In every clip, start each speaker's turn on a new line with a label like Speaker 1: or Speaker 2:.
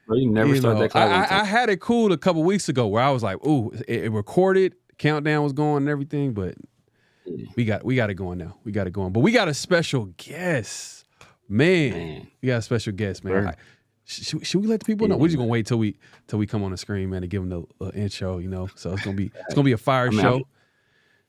Speaker 1: Bro, you never start that clock on time.
Speaker 2: I had it cool a couple weeks ago where I was like, ooh, it recorded, countdown was going and everything, but we got it going now. We got it going. But we got a special guest. Man. We got a special guest, man.
Speaker 3: Sure.
Speaker 2: Should we let the people know? We're just gonna wait till we come on the screen, man, to give them the intro, you know. So it's gonna be a fire show.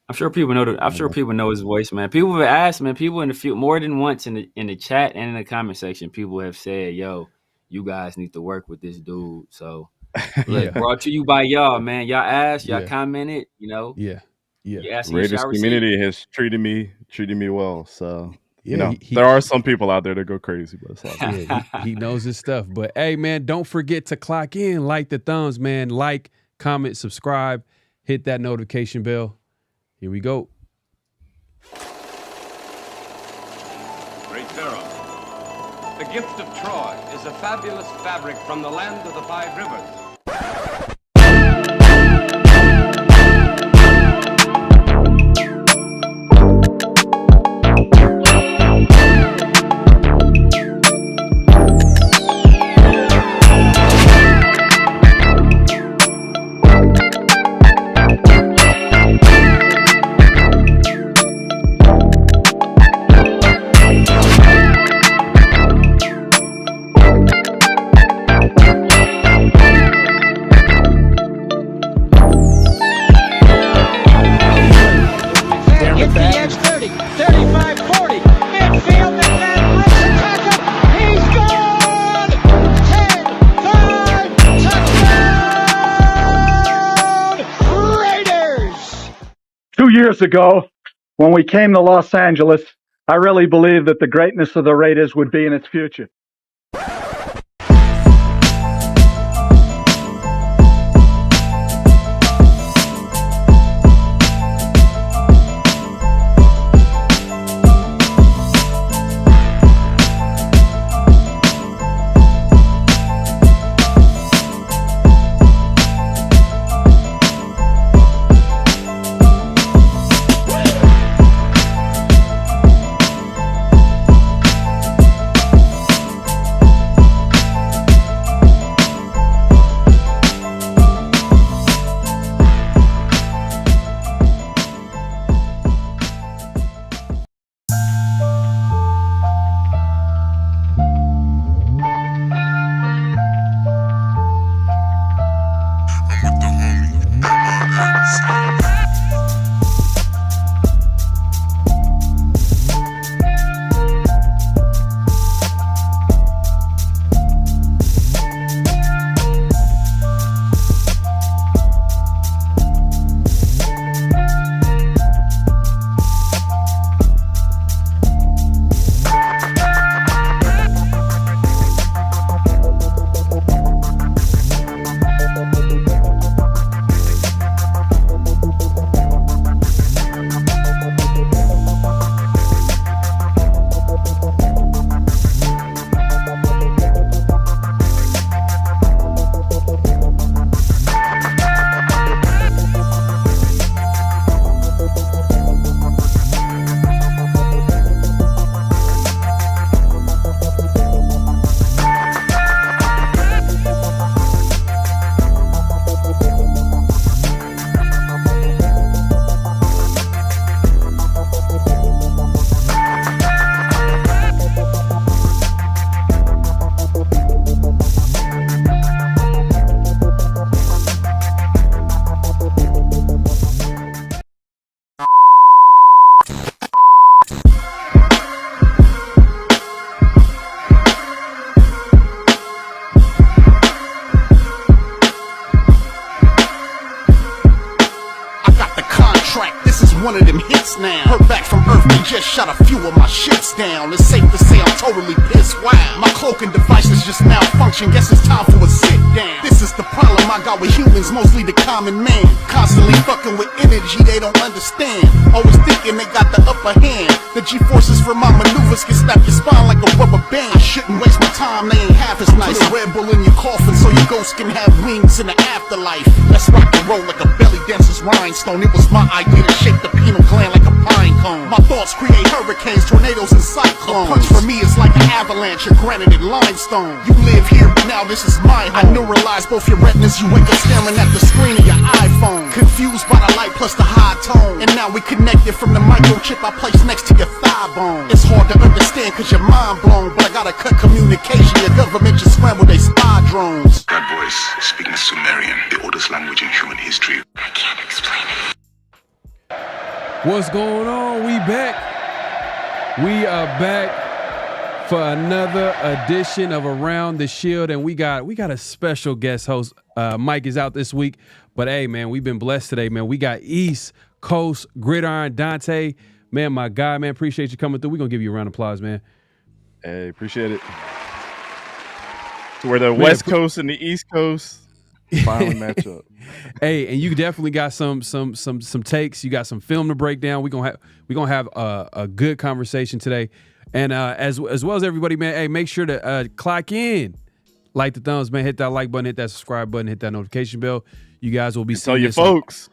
Speaker 1: I'm sure people know. I'm sure people know his voice, man. People have asked, man. People in the field more than once in the chat and in the comment section, people have said, "Yo, you guys need to work with this dude." So, look, brought to you by y'all, man. Y'all asked, y'all commented, you know.
Speaker 2: Yeah.
Speaker 3: Raiders community has treated me well. So. You know, there are some people out there that go crazy, but
Speaker 2: he knows his stuff. But hey, man, don't forget to clock in, like the thumbs, man. Like, comment, subscribe, hit that notification bell. Here we go.
Speaker 4: Great Pharaoh, the gift of Troy is a fabulous fabric from the land of the 5 rivers.
Speaker 5: Years ago, when we came to Los Angeles, I really believed that the greatness of the Raiders would be in its future.
Speaker 6: One of them hits now. Heard back from Earth, they just shot a few of my shits down. It's safe to say I'm totally pissed. Wow, my cloaking device is just malfunction. Guess it's time for a sit down. This is the problem I got with humans, mostly the common man. Constantly fucking with energy they don't understand. Always thinking they got the upper hand. The G-forces from my maneuvers can snap your spine like a rubber band. I shouldn't waste my time, they ain't half as nice. Put a Red Bull in your coffin so your ghost can have wings in the afterlife. Let's rock and roll like a belly dancer's rhinestone. It was my idea to shake the pineal gland like a pine cone. My thoughts create hurricanes, tornadoes, and cyclones. A punch for me is like an avalanche of granite and limestone. You live here, but now this is my home. I neuralize both your retinas, you wake up staring at the screen of your iPhone. Confused by the light plus the high tone. And now we connected from the microchip I placed next to your thigh bone. It's hard to understand cause you're mind blown, but I gotta cut communication. Your government just scrambled they spy drones.
Speaker 7: That voice speaking Sumerian, the oldest language in human history. I can't explain it.
Speaker 2: What's going on? We back. We are back for another edition of Around the Shield, and we got a special guest host. Mike is out this week, but hey, man, we've been blessed today, man. We got East Coast Gridiron Dante, man, my guy, man. Appreciate you coming through. We're gonna give you a round of applause, man.
Speaker 3: Hey, appreciate it. Where the West Coast and the East Coast finally match up.
Speaker 2: Hey, and you definitely got some takes. You got some film to break down. We're gonna have a good conversation today. And as well as everybody, man, hey, make sure to clock in, like the thumbs, man, hit that like button, hit that subscribe button, hit that notification bell. You guys will be seeing
Speaker 3: tell your folks.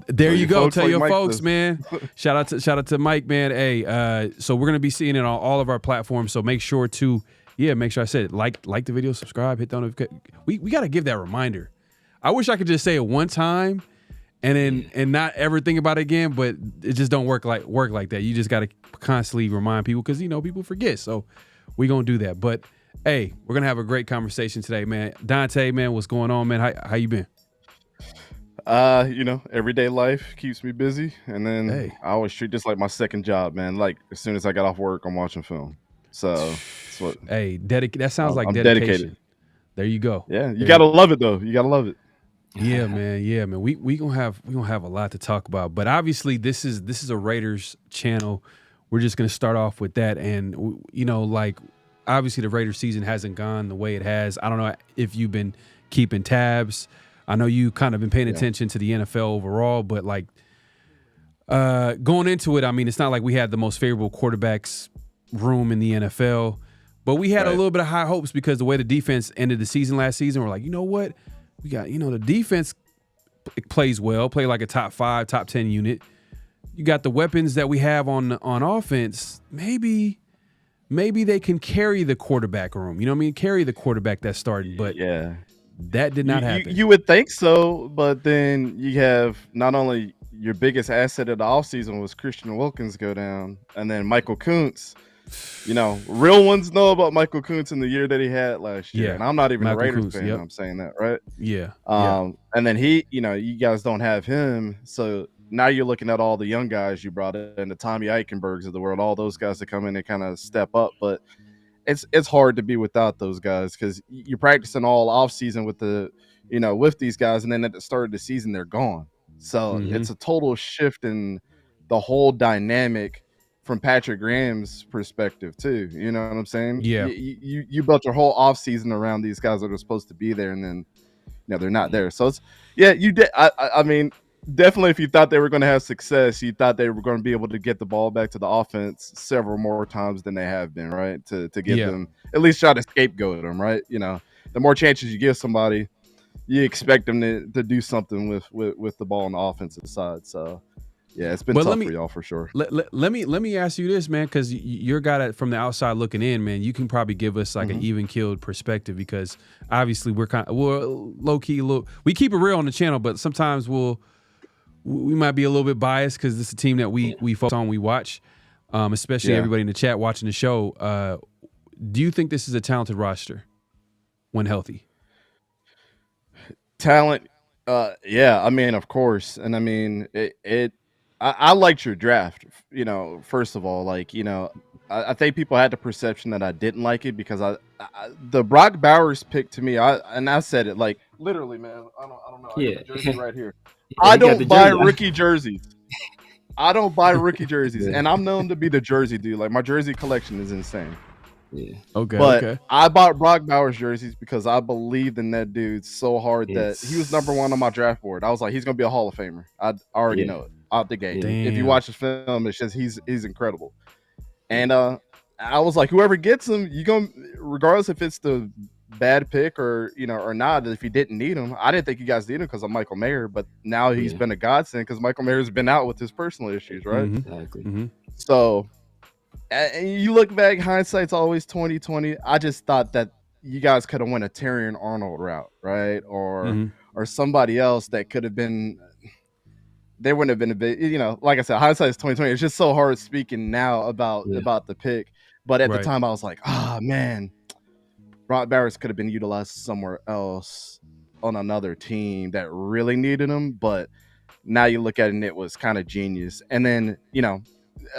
Speaker 2: There you go. Tell your folks,
Speaker 3: does.
Speaker 2: man. Shout out to Mike, man. Hey, so we're gonna be seeing it on all of our platforms. So make sure to make sure I said it. Like the video, subscribe, hit the notification. We gotta give that reminder. I wish I could just say it one time and not ever think about it again, but it just don't work like that. You just gotta constantly remind people because people forget. So we're gonna do that. But hey, we're gonna have a great conversation today, man. Dante, man, what's going on, man? How you been?
Speaker 3: Everyday life keeps me busy, and then I always treat this like my second job, man. Like as soon as I get off work, I'm watching film. So that's what.
Speaker 2: Hey, that sounds like
Speaker 3: I'm
Speaker 2: dedication.
Speaker 3: Dedicated.
Speaker 2: There you go.
Speaker 3: Yeah, you gotta love it though. You gotta love it.
Speaker 2: Yeah, man. Yeah, man. We gonna have a lot to talk about, but obviously this is a Raiders channel. We're just gonna start off with that, and obviously the Raiders season hasn't gone the way it has. I don't know if you've been keeping tabs. I know you kind of been paying attention to the NFL overall, but going into it, I mean, it's not like we had the most favorable quarterbacks room in the NFL, but we had a little bit of high hopes because the way the defense ended the season last season, we're like, you know what? We got, the defense plays well, play like a top 5, top 10 unit. You got the weapons that we have on offense. Maybe they can carry the quarterback room. You know what I mean? Carry the quarterback that's starting, but that did not happen.
Speaker 3: You would think so, but then you have not only your biggest asset of the offseason was Christian Wilkins go down, and then Michael Kuntz. Real ones know about Michael Kuntz in the year that he had last year. And I'm not even a Raiders fan. I'm saying that, right?
Speaker 2: Yeah.
Speaker 3: And then he, you guys don't have him. So now you're looking at all the young guys you brought in, the Tommy Eichenbergs of the world, all those guys that come in and kind of step up. But it's hard to be without those guys because you're practicing all off season with with these guys, and then at the start of the season they're gone. So it's a total shift in the whole dynamic from Patrick Graham's perspective too. You know what I'm saying?
Speaker 2: Yeah.
Speaker 3: You built your whole off season around these guys that are supposed to be there, and then they're not there. So it's you did. I mean, definitely if you thought they were going to have success, you thought they were going to be able to get the ball back to the offense several more times than they have been, right? To get them at least try to scapegoat them, right? The more chances you give somebody, you expect them to do something with the ball on the offensive side. So yeah, it's been tough for y'all for sure.
Speaker 2: Let me ask you this, man, because you're a guy from the outside looking in, man. You can probably give us like an even keeled perspective because obviously we're low key. We keep it real on the channel, but sometimes we might be a little bit biased because this is a team that we focus on, we watch, especially everybody in the chat watching the show. Do you think this is a talented roster when healthy?
Speaker 3: Talent, yeah. I mean, of course, and I mean I liked your draft. First of all, I think people had the perception that I didn't like it because the Brock Bowers pick to me, I said it like literally, man. I don't know. I got the jersey right here. I don't buy rookie jerseys. I don't buy rookie jerseys, and I'm known to be the jersey dude. Like my jersey collection is insane.
Speaker 1: Yeah.
Speaker 2: Okay.
Speaker 3: But
Speaker 2: Okay.
Speaker 3: I bought Brock Bowers jerseys because I believed in that dude so hard that he was number 1 on my draft board. I was like, he's gonna be a Hall of Famer. I already know it out the gate.
Speaker 2: Damn.
Speaker 3: If you watch his film, it's just he's incredible. And I was like, whoever gets him, you gonna, regardless if it's the bad pick or or not, if you didn't need him. I didn't think you guys needed him because of Michael Mayer, but now he's been a godsend because Michael Mayer's been out with his personal issues, right?
Speaker 1: Exactly.
Speaker 2: Mm-hmm.
Speaker 3: So, and you look back, hindsight's always 20/20. I just thought that you guys could have went a Terrion Arnold route, right? Or somebody else that could have been. They wouldn't have been a bit, like I said, hindsight's 20/20. It's just so hard speaking now about the pick, but at the time I was like, man, Brock Bowers could have been utilized somewhere else on another team that really needed him. But now you look at it and it was kind of genius. And then,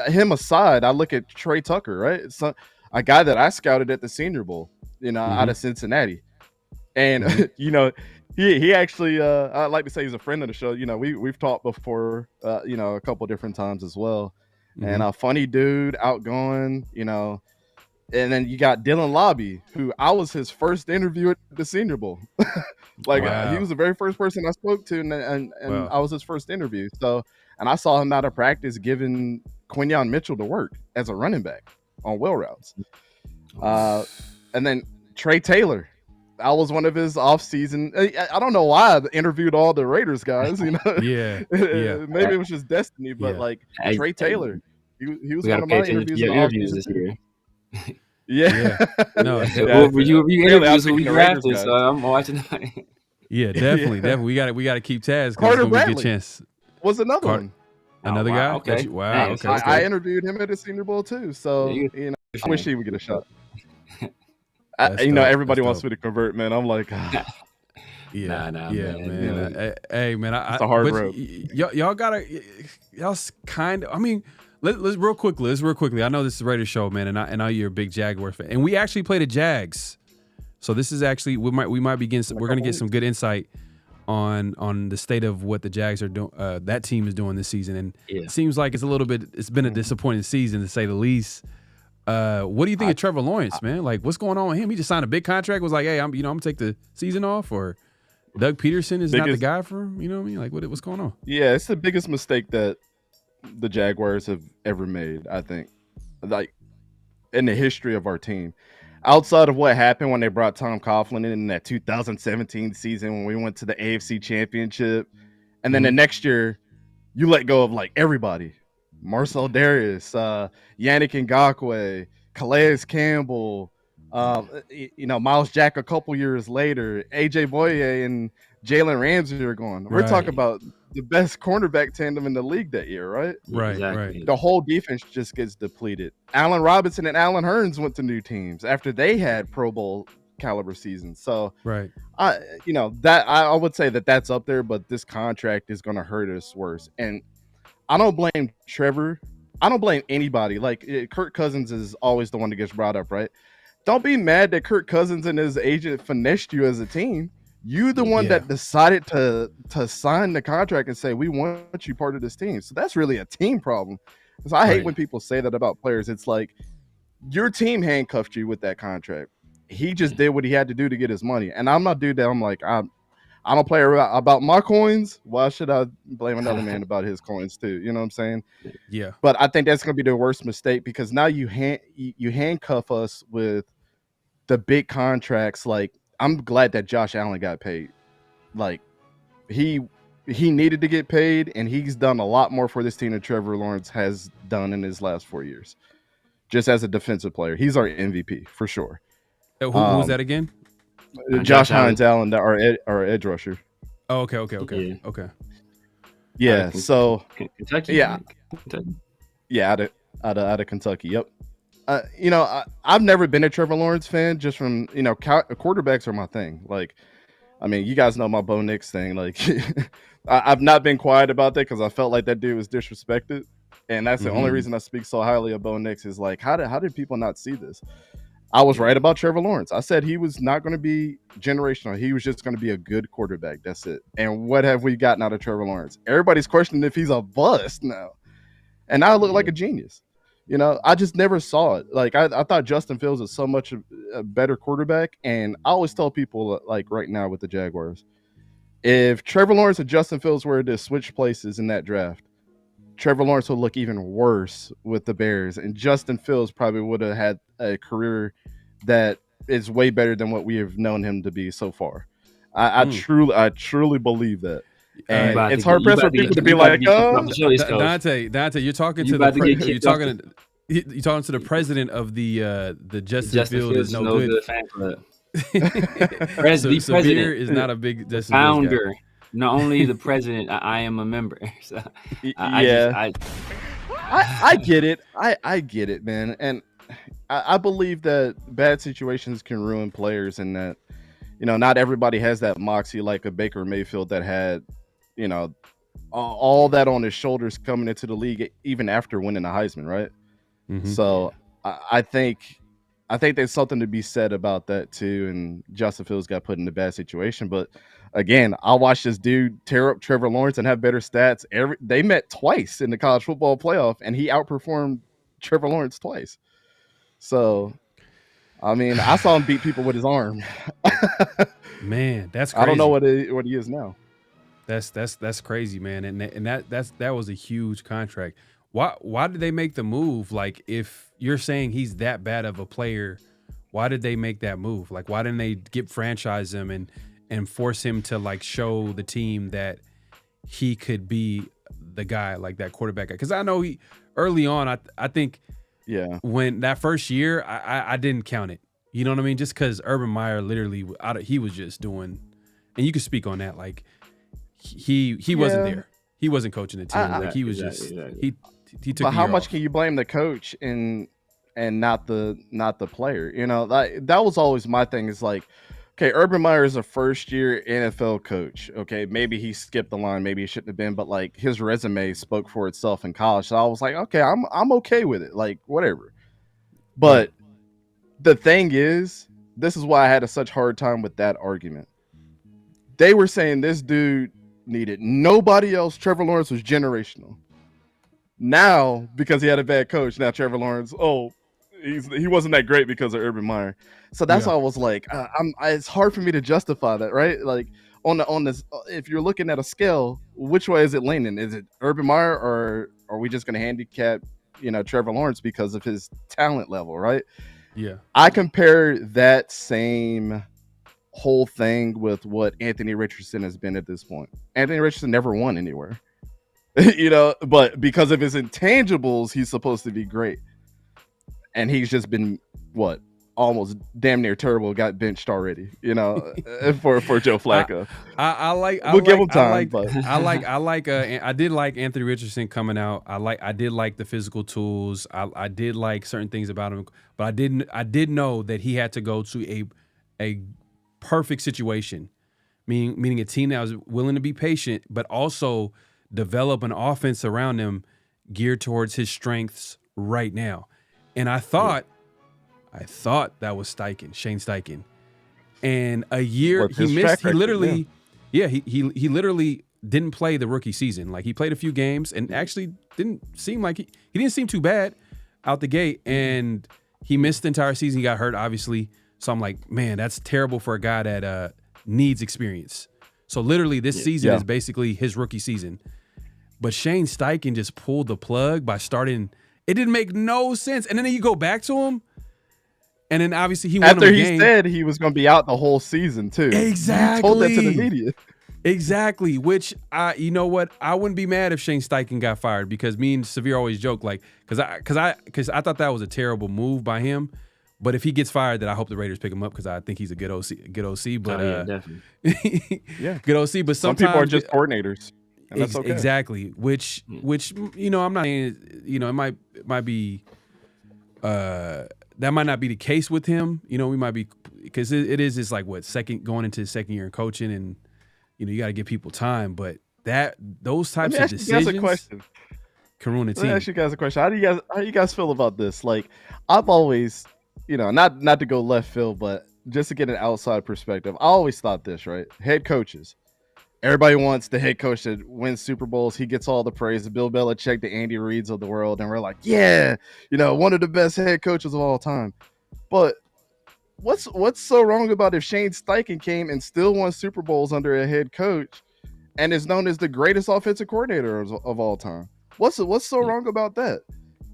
Speaker 3: him aside, I look at Trey Tucker, right? It's a guy that I scouted at the Senior Bowl, out of Cincinnati. And, he actually, I like to say he's a friend of the show. We've talked before, a couple different times as well. And a funny dude, outgoing, and then you got Dylan Lobby, who I was his first interview at the Senior Bowl. He was the very first person I spoke to, and I was his first interview. So, and I saw him out of practice giving Quinyon Mitchell to work as a running back on wheel routes. And then Trey Taylor, I was one of his off-season. I don't know why I interviewed all the Raiders guys.
Speaker 2: Yeah.
Speaker 3: Maybe it was just destiny, but Trey Taylor, he was one of my interviews
Speaker 1: this year.
Speaker 3: No,
Speaker 1: were you interviews who we drafted? So I'm watching that.
Speaker 2: Yeah, definitely. We got to keep tabs.
Speaker 3: Carter
Speaker 2: Bradley get a chance.
Speaker 3: Was another one.
Speaker 2: Another guy.
Speaker 1: Okay.
Speaker 2: Wow.
Speaker 1: Nice.
Speaker 2: Okay.
Speaker 3: I interviewed him at the Senior Bowl too. So I wish he would get a shot. Everybody wants me to convert, man. I'm like,
Speaker 1: man.
Speaker 2: Hey, man,
Speaker 3: it's a hard road.
Speaker 2: Y'all gotta, y'all kind of. I mean, let's real quickly. I know this is a Raiders show, man, and I know you're a big Jaguars fan, and we actually play the Jags. So this is actually we're gonna get some good insight on the state of what the Jags are doing. That team is doing this season, and it seems like it's been a disappointing season to say the least. What do you think of Trevor Lawrence, man? Like, what's going on with him? He just signed a big contract. Was like, hey, I'm gonna take the season off, or Doug Peterson is not the guy for him. You know what I mean? Like, what's going on?
Speaker 3: Yeah, it's the biggest mistake that the Jaguars have ever made, I think, like in the history of our team. Outside of what happened when they brought Tom Coughlin in that 2017 season when we went to the AFC Championship, and then the next year you let go of like everybody. Marcel Darius, Yannick Ngakoue, Calais Campbell, Miles Jack a couple years later, AJ Boye and Jalen Ramsey are gone. We're talking about the best cornerback tandem in the league that year, right?
Speaker 2: Right.
Speaker 3: The whole defense just gets depleted. Allen Robinson and Allen Hurns went to new teams after they had Pro Bowl caliber seasons. So, I would say that's up there, but this contract is going to hurt us worse. And I don't blame Trevor. I don't blame anybody. Like Kirk Cousins is always the one that gets brought up, right? Don't be mad that Kirk Cousins and his agent finessed you as a team. You the one that decided to sign the contract and say, we want you part of this team. So that's really a team problem. Because I hate when people say that about players. It's like your team handcuffed you with that contract. He just did what he had to do to get his money. And I'm not dude that I'm like, I don't play about my coins. Why should I blame another man about his coins too? You know what I'm saying?
Speaker 2: Yeah.
Speaker 3: But I think that's going to be the worst mistake because now you handcuff us with the big contracts. Like, I'm glad that Josh Allen got paid. Like, he needed to get paid, and he's done a lot more for this team than Trevor Lawrence has done in his last 4 years. Just as a defensive player, he's our MVP for sure.
Speaker 2: Who was that again?
Speaker 3: Josh Allen, our edge rusher.
Speaker 2: Oh, okay.
Speaker 3: Yeah. So
Speaker 1: Kentucky.
Speaker 3: Yeah. Yeah, out of Kentucky. Yep. I've never been a Trevor Lawrence fan. Just from quarterbacks are my thing. Like, I mean, you guys know my Bo Nix thing. Like, I've not been quiet about that because I felt like that dude was disrespected, and that's the only reason I speak so highly of Bo Nix. Is like, how did people not see this? I was right about Trevor Lawrence. I said he was not going to be generational. He was just going to be a good quarterback. That's it. And what have we gotten out of Trevor Lawrence? Everybody's questioning if he's a bust now. And now I look like a genius. You know, I just never saw it. Like I thought Justin Fields is so much a better quarterback, and I always tell people like right now with the Jaguars, if Trevor Lawrence and Justin Fields were to switch places in that draft, Trevor Lawrence would look even worse with the Bears, and Justin Fields probably would have had a career that is way better than what we have known him to be so far. I truly believe that. And it's hard pressed for people to be like, "Oh,
Speaker 2: Dante, you're talking to you're talking to the president of the Justin Fields is no good
Speaker 1: fan club."
Speaker 2: Shedeur is not a big Justin
Speaker 1: founder.
Speaker 2: Fields guy.
Speaker 1: Not only the president, I am a member. So
Speaker 3: I get it. I get it, man. And I believe that bad situations can ruin players, and that, you know, not everybody has that moxie like a Baker Mayfield that had, you know, all that on his shoulders coming into the league, even after winning the Heisman, right? Mm-hmm. So I think there's something to be said about that too. And Justin Fields got put in a bad situation, but again, I watched this dude tear up Trevor Lawrence and have better stats. They met twice in the college football playoff, and he outperformed Trevor Lawrence twice. So, I mean, I saw him beat people with his arm.
Speaker 2: Man, that's crazy.
Speaker 3: I don't know what he is now.
Speaker 2: That's crazy, man. And that was a huge contract. Why did they make the move? Like, if you're saying he's that bad of a player, why did they make that move? Like, why didn't they franchise him and force him to like show the team that he could be the guy, like that quarterback guy? Because I know he early on, I think when that first year, I didn't count it. You know what I mean? Just because Urban Meyer literally, he was just doing, and you could speak on that. Like he wasn't there. He wasn't coaching the team. Like he was he took.
Speaker 3: But how much can you blame the coach and not the player? You know, that was always my thing. Is like, okay, Urban Meyer is a first-year NFL coach. Okay, maybe he skipped the line, maybe he shouldn't have been, but like his resume spoke for itself in college. So I was like, okay, I'm okay with it, like whatever. But the thing is, this is why I had such hard time with that argument. They were saying this dude needed nobody else. Trevor Lawrence was generational. Now, because he had a bad coach, now Trevor Lawrence, he wasn't that great because of Urban Meyer. So that's why I was like, it's hard for me to justify that, right? Like on this, if you're looking at a scale, which way is it leaning? Is it Urban Meyer, or are we just going to handicap, you know, Trevor Lawrence because of his talent level, right?
Speaker 2: Yeah.
Speaker 3: I compare that same whole thing with what Anthony Richardson has been at this point. Anthony Richardson never won anywhere, you know, but because of his intangibles, he's supposed to be great. And he's just been almost damn near terrible. Got benched already, you know, for Joe Flacco.
Speaker 2: We'll
Speaker 3: give him time.
Speaker 2: I did like Anthony Richardson coming out. I did like the physical tools. I did like certain things about him, but I did know that he had to go to a perfect situation, meaning a team that was willing to be patient, but also develop an offense around him geared towards his strengths right now. And I thought that was Shane Steichen. And a year he missed. He literally, he literally didn't play the rookie season. Like he played a few games and actually didn't seem like he didn't seem too bad out the gate. And he missed the entire season. He got hurt, obviously. So I'm like, man, that's terrible for a guy that needs experience. So literally, this season is basically his rookie season. But Shane Steichen just pulled the plug by starting. It didn't make no sense. And then you go back to him, and then obviously he won
Speaker 3: after
Speaker 2: him a
Speaker 3: he
Speaker 2: game.
Speaker 3: said he was going to be out the whole season too.
Speaker 2: Exactly,
Speaker 3: he told that to the media.
Speaker 2: Exactly. Which you know what? I wouldn't be mad if Shane Steichen got fired, because me and Severe always joke like, because I thought that was a terrible move by him. But if he gets fired, then I hope the Raiders pick him up, because I think he's a good OC. But
Speaker 1: definitely,
Speaker 2: good OC. But
Speaker 3: some people are just coordinators. And that's okay.
Speaker 2: Exactly. Which you know, I'm not saying, you know, it might be that might not be the case with him. You know, we might be, because it's like going into his second year in coaching, and you know, you got to give people time. But those types of decisions can ruin a team.
Speaker 3: Let me ask you guys a question. How do you guys feel about this? Like, I've always, you know, not to go left field, but just to get an outside perspective, I always thought this, right? Head coaches, everybody wants the head coach to win Super Bowls. He gets all the praise. The Bill Belichick, the Andy Reids of the world, and we're like, yeah, one of the best head coaches of all time. But what's so wrong about if Shane Steichen came and still won Super Bowls under a head coach and is known as the greatest offensive coordinator of all time? What's so wrong about that?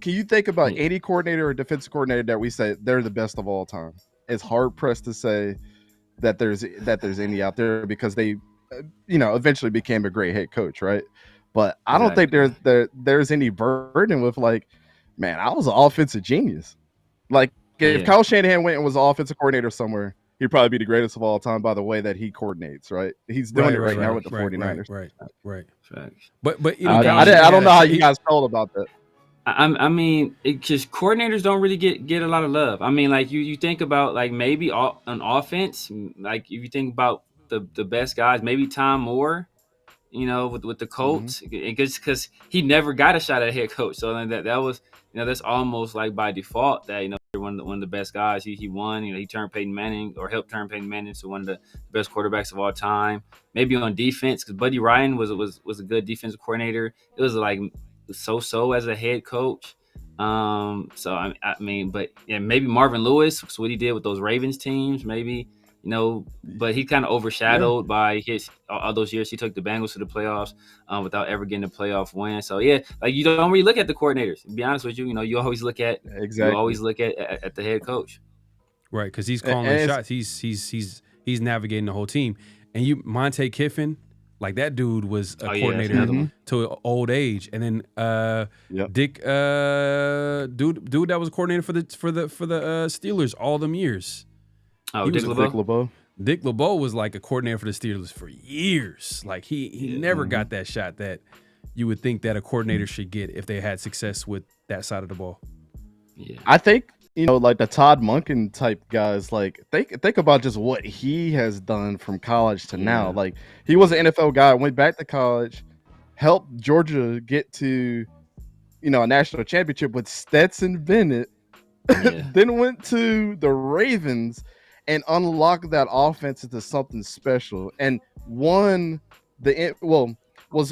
Speaker 3: Can you think about any coordinator or defensive coordinator that we say they're the best of all time? It's hard pressed to say that there's any out there, because they eventually became a great head coach, right? But I don't think there's any burden with, like, man, I was an offensive genius. Like, if Kyle Shanahan went and was an offensive coordinator somewhere, he'd probably be the greatest of all time by the way that he coordinates, right? He's doing it right now with the 49ers.
Speaker 2: Right.
Speaker 1: Facts.
Speaker 2: But
Speaker 3: I don't know how you guys felt about that.
Speaker 1: I mean, just coordinators don't really get a lot of love. I mean, like you think about, like, maybe on offense, like if you think about the best guys, maybe Tom Moore, with the Colts, because he never got a shot at head coach. So that was, that's almost like by default that, one of the best guys. He won. He turned Peyton Manning, or helped turn Peyton Manning to one of the best quarterbacks of all time. Maybe on defense, because Buddy Ryan was a good defensive coordinator. It was like so as a head coach. So I mean, but yeah, maybe Marvin Lewis, what he did with those Ravens teams, maybe. But he kind of overshadowed by all those years. He took the Bengals to the playoffs without ever getting a playoff win. So yeah, like, you don't really look at the coordinators. To be honest with you, you always look at the head coach,
Speaker 2: right? Because he's calling the shots. He's navigating the whole team. And Monte Kiffin, like, that dude was a coordinator to old age. And then Dick, dude that was a coordinator for the Steelers all them years.
Speaker 1: Oh, Dick LeBeau.
Speaker 2: Dick LeBeau was like a coordinator for the Steelers for years. Like, he never got that shot that you would think that a coordinator should get if they had success with that side of the ball.
Speaker 1: Yeah,
Speaker 3: I think like the Todd Monken type guys. Like, think about just what he has done from college to now. Like, he was an NFL guy, went back to college, helped Georgia get to a national championship with Stetson Bennett, then went to the Ravens and unlocked that offense into something special, and was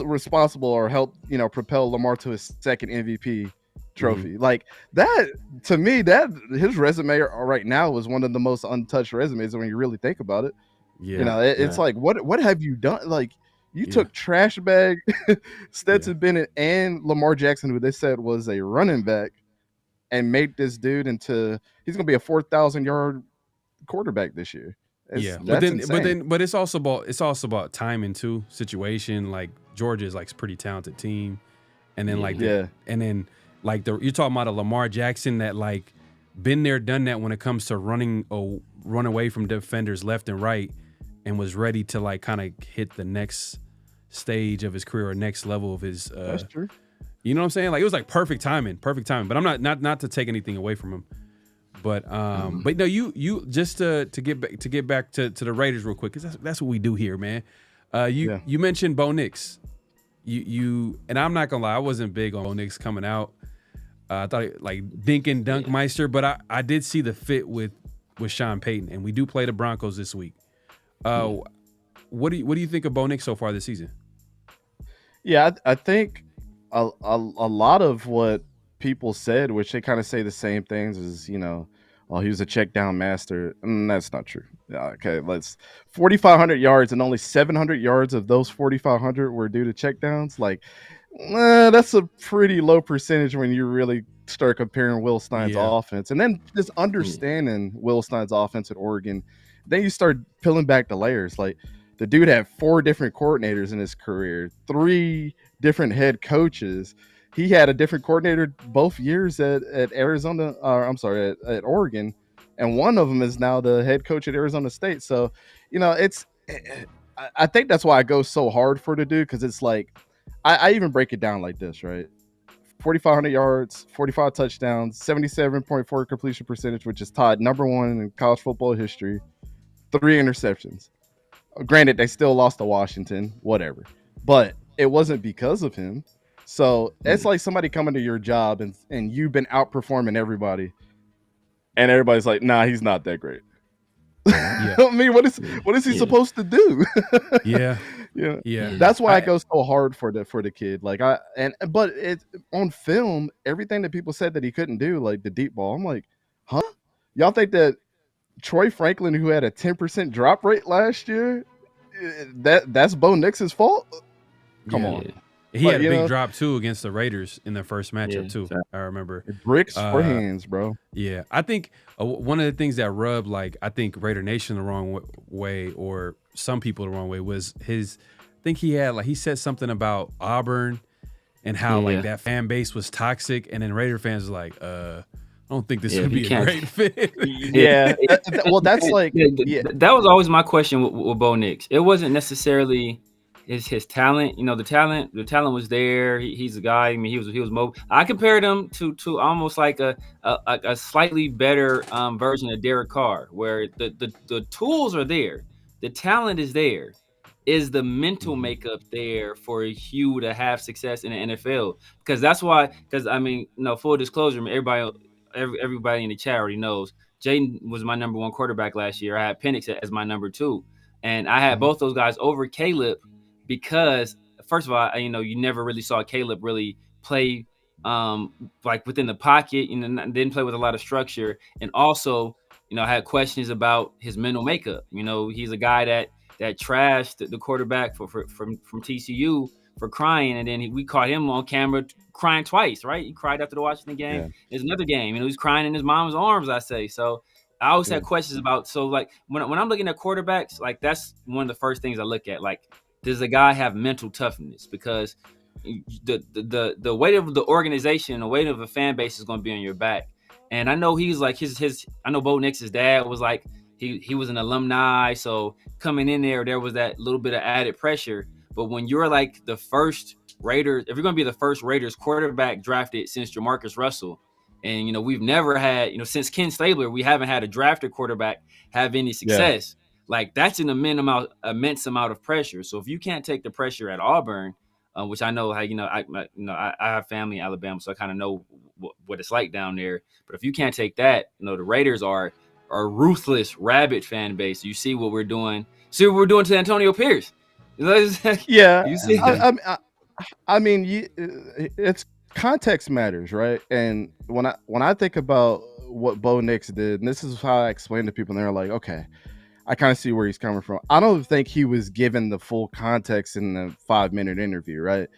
Speaker 3: responsible or helped, propel Lamar to his second MVP trophy. Like, that, to me, that his resume right now is one of the most untouched resumes when you really think about it. It's like, what have you done? Like, you took trash bag Stetson Bennett and Lamar Jackson, who they said was a running back, and made this dude into, he's gonna be a 4,000 yard quarterback this year. But it's also about timing too, situation. Like, Georgia is like a pretty talented team, and then you're talking about a Lamar Jackson that, like, been there, done that when it comes to run away from defenders left and right, and was ready to, like, kind of hit the next stage of his career or next level of his. That's true.
Speaker 2: You know what I'm saying? Like, it was like perfect timing. But I'm not to take anything away from him. But no, you just to get back to the Raiders real quick, because that's what we do here, man. You mentioned Bo Nix. You and I'm not gonna lie, I wasn't big on Bo Nix coming out. I thought, like, dink and dunk meister, but I did see the fit with Sean Payton, and we do play the Broncos this week. What do you think of Bo Nix so far this season?
Speaker 3: Yeah, I think a lot of what people said, which they kind of say the same things, is, he was a check down master. That's not true. Okay, 4,500 yards, and only 700 yards of those 4,500 were due to check downs. Like, that's a pretty low percentage when you really start comparing Will Stein's offense, and then just understanding Will Stein's offense at Oregon. Then you start peeling back the layers. Like, the dude had 4 different coordinators in his career, 3 different head coaches. He had a different coordinator both years at Arizona. At Oregon, and one of them is now the head coach at Arizona State. So, I think that's why I go so hard for the dude, because it's like, I even break it down like this, right? 4,500 yards, 45 touchdowns, 77.4 completion percentage, which is tied number 1 in college football history. 3 interceptions. Granted, they still lost to Washington, whatever, but it wasn't because of him. So it's like somebody coming to your job and you've been outperforming everybody, and everybody's like, nah, he's not that great.
Speaker 2: Yeah.
Speaker 3: I mean, what is he supposed to do?
Speaker 2: Yeah.
Speaker 3: Yeah. That's why I go so hard for the kid. Like but it on film, everything that people said that he couldn't do, like the deep ball, I'm like, huh? Y'all think that Troy Franklin, who had a 10% drop rate last year, that's Bo Nix's fault? Come on.
Speaker 2: He had a big drop too against the Raiders in their first matchup too. I remember
Speaker 3: bricks for hands, bro.
Speaker 2: Yeah, I think one of the things that rubbed I think Raider Nation the wrong way, or some people the wrong way, was his. I think he said something about Auburn and how that fan base was toxic, and then Raider fans were like, I don't think this would be a great fit.
Speaker 3: Well, that's
Speaker 1: that was always my question with Bo Nix. It wasn't necessarily his talent. The talent was there. He's a guy. I mean, he was mobile. I compared him to almost like a slightly better version of Derek Carr, where the tools are there, the talent is there. Is the mental makeup there for Hugh to have success in the NFL? Because that's why. Because I mean, full disclosure, everybody in the chat already knows Jaden was my number 1 quarterback last year. I had Penix as my number 2, and I had both those guys over Caleb. Because first of all, you never really saw Caleb really play like within the pocket, didn't play with a lot of structure. And also, I had questions about his mental makeup. He's a guy that trashed the quarterback from TCU for crying. And then we caught him on camera crying twice, right? He cried after the Washington game. Yeah. There's another game, he's crying in his mom's arms, I say. So I always had questions about, so like when I'm looking at quarterbacks, like that's one of the first things I look at. Like, does a guy have mental toughness? Because the weight of the organization, the weight of a fan base is going to be on your back. And I know he's like I know Bo Nix's dad was like, he was an alumni. So coming in there was that little bit of added pressure. But when you're like the first Raiders, if you're going to be the first Raiders quarterback drafted since Jamarcus Russell, and, we've never had, since Ken Stabler, we haven't had a drafted quarterback have any success. Yeah. Like that's an immense amount of pressure. So if you can't take the pressure at Auburn, which I know how I have family in Alabama, so I kind of know what it's like down there. But if you can't take that, the Raiders are a ruthless, rabid fan base. You see what we're doing. See what we're doing to Antonio Pierce.
Speaker 3: Yeah, you see. I mean, it's context matters, right? And when I think about what Bo Nix did, and this is how I explain to people, and they're like, okay, I kind of see where he's coming from. I don't think he was given the full context in the 5-minute interview, right?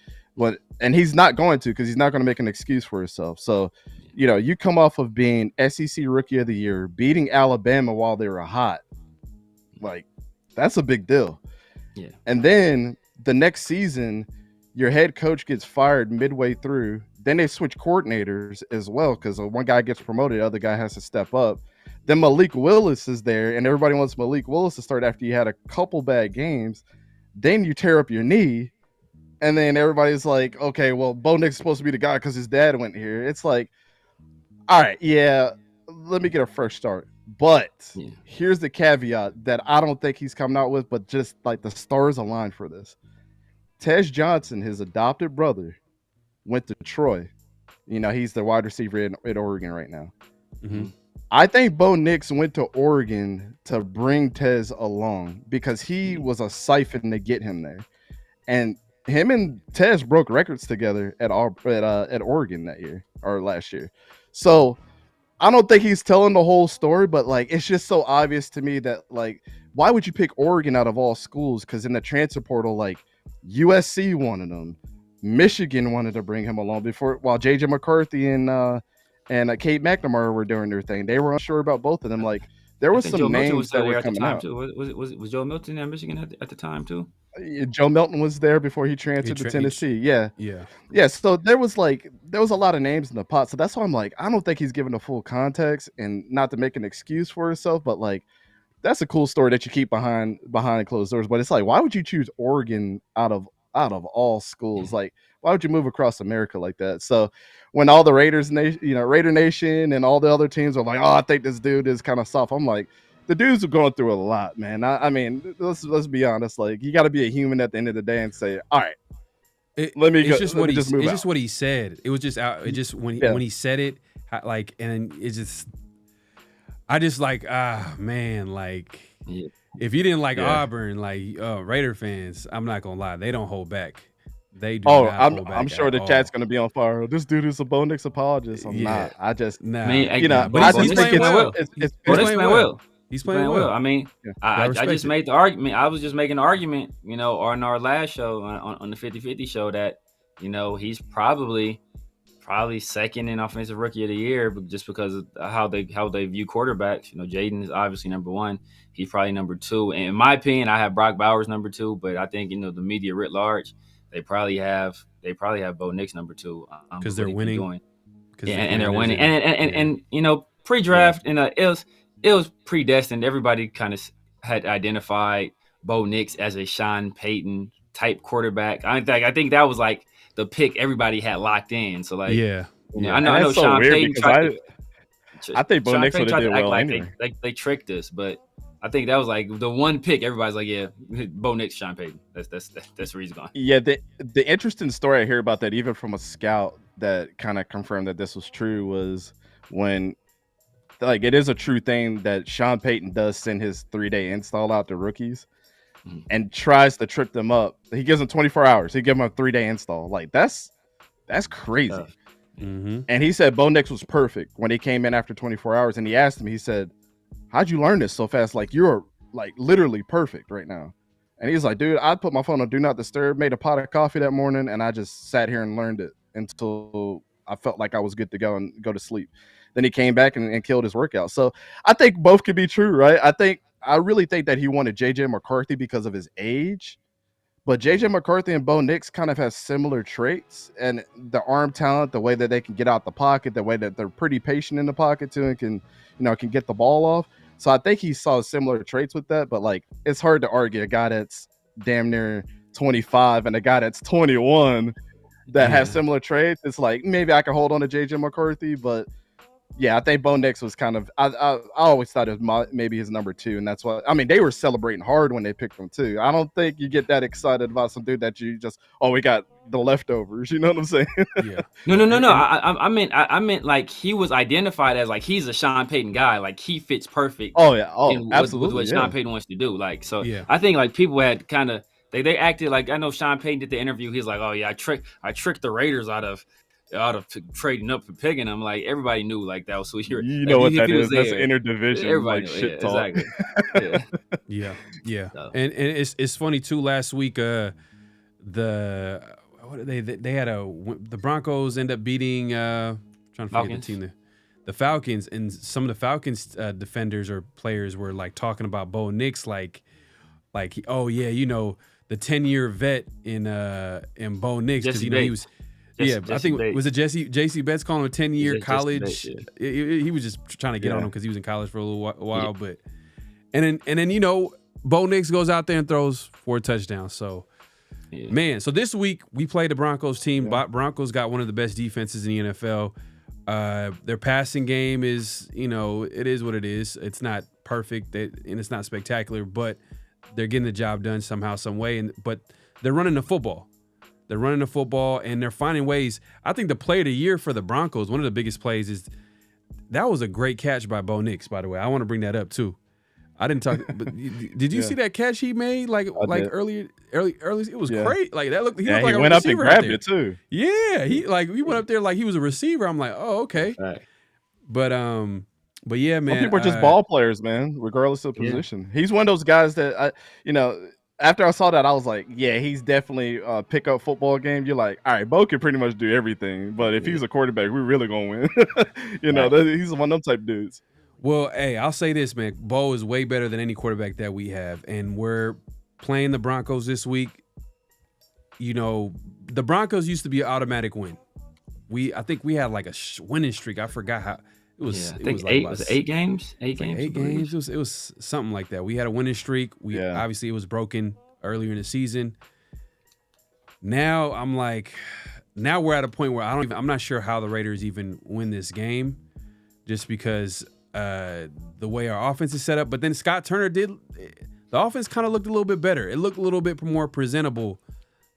Speaker 3: And he's not going to, because he's not going to make an excuse for himself. So, you come off of being SEC Rookie of the Year, beating Alabama while they were hot. Like, that's a big deal. Yeah. And then the next season, your head coach gets fired midway through. Then they switch coordinators as well, because one guy gets promoted, the other guy has to step up. Then Malik Willis is there, and everybody wants Malik Willis to start after you had a couple bad games. Then you tear up your knee, and then everybody's like, okay, well, Bo Nix is supposed to be the guy because his dad went here. It's like, all right, yeah, let me get a fresh start. But here's the caveat that I don't think he's coming out with, but just like the stars align for this. Tej Johnson, his adopted brother, went to Troy. He's the wide receiver at Oregon right now. Mm-hmm. I think Bo Nix went to Oregon to bring Tez along because he was a siphon to get him there. And him and Tez broke records together at Oregon that year or last year. So I don't think he's telling the whole story, but like it's just so obvious to me that like why would you pick Oregon out of all schools? Because in the transfer portal, like USC wanted him, Michigan wanted to bring him along while JJ McCarthy and Kate McNamara were doing their thing. They were unsure about both of them. Like there was some names that were coming out.
Speaker 1: Was Joe Milton at Michigan at the time too?
Speaker 3: Joe Milton was there before he transferred to Tennessee. Yeah. So there was a lot of names in the pot. So that's why I'm like, I don't think he's given the full context, and not to make an excuse for himself, but like that's a cool story that you keep behind closed doors. But it's like, why would you choose Oregon out of all schools? Like, why would you move across America like that? So when all the Raider Nation and all the other teams are like, oh, I think this dude is kind of soft, I'm like, the dudes are going through a lot, man. I mean, let's be honest. Like, you got to be a human at the end of the day and say, all right,
Speaker 2: It's just what he said. It was just out. It just when he said it, like, and it just. I just like man, like if you didn't like Auburn, like Raider fans, I'm not gonna lie, they don't hold back. They do not hold back.
Speaker 3: I'm sure the chat's gonna be on fire. This dude is a Bo Nix apologist. I'm not. I just
Speaker 2: nah.
Speaker 1: I mean,
Speaker 3: you know,
Speaker 2: but
Speaker 3: I
Speaker 2: he's
Speaker 3: just think
Speaker 2: playing well.
Speaker 3: it's
Speaker 2: He's playing well.
Speaker 1: He's playing well. I mean, I just made the argument. I was just making an argument, you know, on our last show on the 50-50 show that, you know, he's probably second in offensive rookie of the year, but just because of how they view quarterbacks. You know, Jaden is obviously number one. He's probably number two. And in my opinion, I have Brock Bowers number two, but I think, you know, the media writ large, they probably have Bo Nix number two
Speaker 2: because they're winning.
Speaker 1: And they're winning. And you know, pre-draft, and it was predestined. Everybody kind of had identified Bo Nix as a Sean Payton type quarterback. I think that was like the pick everybody had locked in. So like, you know, I know
Speaker 3: so
Speaker 1: Sean Payton
Speaker 3: I think Bo Nix would have did well anyway.
Speaker 1: They tricked us, but I think that was like the one pick everybody's like, yeah, Bo Nix, Sean Payton. That's where he's going.
Speaker 3: Yeah, the interesting story I hear about that, even from a scout that kind of confirmed that this was true, was when, like, it is a true thing that Sean Payton does send his 3-day install out to rookies and tries to trip them up. He gives them 24 hours. He gives them a 3-day install. Like, that's crazy. And he said Bo Nix was perfect when he came in after 24 hours. And he asked him, he said, how'd you learn this so fast? Like, you're like literally perfect right now. And he's like, dude, I put my phone on do not disturb, made a pot of coffee that morning, and I just sat here and learned it until I felt like I was good to go and go to sleep. Then he came back and killed his workout. So I think both could be true, right? I really think that he wanted JJ McCarthy because of his age. But JJ McCarthy and Bo Nix kind of have similar traits, and the arm talent, the way that they can get out the pocket, the way that they're pretty patient in the pocket too, and can get the ball off. So I think he saw similar traits with that. But like, it's hard to argue a guy that's damn near 25 and a guy that's 21 that has similar traits. It's like, maybe I could hold on to JJ McCarthy, but yeah, I think Bo Nix was kind of, I always thought it was maybe his number two. And that's what, I mean, they were celebrating hard when they picked him too. I don't think you get that excited about some dude that you just, we got the leftovers. You know what I'm saying?
Speaker 2: Yeah.
Speaker 1: No. I meant like he was identified as like, he's a Sean Payton guy. Like he fits perfect.
Speaker 3: Oh yeah. Oh, absolutely.
Speaker 1: With what Sean Payton wants to do. Like, so
Speaker 2: yeah.
Speaker 1: I think like people had kind of, they acted like, I know Sean Payton did the interview. He's like, oh yeah, I tricked the Raiders out of trading up for picking him. Like everybody knew like that was who you
Speaker 3: know what that is. That's interdivision.
Speaker 1: Everybody
Speaker 3: like
Speaker 1: knew,
Speaker 3: shit talk.
Speaker 1: Exactly.
Speaker 2: Yeah.
Speaker 1: So.
Speaker 2: And it's funny too. Last week, they had the Broncos end up beating trying to forget the team there. The Falcons, and some of the Falcons defenders or players were like talking about Bo Nix like oh yeah, you know, the 10-year vet in Bo Nix, because you know he was. I think was it J.C. Betts calling him a 10-year college. He was just trying to get on him because he was in college for a little while. But and then you know, Bo Nix goes out there and throws 4 touchdowns. So man, so this week we played the Broncos team. Broncos got one of the best defenses in the NFL. Their passing game is, you know, it is what it is. It's not perfect and it's not spectacular, but they're getting the job done somehow, some way. But they're running the football. They're running the football, and they're finding ways. I think the play of the year for the Broncos, one of the biggest plays is that was a great catch by Bo Nix, by the way. I want to bring that up, too. I didn't talk, but did you see that catch he made like early? It was great. Like that looked. He looked like
Speaker 3: he went up and grabbed it too.
Speaker 2: Yeah, he went up there like he was a receiver. I'm like, oh, okay.
Speaker 3: Right.
Speaker 2: But yeah, man.
Speaker 3: Some people are just ball players, man, regardless of position. He's one of those guys that after I saw that, I was like, yeah, he's definitely a pickup football game. You're like, all right, Bo can pretty much do everything, but if he's a quarterback, we're really gonna win. He's one of them type dudes.
Speaker 2: Well, hey, I'll say this, man. Bo is way better than any quarterback that we have, and we're playing the Broncos this week. You know, the Broncos used to be an automatic win. I think we had like a winning streak. I forgot how it was.
Speaker 1: I think it was 8 games. 8 games.
Speaker 2: 8 games. It was something like that. We had a winning streak. Obviously it was broken earlier in the season. Now I'm like, now we're at a point where I'm not sure how the Raiders even win this game, just because the way our offense is set up. But then Scott Turner the offense kind of looked a little bit better. It looked a little bit more presentable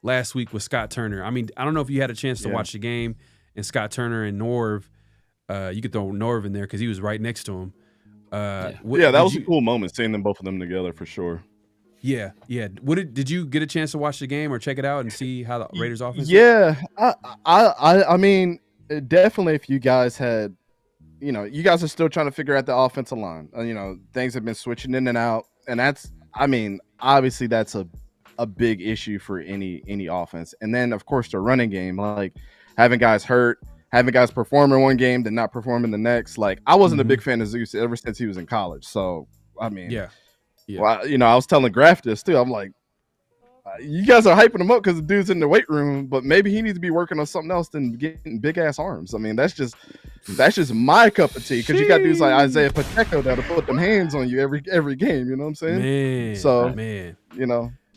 Speaker 2: last week with Scott Turner. I mean, I don't know if you had a chance to watch the game, and Scott Turner and Norv. You could throw Norv in there because he was right next to him.
Speaker 3: That was a cool moment seeing them both of them together for sure.
Speaker 2: Yeah. Did you get a chance to watch the game or check it out and see how the Raiders offense?
Speaker 3: Yeah, I mean, definitely. If you guys had, you guys are still trying to figure out the offensive line. Things have been switching in and out, and obviously that's a big issue for any offense. And then of course the running game, like having guys hurt, having guys perform in one game then not perform in the next. Like I wasn't a big fan of Zeus ever since he was in college. So I mean, yeah. Well, I was telling Graf this too. I'm like, you guys are hyping him up because the dude's in the weight room, but maybe he needs to be working on something else than getting big ass arms. I mean, that's just my cup of tea, because you got dudes like Isaiah Pacheco that'll put them hands on you every game. You know what I'm saying?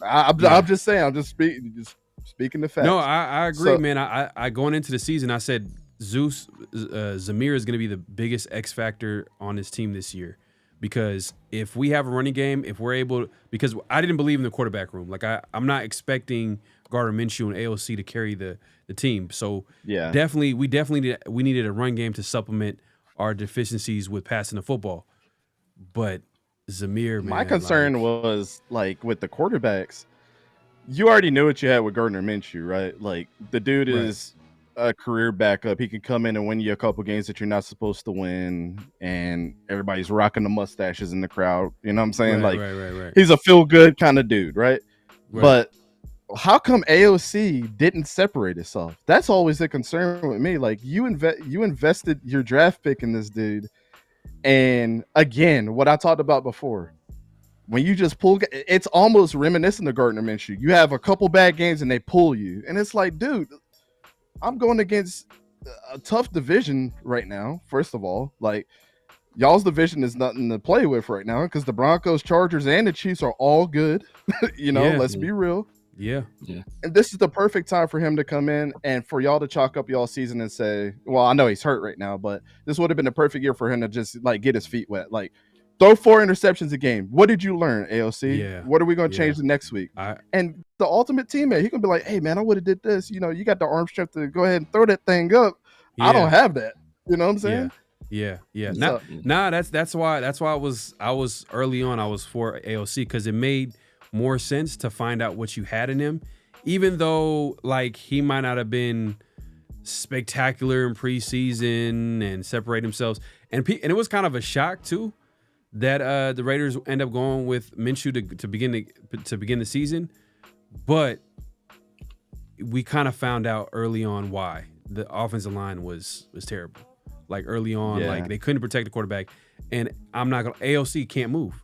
Speaker 3: I'm just saying. I'm just speaking the facts.
Speaker 2: No, I agree, man. I going into the season, I said Zamir is going to be the biggest X factor on this team this year. Because if we have a running game, if we're able, because I didn't believe in the quarterback room. Like I'm not expecting Gardner Minshew and AOC to carry the team. So we needed a run game to supplement our deficiencies with passing the football. But Zamir, man,
Speaker 3: my concern was like with the quarterbacks, you already knew what you had with Gardner Minshew, right? Like the dude is a career backup. He can come in and win you a couple games that you're not supposed to win, and everybody's rocking the mustaches in the crowd. You know what I'm saying? Right. He's a feel good kind of dude, right? But how come AOC didn't separate itself? That's always a concern with me. Like you invested your draft pick in this dude, and again, what I talked about before, when you just pull, it's almost reminiscent of Gardner Minshew. You have a couple bad games and they pull you, and it's like, dude, I'm going against a tough division right now. First of all, like y'all's division is nothing to play with right now because the Broncos, Chargers, and the Chiefs are all good. Let's be real.
Speaker 2: Yeah.
Speaker 3: And this is the perfect time for him to come in and for y'all to chalk up y'all season and say, well, I know he's hurt right now, but this would have been the perfect year for him to just like get his feet wet. Like throw 4 interceptions a game. What did you learn, AOC?
Speaker 2: Yeah.
Speaker 3: What are we going to change the next week? And the ultimate teammate, he can be like, hey, man, I would have did this. You got the arm strength to go ahead and throw that thing up. I don't have that. You know what I'm saying?
Speaker 2: Yeah. That's why I was early on. I was for AOC because it made more sense to find out what you had in him, even though like he might not have been spectacular in preseason and separate themselves. And it was kind of a shock too that the Raiders end up going with Minshew to begin the season, but we kind of found out early on why the offensive line was terrible. Like early on, like they couldn't protect the quarterback, and AOC can't move.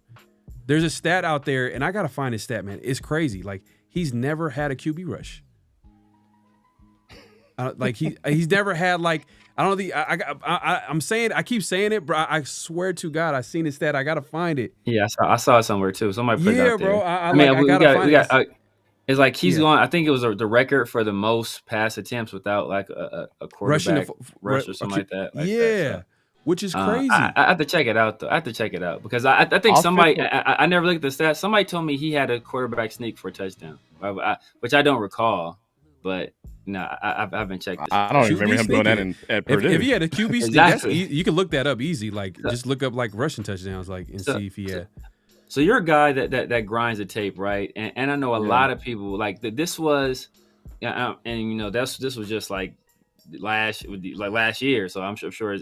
Speaker 2: There's a stat out there, and I gotta find this stat, man. It's crazy. Like he's never had a QB rush. He's never had like. I don't know I'm saying, I keep saying it, bro. I swear to God, I seen this stat. I gotta find it.
Speaker 1: Yeah, I saw it somewhere too. Somebody put it out there.
Speaker 2: Bro.
Speaker 1: I gotta find it. It's like he's going. I think it was the record for the most pass attempts without like a quarterback rush or something like that.
Speaker 2: Which is crazy.
Speaker 1: I have to check it out though. I have to check it out because I think somebody. I never looked at the stats. Somebody told me he had a quarterback sneak for a touchdown, which I don't recall, but. No, I haven't checked this.
Speaker 3: I don't remember him doing that at Purdue.
Speaker 2: If he had a QB sneak, you can look that up easy. Like just look up like rushing touchdowns, like and see if he had.
Speaker 1: So you're a guy that grinds the tape, right? And I know a lot of people like that. This was, and this was just like last year. So I'm sure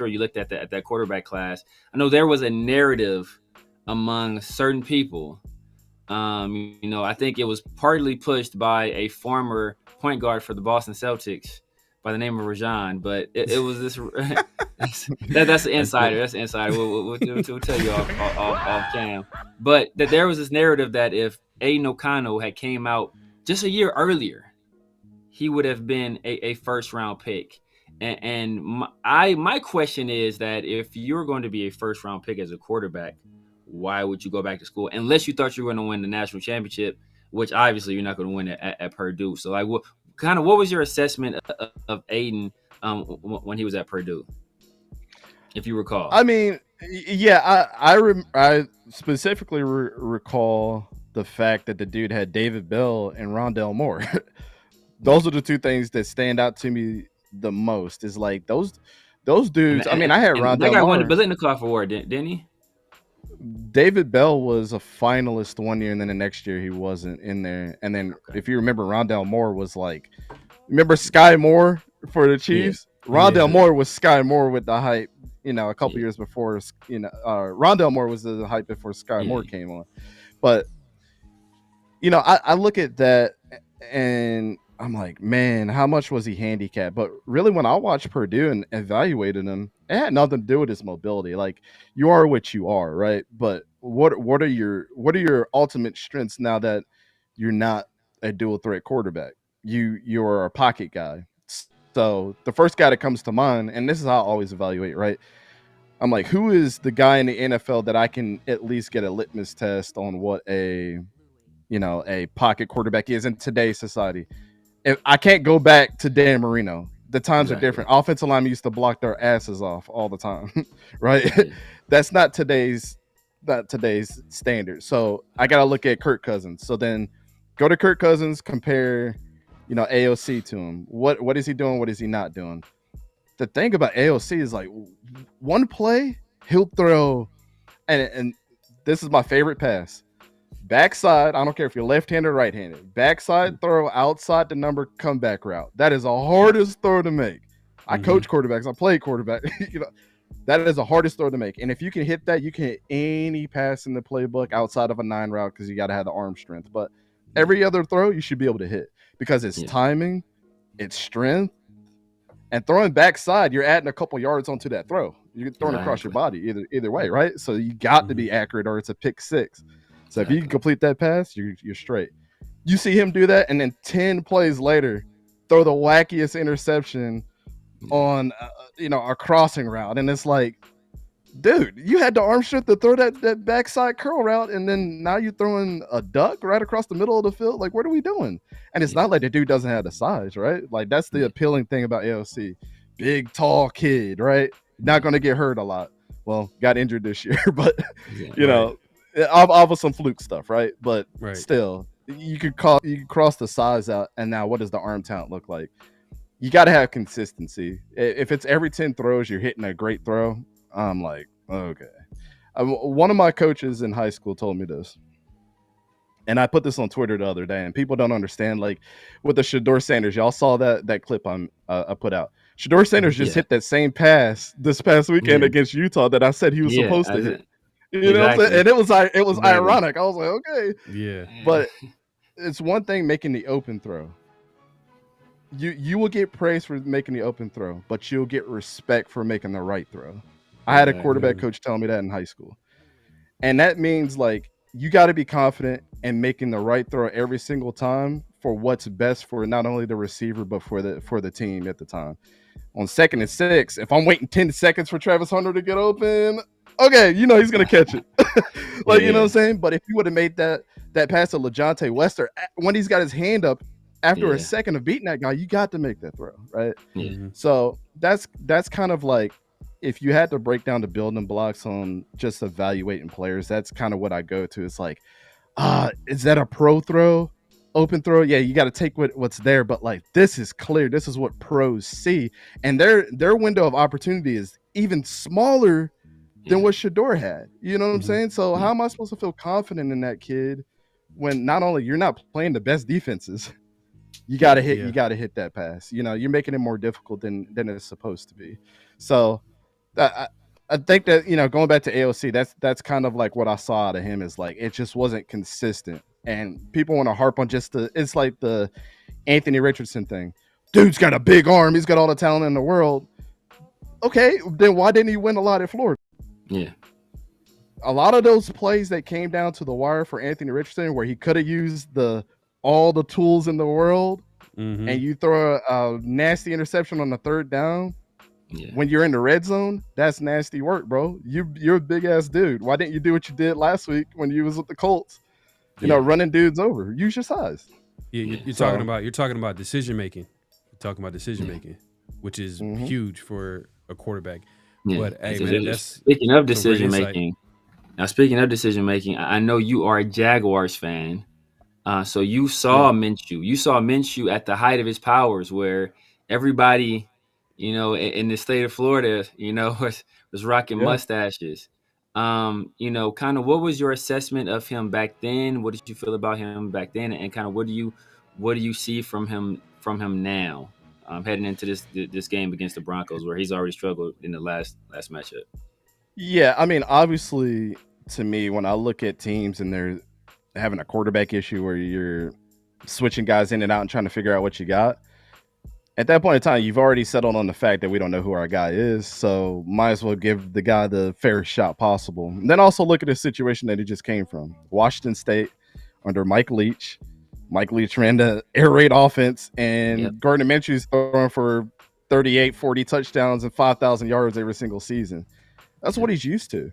Speaker 1: you looked at that quarterback class. I know there was a narrative among certain people. I think it was partly pushed by a former point guard for the Boston Celtics by the name of Rajon, but it was this. That's the insider. That's the insider. We'll tell you off cam. But that there was this narrative that if Aiden O'Connell had came out just a year earlier, he would have been a first round pick. And my question is that if you're going to be a first round pick as a quarterback, why would you go back to school unless you thought you were going to win the national championship, which obviously you're not going to win at Purdue. So like, what was your assessment of Aiden when he was at Purdue, if you recall?
Speaker 3: I mean, yeah, I specifically recall the fact that the dude had David Bell and Rondale Moore. Those are the two things that stand out to me the most. Is like those Those dudes. I mean, I had
Speaker 1: and that
Speaker 3: Rondell
Speaker 1: guy won the
Speaker 3: Moore.
Speaker 1: Biletnikoff Award, didn't he?
Speaker 3: David Bell was a finalist one year, and then the next year he wasn't in there. And then, if you remember, Rondell Moore was like, remember Sky Moore for the Chiefs? Yeah. Rondell Moore was Sky Moore with the hype. You know, a couple years before. You know, Rondell Moore was the hype before Sky Moore came on. But you know, I look at that and I'm like, man, how much was he handicapped? But really, when I watched Purdue and evaluated him, it had nothing to do with his mobility. Like, you are what you are, right? But what are your ultimate strengths now that you're not a dual threat quarterback? You're a pocket guy. So the first guy that comes to mind, and this is how I always evaluate, right? I'm like, who is the guy in the NFL that I can at least get a litmus test on what a pocket quarterback is in today's society? If I can't go back to Dan Marino, the times are different. Offensive linemen used to block their asses off all the time, right? That's not today's standard. So I got to look at Kirk Cousins. So then go to Kirk Cousins, compare, AOC to him. What is he doing? What is he not doing? The thing about AOC is, like, one play he'll throw, and this is my favorite pass. Backside, I don't care if you're left-handed or right-handed. Backside throw outside the number comeback route. That is the hardest throw to make. I coach quarterbacks. I play quarterback. That is the hardest throw to make. And if you can hit that, you can hit any pass in the playbook outside of a 9 route because you got to have the arm strength. But every other throw, you should be able to hit because it's timing, it's strength, and throwing backside, you're adding a couple yards onto that throw. You're throwing across your body either way, right? So you got to be accurate or it's a pick six. So if you can complete that pass, you're straight. You see him do that, and then 10 plays later, throw the wackiest interception on a crossing route, and it's like, dude, you had the arm strength to throw that backside curl route, and then now you're throwing a duck right across the middle of the field. Like, what are we doing? And it's not like the dude doesn't have the size, right? Like, that's the appealing thing about AOC. Big, tall kid, right? Not going to get hurt a lot. Well, got injured this year, but off of some fluke stuff, right? But still, you could cross the size out, and now what does the arm talent look like? You got to have consistency. If it's every 10 throws you're hitting a great throw, I'm like, okay. One of my coaches in high school told me this, and I put this on Twitter the other day, and people don't understand, like, with the Shedeur Sanders, y'all saw that clip I put out. Shedeur Sanders just hit that same pass this past weekend against Utah that I said he was supposed to hit. You know what I'm saying? And it was ironic. I was like, okay. Yeah. But it's one thing making the open throw. You will get praise for making the open throw, but you'll get respect for making the right throw. I had a quarterback coach tell me that in high school. And that means, like, you got to be confident in making the right throw every single time for what's best for not only the receiver, but for the team at the time. On 2nd and 6, if I'm waiting 10 seconds for Travis Hunter to get open, okay, he's going to catch it. You know what I'm saying? But if you would have made that pass to LeJontay Wester, when he's got his hand up after a second of beating that guy, you got to make that throw, right? Mm-hmm. So that's kind of like, if you had to break down the building blocks on just evaluating players, that's kind of what I go to. It's like, is that a pro throw? Open throw? Yeah, you got to take what's there, but, like, this is clear. This is what pros see. And their window of opportunity is even smaller than what Shedeur had. You know what I'm saying? So how am I supposed to feel confident in that kid when not only you're not playing the best defenses, you got to hit that pass. You're making it more difficult than it's supposed to be. So I think that, going back to AOC, that's kind of like what I saw out of him, is like, it just wasn't consistent. And people want to harp on it's like the Anthony Richardson thing. Dude's got a big arm. He's got all the talent in the world. Okay, then why didn't he win a lot at Florida? Yeah. A lot of those plays that came down to the wire for Anthony Richardson, where he could have used all the tools in the world, and you throw a nasty interception on the 3rd down, when you're in the red zone, that's nasty work, bro. You're a big ass dude. Why didn't you do what you did last week when you was with the Colts? Running dudes over. Use your size.
Speaker 2: Yeah, you're talking about decision making. You're talking about decision making, which is huge for a quarterback. Yeah. But hey, man,
Speaker 1: speaking of decision making, I know you are a Jaguars fan. So you saw Minshew. You saw Minshew at the height of his powers, where everybody in the state of Florida, was rocking mustaches. Kind of what was your assessment of him back then? What did you feel about him back then? And kind of what do you see from him now, heading into this game against the Broncos, where he's already struggled in the last matchup?
Speaker 3: Yeah, I mean, obviously, to me, when I look at teams and they're having a quarterback issue where you're switching guys in and out and trying to figure out what you got, at that point in time, you've already settled on the fact that we don't know who our guy is. So might as well give the guy the fairest shot possible. And then also look at the situation that he just came from. Washington State under Mike Leach. Mike Leach ran the air raid offense, and Gardner Minshew's throwing for 38, 40 touchdowns and 5,000 yards every single season. That's what he's used to.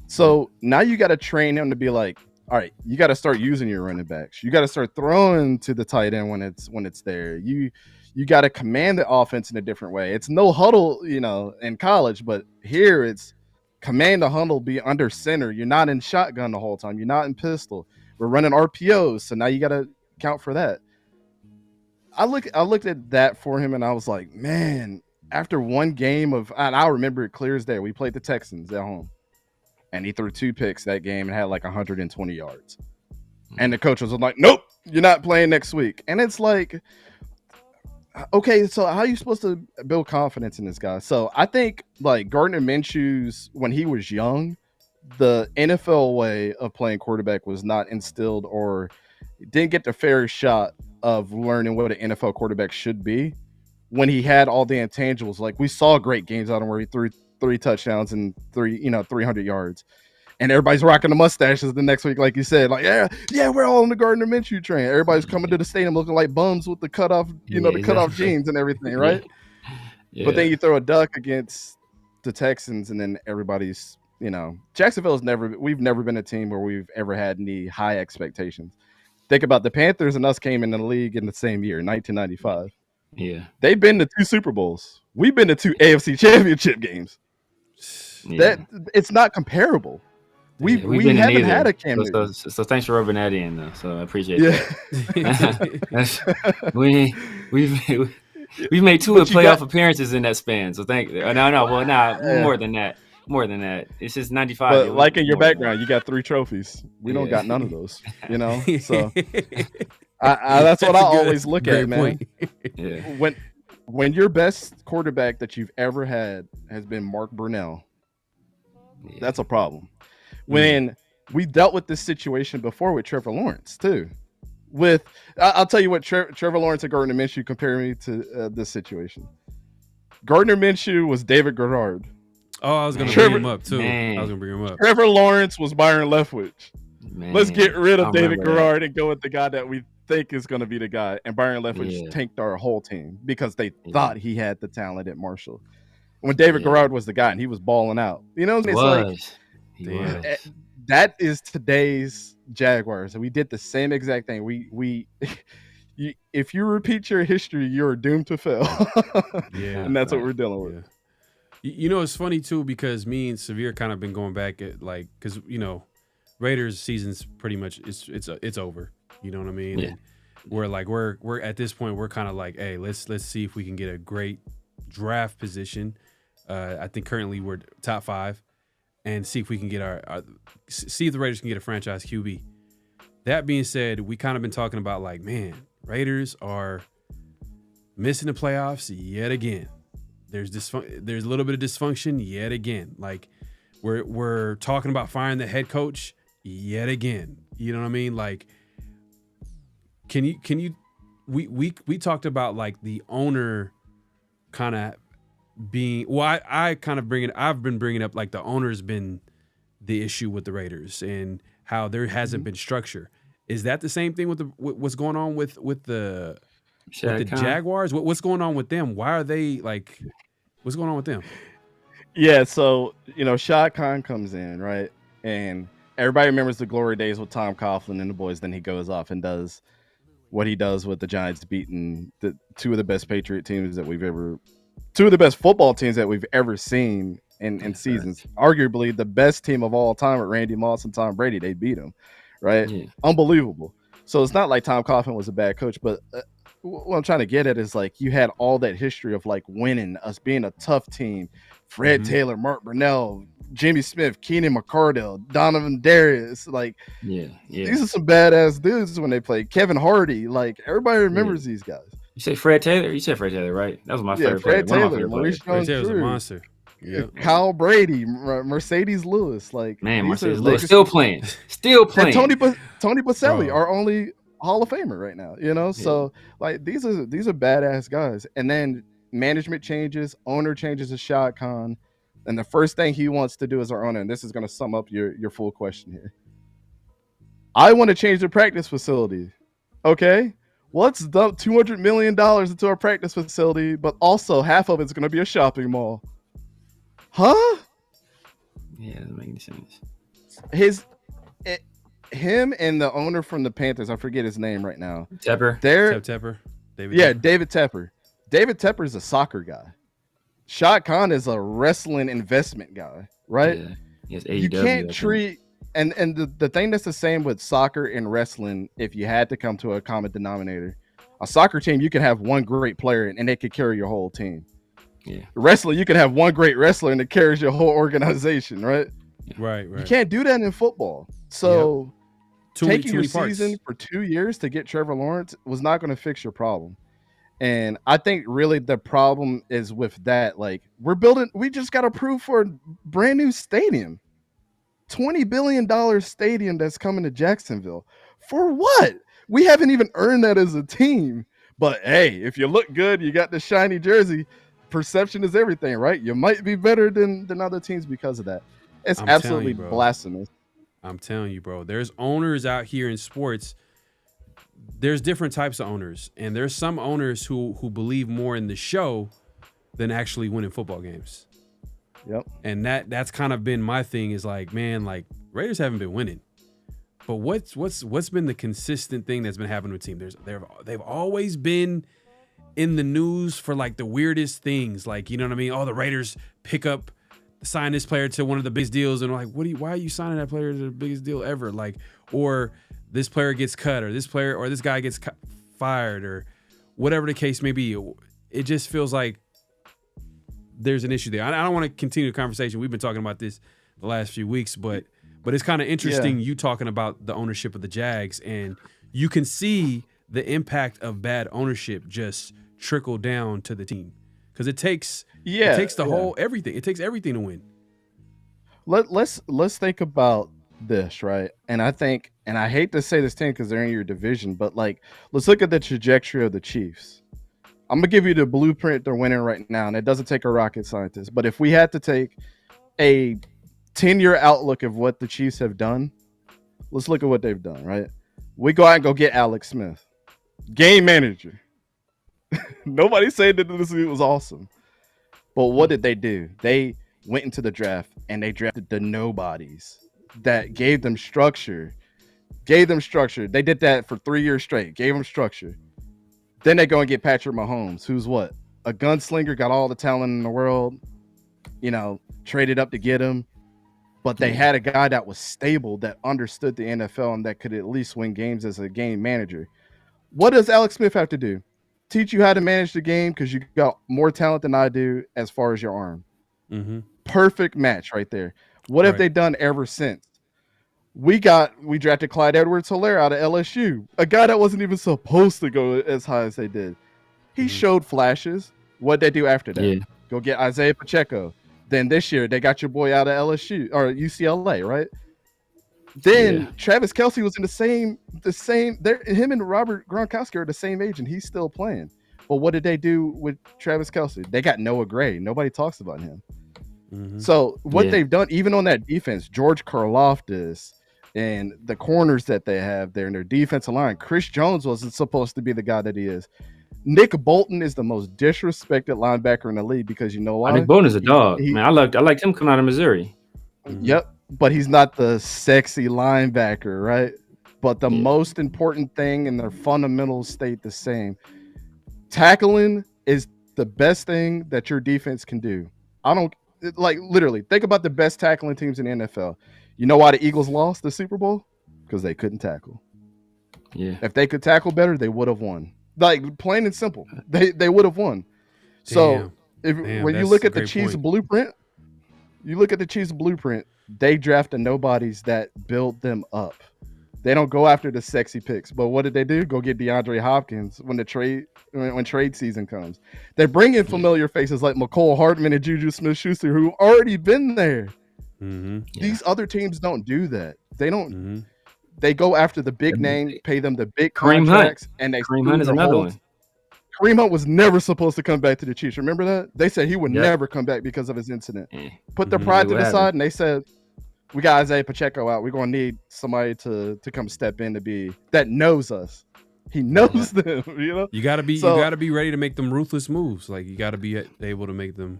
Speaker 3: So now you got to train him to be like, all right, you got to start using your running backs. You got to start throwing to the tight end when it's there. You got to command the offense in a different way. It's no huddle, in college, but here it's command the huddle, be under center. You're not in shotgun the whole time. You're not in pistol. We're running RPOs, so now you got to count for that. I looked at that for him, and I was like, man, after one game and I remember it clear as day, we played the Texans at home, and he threw 2 picks that game and had like 120 yards. And the coach was like, nope, you're not playing next week. And it's like, okay, so how are you supposed to build confidence in this guy? So I think like Gardner Minshew's, when he was young, the NFL way of playing quarterback was not instilled, or didn't get the fair shot of learning what an NFL quarterback should be when he had all the intangibles. Like, we saw great games out of him where he threw 3 touchdowns and 300 yards. And everybody's rocking the mustaches the next week, like you said. Like, yeah, we're all on the Gardner Minshew train. Everybody's coming to the stadium looking like bums with the cutoff, the cutoff jeans and everything, right? Yeah. But then you throw a duck against the Texans, and then everybody's, we've never been a team where we've ever had any high expectations. Think about the Panthers and us came in the league in the same year, 1995.
Speaker 1: Yeah.
Speaker 3: They've been to 2 Super Bowls. We've been to 2 AFC championship games. Yeah. It's not comparable. We haven't had a cameo.
Speaker 1: So thanks for rubbing that in, though. So I appreciate that. We've made 2 playoff appearances in that span. So more than that. More than that. It's just 95.
Speaker 3: But like in your background, you got 3 trophies. We don't got none of those. So that's what I always look at, man.
Speaker 1: Yeah.
Speaker 3: When your best quarterback that you've ever had has been Mark Brunell, that's a problem. When we dealt with this situation before with Trevor Lawrence too, I'll tell you what, Trevor Lawrence and Gardner Minshew compare me to this situation. Gardner Minshew was David Garrard.
Speaker 2: Oh, I was going to bring him up too. I was going to bring him up.
Speaker 3: Trevor Lawrence was Byron Leftwich.
Speaker 1: Man,
Speaker 3: let's get rid of David Garrard and go with the guy that we think is going to be the guy. And Byron Leftwich tanked our whole team because they thought he had the talent at Marshall. When David Garrard was the guy and he was balling out. That is today's Jaguars. And we did the same exact thing. If you repeat your history, you're doomed to fail. And that's what we're dealing with.
Speaker 2: It's funny too, because me and Severe kind of been going back at because Raiders season's pretty much it's over. You know what I mean?
Speaker 1: Yeah.
Speaker 2: And we're at this point, we're kind of like, hey, let's see if we can get a great draft position. I think currently we're top 5, and see if we can get see if the Raiders can get a franchise QB. That being said, we kind of been talking about Raiders are missing the playoffs yet again. There's a little bit of dysfunction yet again. We're talking about firing the head coach yet again. You know what I mean? Can you we talked about the owner kind of being, I kind of I've been bringing up the owner's been the issue with the Raiders and how there hasn't been structure. Is that the same thing with what's going on with the Jaguars? What's going on with them? Why are they what's going on with them?
Speaker 3: Yeah, so Shad Khan comes in, right? And everybody remembers the glory days with Tom Coughlin and the boys. Then he goes off and does what he does with the Giants, beating the 2 of the best Patriot teams that 2 of the best football teams that we've ever seen in seasons. Arguably the best team of all time with Randy Moss and Tom Brady. They beat them, right? Yeah. Unbelievable. So it's not like Tom Coughlin was a bad coach, but what I'm trying to get at is like you had all that history of like winning, us being a tough team. Fred Taylor, Mark Brunell, Jimmy Smith, Keenan McCardell, Donovan Darius. Like, these are some badass dudes when they play. Kevin Hardy. Like, everybody remembers these guys.
Speaker 1: You say Fred Taylor? You said Fred Taylor, right? That was my favorite
Speaker 3: Fred
Speaker 1: player.
Speaker 3: Taylor, Maurice
Speaker 2: Fred Taylor's a monster.
Speaker 3: Yeah, Kyle Brady, Mercedes Lewis. Like,
Speaker 1: man, Mercedes Lewis still playing. And
Speaker 3: Tony Baselli, our only Hall of Famer right now. You know, so like these are badass guys. And then management changes, owner changes to Shad Khan, and the first thing he wants to do as our owner, and this is going to sum up your full question here. I want to change the practice facility. Okay, let's dump $200 million into our practice facility, but also half of it's going to be a shopping mall. Huh?
Speaker 1: Yeah, doesn't make any sense.
Speaker 3: Him and the owner from the Panthers, I forget his name right now.
Speaker 1: Tepper.
Speaker 2: Tepper.
Speaker 3: David Tepper. David Tepper is a soccer guy. Shad Khan is a wrestling investment guy, right?
Speaker 1: Yeah. Yes,
Speaker 3: you can't treat and the thing that's the same with soccer and wrestling. If you had to come to a common denominator, a soccer team, you can have one great player and they could carry your whole team.
Speaker 1: Yeah.
Speaker 3: Wrestling, you can have one great wrestler and it carries your whole organization, right?
Speaker 2: Right.
Speaker 3: You can't do that in football. So taking your season for 2 years to get Trevor Lawrence was not going to fix your problem. And I think really the problem is with that. Like, we just got approved for a brand new stadium. $20 billion stadium that's coming to Jacksonville. For what? We haven't even earned that as a team. But hey, if you look good, you got the shiny jersey. Perception is everything, right? You might be better than other teams because of that. It's absolutely blasphemous.
Speaker 2: I'm telling you, bro. There's owners out here in sports. There's different types of owners, and there's some owners who believe more in the show than actually winning football games.
Speaker 3: Yep.
Speaker 2: And that's kind of been my thing is like, man, like Raiders haven't been winning. But what's been the consistent thing that's been happening with the team? They've always been in the news for like the weirdest things, like, you know what I mean? Oh, the Raiders sign this player to one of the biggest deals, and like, why are you signing that player to the biggest deal ever? Like, or this player gets cut, or this guy gets fired, or whatever the case may be. It just feels like there's an issue there. I don't want to continue the conversation. We've been talking about this the last few weeks, but it's kind of interesting you talking about the ownership of the Jags, and you can see the impact of bad ownership just trickle down to the team, because it takes the whole everything. It takes everything to win.
Speaker 3: Let's think about this, right? And I think, and I hate to say this team because they're in your division, but like, let's look at the trajectory of the Chiefs. I'm gonna give you the blueprint they're winning right now, and it doesn't take a rocket scientist. But if we had to take a 10-year outlook of what the Chiefs have done, let's look at what they've done, right? We go out and go get Alex Smith, game manager. Nobody said that this was awesome. But what did they do? They went into the draft and they drafted the nobodies that gave them structure. They did that for 3 years straight, gave them structure. Then they go and get Patrick Mahomes, who's what? A gunslinger, got all the talent in the world, traded up to get him. But they had a guy that was stable, that understood the NFL, and that could at least win games as a game manager. What does Alex Smith have to do? Teach you how to manage the game, because you got more talent than I do as far as your arm.
Speaker 2: Mm-hmm.
Speaker 3: Perfect match right there. What have they done ever since? We drafted Clyde Edwards-Helaire out of LSU, a guy that wasn't even supposed to go as high as they did. He showed flashes. What'd they do after that? Yeah. Go get Isaiah Pacheco. Then this year they got your boy out of LSU or UCLA, right? Then Travis Kelce was in the same. Him and Robert Gronkowski are the same age, and he's still playing. But what did they do with Travis Kelce? They got Noah Gray. Nobody talks about him. Mm-hmm. So what they've done, even on that defense, George Karlaftis and the corners that they have there in their defensive line, Chris Jones wasn't supposed to be the guy that he is. Nick Bolton is the most disrespected linebacker in the league, because you know why?
Speaker 1: Nick Bolton is a dog. Man, I liked him coming out of Missouri.
Speaker 3: Mm-hmm. Yep. But he's not the sexy linebacker, right? But the most important thing, and their fundamentals stayed the same. Tackling is the best thing that your defense can do. Literally, think about the best tackling teams in the NFL. You know why the Eagles lost the Super Bowl? Because they couldn't tackle.
Speaker 1: Yeah.
Speaker 3: If they could tackle better, they would have won. Like plain and simple, they would have won. So when you look at the Chiefs blueprint, they draft the nobodies that build them up. They don't go after the sexy picks. But what did they do? Go get DeAndre Hopkins when trade season comes. They bring in familiar faces like McCole Hardman and Juju Smith-Schuster, who've already been there. These other teams don't do that. They don't. They go after the big name, pay them the big contracts, and they
Speaker 1: Kareem Hunt is another one.
Speaker 3: Kareem Hunt was never supposed to come back to the Chiefs. Remember that? They said he would never come back because of his incident. Put their pride to the side, and they said, we got Isaiah Pacheco out. We're going to need somebody to come step in that knows us. He knows them, you know?
Speaker 2: You got to be ready to make them ruthless moves. Like, you got to be able to make the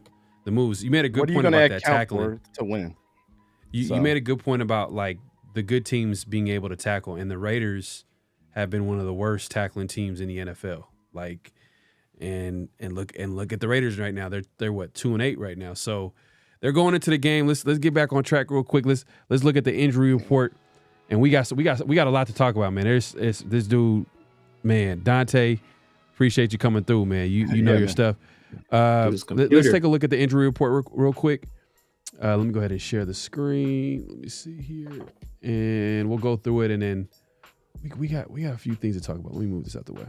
Speaker 2: moves. You made a good point about that tackling.
Speaker 3: To win?
Speaker 2: You made a good point about, like, the good teams being able to tackle, and the Raiders have been one of the worst tackling teams in the NFL. Like, and look at the Raiders right now. They're what, 2-8 right now. So they're going into the game. Let's get back on track real quick. Let's look at the injury report, and we got a lot to talk about, man. There's this dude, man, Dante. Appreciate you coming through, man. You know your stuff. Let's take a look at the injury report real quick. Let me go ahead and share the screen. Let me see here, and we'll go through it, and then we got a few things to talk about. Let me move this out the way.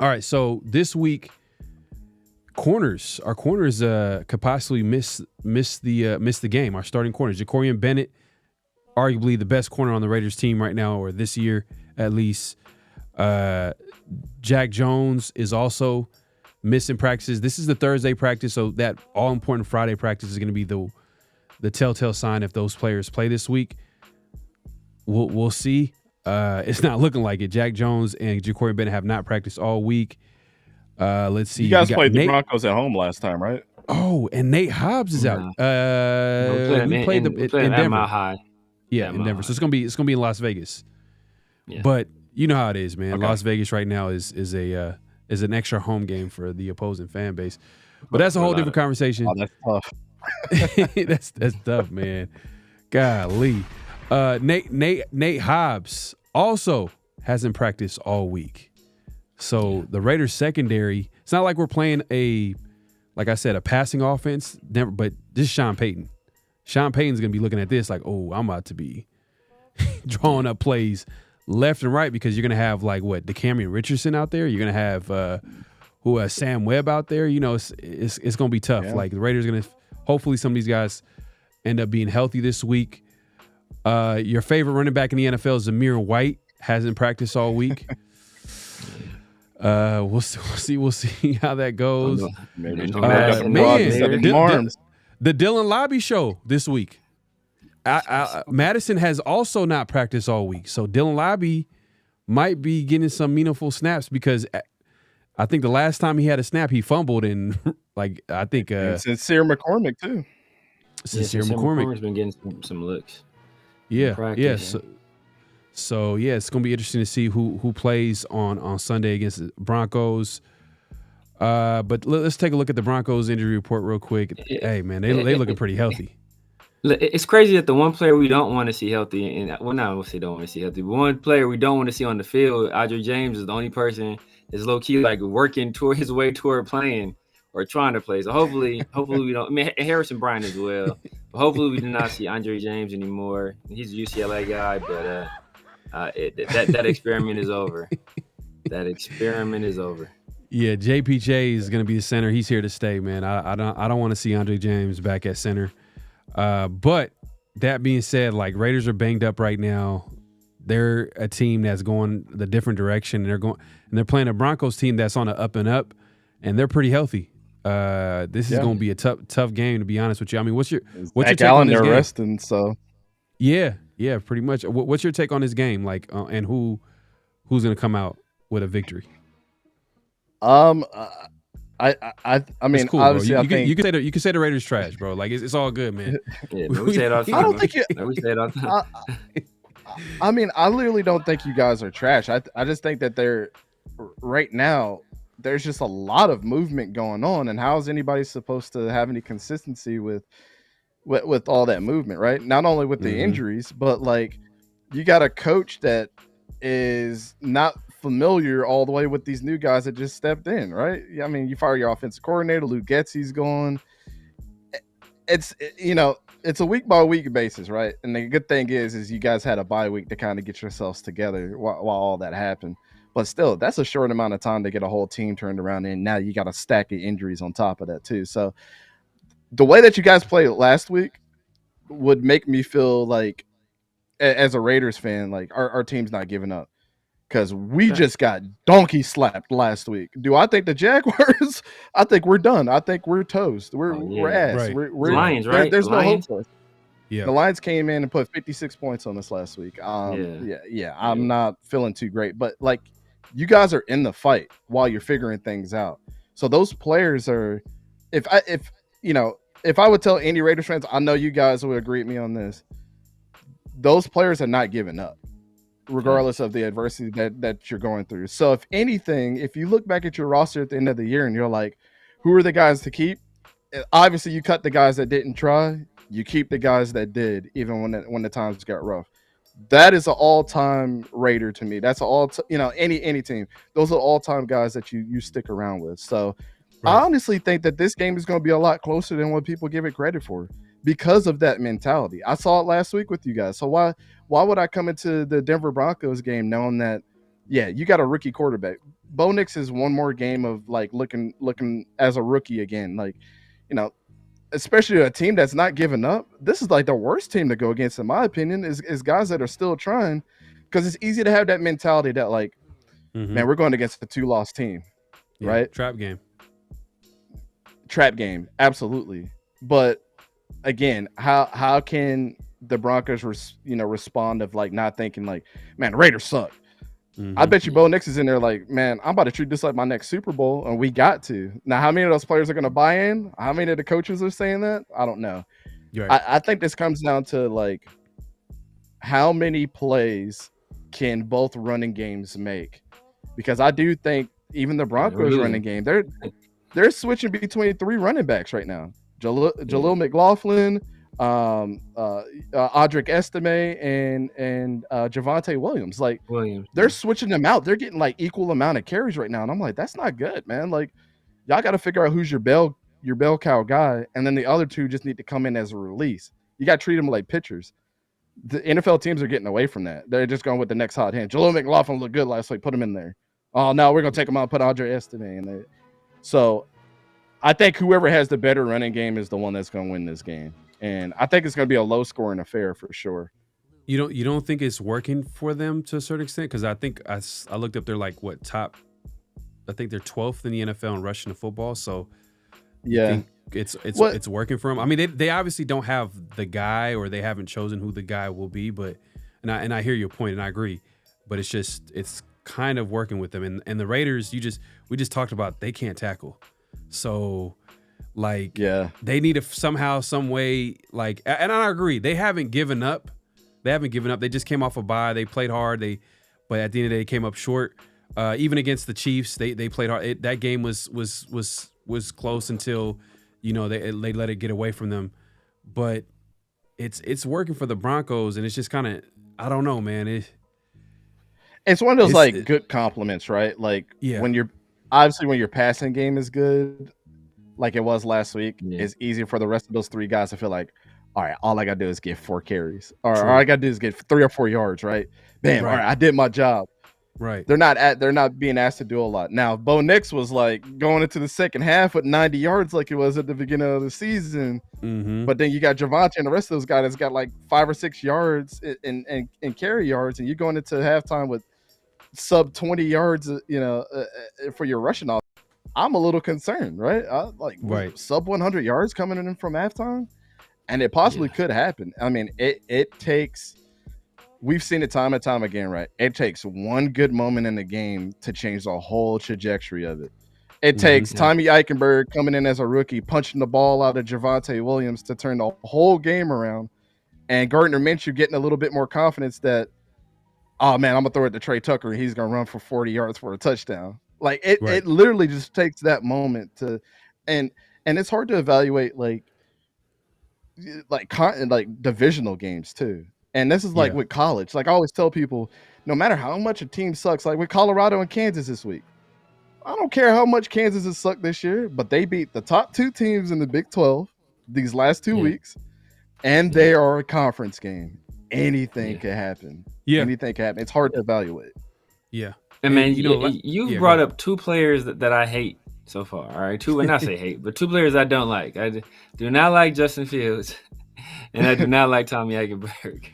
Speaker 2: All right, so this week, our corners could possibly miss the game. Our starting corners, Jacorian Bennett, arguably the best corner on the Raiders team right now, or this year at least. Jack Jones is also missing practices. This is the Thursday practice, so that all-important Friday practice is going to be the telltale sign if those players play this week. We'll see. It's not looking like it. Jack Jones and Jacorian Bennett have not practiced all week. Let's see.
Speaker 3: You guys played the Broncos at home last time, right?
Speaker 2: Oh, and Nate Hobbs is out. We played in Denver.
Speaker 1: High.
Speaker 2: Yeah, in Denver. So it's gonna be in Las Vegas. Yeah. But you know how it is, man. Okay. Las Vegas right now is an extra home game for the opposing fan base. But that's a whole different conversation.
Speaker 3: Oh, that's tough.
Speaker 2: that's tough, man. Golly. Nate Hobbs also hasn't practiced all week. So the Raiders secondary, it's not like we're playing like I said, a passing offense, but this is Sean Payton. Sean Payton's going to be looking at this like, oh, I'm about to be drawing up plays left and right, because you're going to have DeCamerion Richardson out there. You're going to have Sam Webb out there. You know, it's going to be tough. Yeah. Like, the Raiders are going to, hopefully some of these guys end up being healthy this week. Your favorite running back in the NFL, Zamir White, hasn't practiced all week. We'll see how that goes. The Dylan Lobby show this week. Madison has also not practiced all week, so Dylan Lobby might be getting some meaningful snaps, because I think the last time he had a snap, he fumbled, and I think
Speaker 3: Sincere McCormick too.
Speaker 2: Sincere McCormick's
Speaker 1: been getting some looks.
Speaker 2: Yeah. So it's gonna be interesting to see who plays on Sunday against the Broncos. But let's take a look at the Broncos injury report real quick. Hey, man, they looking pretty healthy.
Speaker 1: It's crazy that the one player we don't want to see healthy, and not don't want to see healthy, but one player we don't want to see on the field, Andre James, is the only person that's low key working toward his way toward playing or trying to play. So hopefully we don't. I mean, Harrison Bryant as well. But hopefully we do not see Andre James anymore. He's a UCLA guy, but that experiment is over. That experiment is over.
Speaker 2: Yeah, JPJ is going to be the center. He's here to stay, man. I don't want to see Andre James back at center. But that being said, Raiders are banged up right now. They're a team that's going the different direction, and they're playing a Broncos team that's on an up and up, and they're pretty healthy. This is going to be a tough game, to be honest with you. I mean, what's your take on this game?
Speaker 3: Resting, so
Speaker 2: yeah, pretty much. What's your take on this game? And who's going to come out with a victory?
Speaker 3: I mean,
Speaker 2: it's cool,
Speaker 3: obviously,
Speaker 2: bro. You can say the Raiders trash, bro. It's all good, man.
Speaker 1: Yeah, we say it all the time.
Speaker 3: I don't think we say it all the time. I mean, I literally don't think you guys are trash. I just think that they're right now. There's just a lot of movement going on, and how is anybody supposed to have any consistency with all that movement, right? Not only with the injuries, but you got a coach that is not familiar all the way with these new guys that just stepped in, right? I mean, you fire your offensive coordinator, Luke Getsy's gone. It's it's a week by week basis, right? And the good thing is you guys had a bye week to kind of get yourselves together while all that happened. But still, that's a short amount of time to get a whole team turned around, and now you got a stack of injuries on top of that too. So the way that you guys played last week would make me feel like, as a Raiders fan, like our team's not giving up. Because we just got donkey slapped last week. Do I think the Jaguars? I think we're done. I think we're toast. We're ass.
Speaker 2: Right.
Speaker 3: We're
Speaker 1: Lions, right?
Speaker 3: There's no hope for us.
Speaker 2: Yeah.
Speaker 3: The Lions came in and put 56 points on us last week. I'm not feeling too great. But like, you guys are in the fight while you're figuring things out. So those players are. If I would tell any Raiders fans, I know you guys would agree with me on this. Those players are not giving up, regardless of the adversity that you're going through. So if anything, if you look back at your roster at the end of the year and you're like, who are the guys to keep? Obviously, you cut the guys that didn't try. You keep the guys that did, even when the times got rough. That is an all-time Raider to me. That's any team. Those are all-time guys that you stick around with. So I honestly think that this game is going to be a lot closer than what people give it credit for, because of that mentality. I saw it last week with you guys. So why would I come into the Denver Broncos game knowing that, you got a rookie quarterback? Bo Nix is one more game of like looking as a rookie again. Like, especially a team that's not giving up. This is like the worst team to go against, in my opinion, is guys that are still trying, because it's easy to have that mentality that like, man, we're going against a 2-loss team, right?
Speaker 2: Trap game. Absolutely.
Speaker 3: But again, how can the Broncos respond of like not thinking like, man, the Raiders suck. I bet you Bo Nix is in there like, man, I'm about to treat this like my next Super Bowl, and we got to. Now, how many of those players are going to buy in? How many of the coaches are saying that? I don't know.
Speaker 2: Right.
Speaker 3: I think this comes down to like, how many plays can both running games make? Because I do think even the Broncos running game, they're switching between 3 running backs right now. Jaleel McLaughlin, Audric Estime, and Javonte Williams. Like, they're switching them out. They're getting like equal amount of carries right now, and I'm like, that's not good, man. Like, y'all got to figure out who's your bell cow guy, and then the other 2 just need to come in as a release. You got to treat them like pitchers. The NFL teams are getting away from that. They're just going with the next hot hand. Jaleel McLaughlin looked good last week. Put him in there. Oh, no, we're going to take him out and put Audric Estime in there. So I think whoever has the better running game is the one that's going to win this game. And I think it's going to be a low-scoring affair for sure.
Speaker 2: You don't think it's working for them to a certain extent? Because I think I looked up, they're like top. I think they're 12th in the NFL in rushing the football. So
Speaker 3: yeah,
Speaker 2: it's working for them. I mean, they obviously don't have the guy, or they haven't chosen who the guy will be. But and I hear your point, and I agree. But it's kind of working with them. And the Raiders, we just talked about, they can't tackle. So like, they need to somehow, some way, like, and I agree, they haven't given up. They just came off a bye. They played hard. But at the end of the day, they came up short. Even against the Chiefs, they played hard. That game was close until, they let it get away from them. But it's working for the Broncos, and it's just kind of, I don't know, man.
Speaker 3: It's one of those good compliments, right? Like, when your passing game is good, like it was last week, it's easier for the rest of those 3 guys to feel like, all right, all I got to do is get 4 carries, or all I got to do is get 3 or 4 yards, right? Bam, all right, I did my job.
Speaker 2: Right.
Speaker 3: They're not being asked to do a lot. Now, Bo Nix was like going into the second half with 90 yards like it was at the beginning of the season. But then you got Javonte and the rest of those guys that's got like 5 or 6 yards and carry yards, and you're going into halftime with sub 20 yards, for your rushing off. I'm a little concerned, right? Sub 100 yards coming in from halftime, and it possibly could happen. I mean, it takes. We've seen it time and time again, right? It takes one good moment in the game to change the whole trajectory of it. It takes Tommy Eichenberg coming in as a rookie, punching the ball out of Javonte Williams to turn the whole game around, and Gardner Minshew getting a little bit more confidence that, oh man, I'm gonna throw it to Trey Tucker and he's gonna run for 40 yards for a touchdown. Like it literally just takes that moment to, and it's hard to evaluate like divisional games too. And this is like with college. Like I always tell people, no matter how much a team sucks, like with Colorado and Kansas this week, I don't care how much Kansas has sucked this year, but they beat the top 2 teams in the Big 12 these last 2 weeks, and they are a conference game. Anything can happen.
Speaker 2: Yeah.
Speaker 3: Anything can happen. It's hard to evaluate.
Speaker 2: Yeah.
Speaker 1: And man, you brought up 2 players that I hate so far. All right, 2, and not say hate, but 2 players I don't like. I do not like Justin Fields, and I do not like Tommy Eichenberg.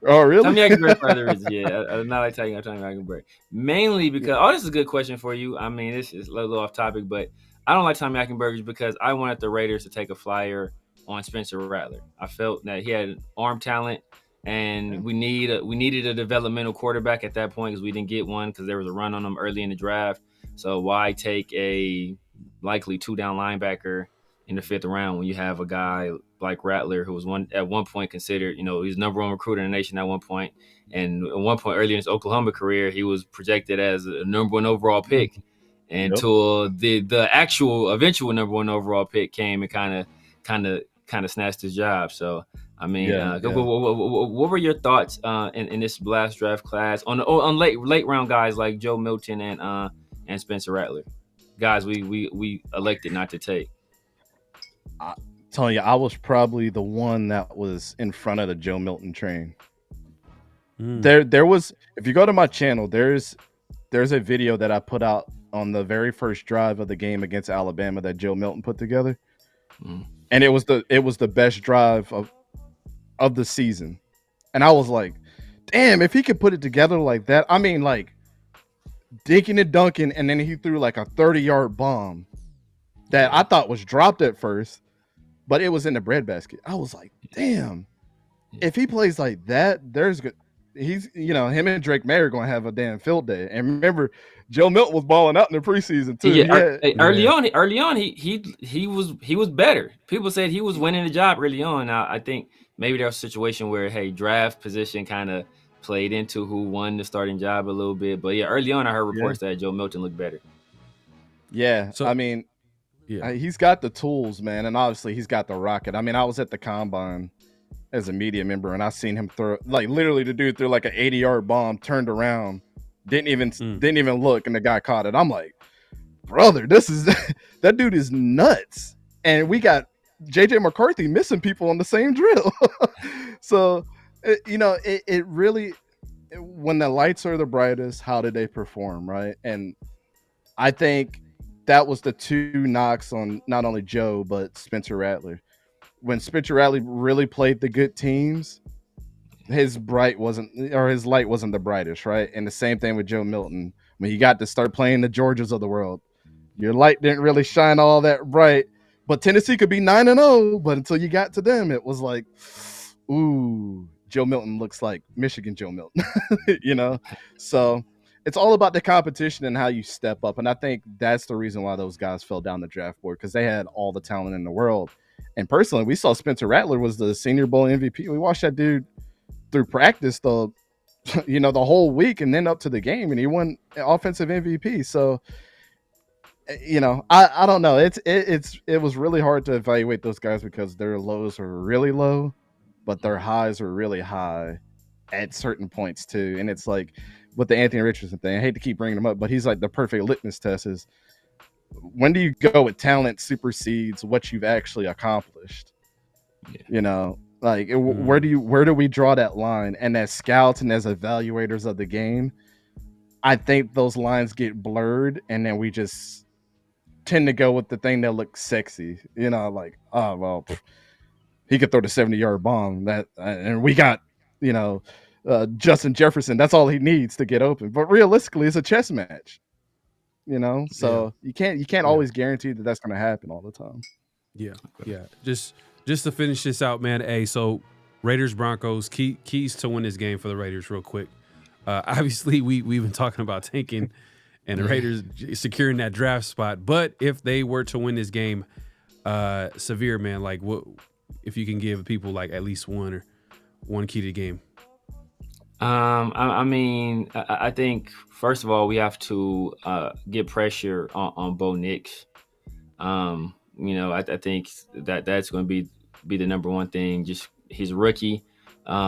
Speaker 3: Oh, really?
Speaker 1: Tommy Eichenberg for other reasons. Yeah, I do not like Tommy Eichenberg. Mainly because this is a good question for you. I mean, this is a little off topic, but I don't like Tommy Eichenberg because I wanted the Raiders to take a flyer on Spencer Rattler. I felt that he had arm talent. And we needed a developmental quarterback at that point because we didn't get one because there was a run on him early in the draft. So why take a likely 2-down linebacker in the 5th round when you have a guy like Rattler who was at one point considered, he's number 1 recruiter in the nation at one point, and at one point early in his Oklahoma career he was projected as a number 1 overall pick, until the actual eventual number 1 overall pick came and kind of snatched his job. So. I mean, what were your thoughts in this last draft class on late round guys like Joe Milton and Spencer Rattler, guys we elected not to take?
Speaker 3: I'm telling you, I was probably the one that was in front of the Joe Milton train. There was, if you go to my channel, there's a video that I put out on the very first drive of the game against Alabama that Joe Milton put together, and it was the best drive of the season. And I was like, damn, if he could put it together like that. I mean, like dinking and dunking, and then he threw like a 30-yard bomb that I thought was dropped at first, but it was in the breadbasket. I was like, damn, if he plays like that, he's him and Drake May are going to have a damn field day. And remember, Joe Milton was balling out in the preseason too.
Speaker 1: Early on, he was better. People said he was winning the job early on. Now I think maybe there was a situation where draft position kind of played into who won the starting job a little bit. But early on I heard reports that Joe Milton looked better. Yeah,
Speaker 3: so I mean, he's got the tools, man, and obviously he's got the rocket. I mean, I was at the combine as a media member, and I seen him throw, like, literally the dude threw like an 80-yard bomb, turned around, didn't even look, and the guy caught it. I'm like, brother, that dude is nuts. And we got JJ McCarthy missing people on the same drill. So, it really, when the lights are the brightest, how did they perform, right? And I think that was the 2 knocks on not only Joe, but Spencer Rattler. When Spencer Rattler really played the good teams, his light wasn't the brightest, right? And the same thing with Joe Milton. When you got to start playing the Georgias of the world, your light didn't really shine all that bright. But Tennessee could be 9-0, but until you got to them, it was like, ooh, Joe Milton looks like Michigan Joe Milton, So it's all about the competition and how you step up. And I think that's the reason why those guys fell down the draft board, because they had all the talent in the world. And personally, we saw Spencer Rattler was the Senior Bowl MVP. We watched that dude through practice the whole week and then up to the game, and he won offensive MVP. So, I don't know. It was really hard to evaluate those guys because their lows were really low, but their highs were really high at certain points too. And it's like with the Anthony Richardson thing, I hate to keep bringing him up, but he's like the perfect litmus test is, when do you go with talent supersedes what you've actually accomplished? Where do we draw that line? And as scouts and as evaluators of the game, I think those lines get blurred, and then we just tend to go with the thing that looks sexy. He could throw the 70-yard bomb and we got, Justin Jefferson. That's all he needs to get open. But realistically, it's a chess match. So you can't always guarantee that that's going to happen all the time.
Speaker 2: Yeah. Just to finish this out, man. Hey, so Raiders Broncos keys to win this game for the Raiders, real quick. Obviously, we've been talking about tanking and the Raiders securing that draft spot. But if they were to win this game, Severe, man, like, what if you can give people like at least one key to the game?
Speaker 1: I think first of all we have to get pressure on Bo Nix. I think that's going to be the number one thing. Just he's a rookie.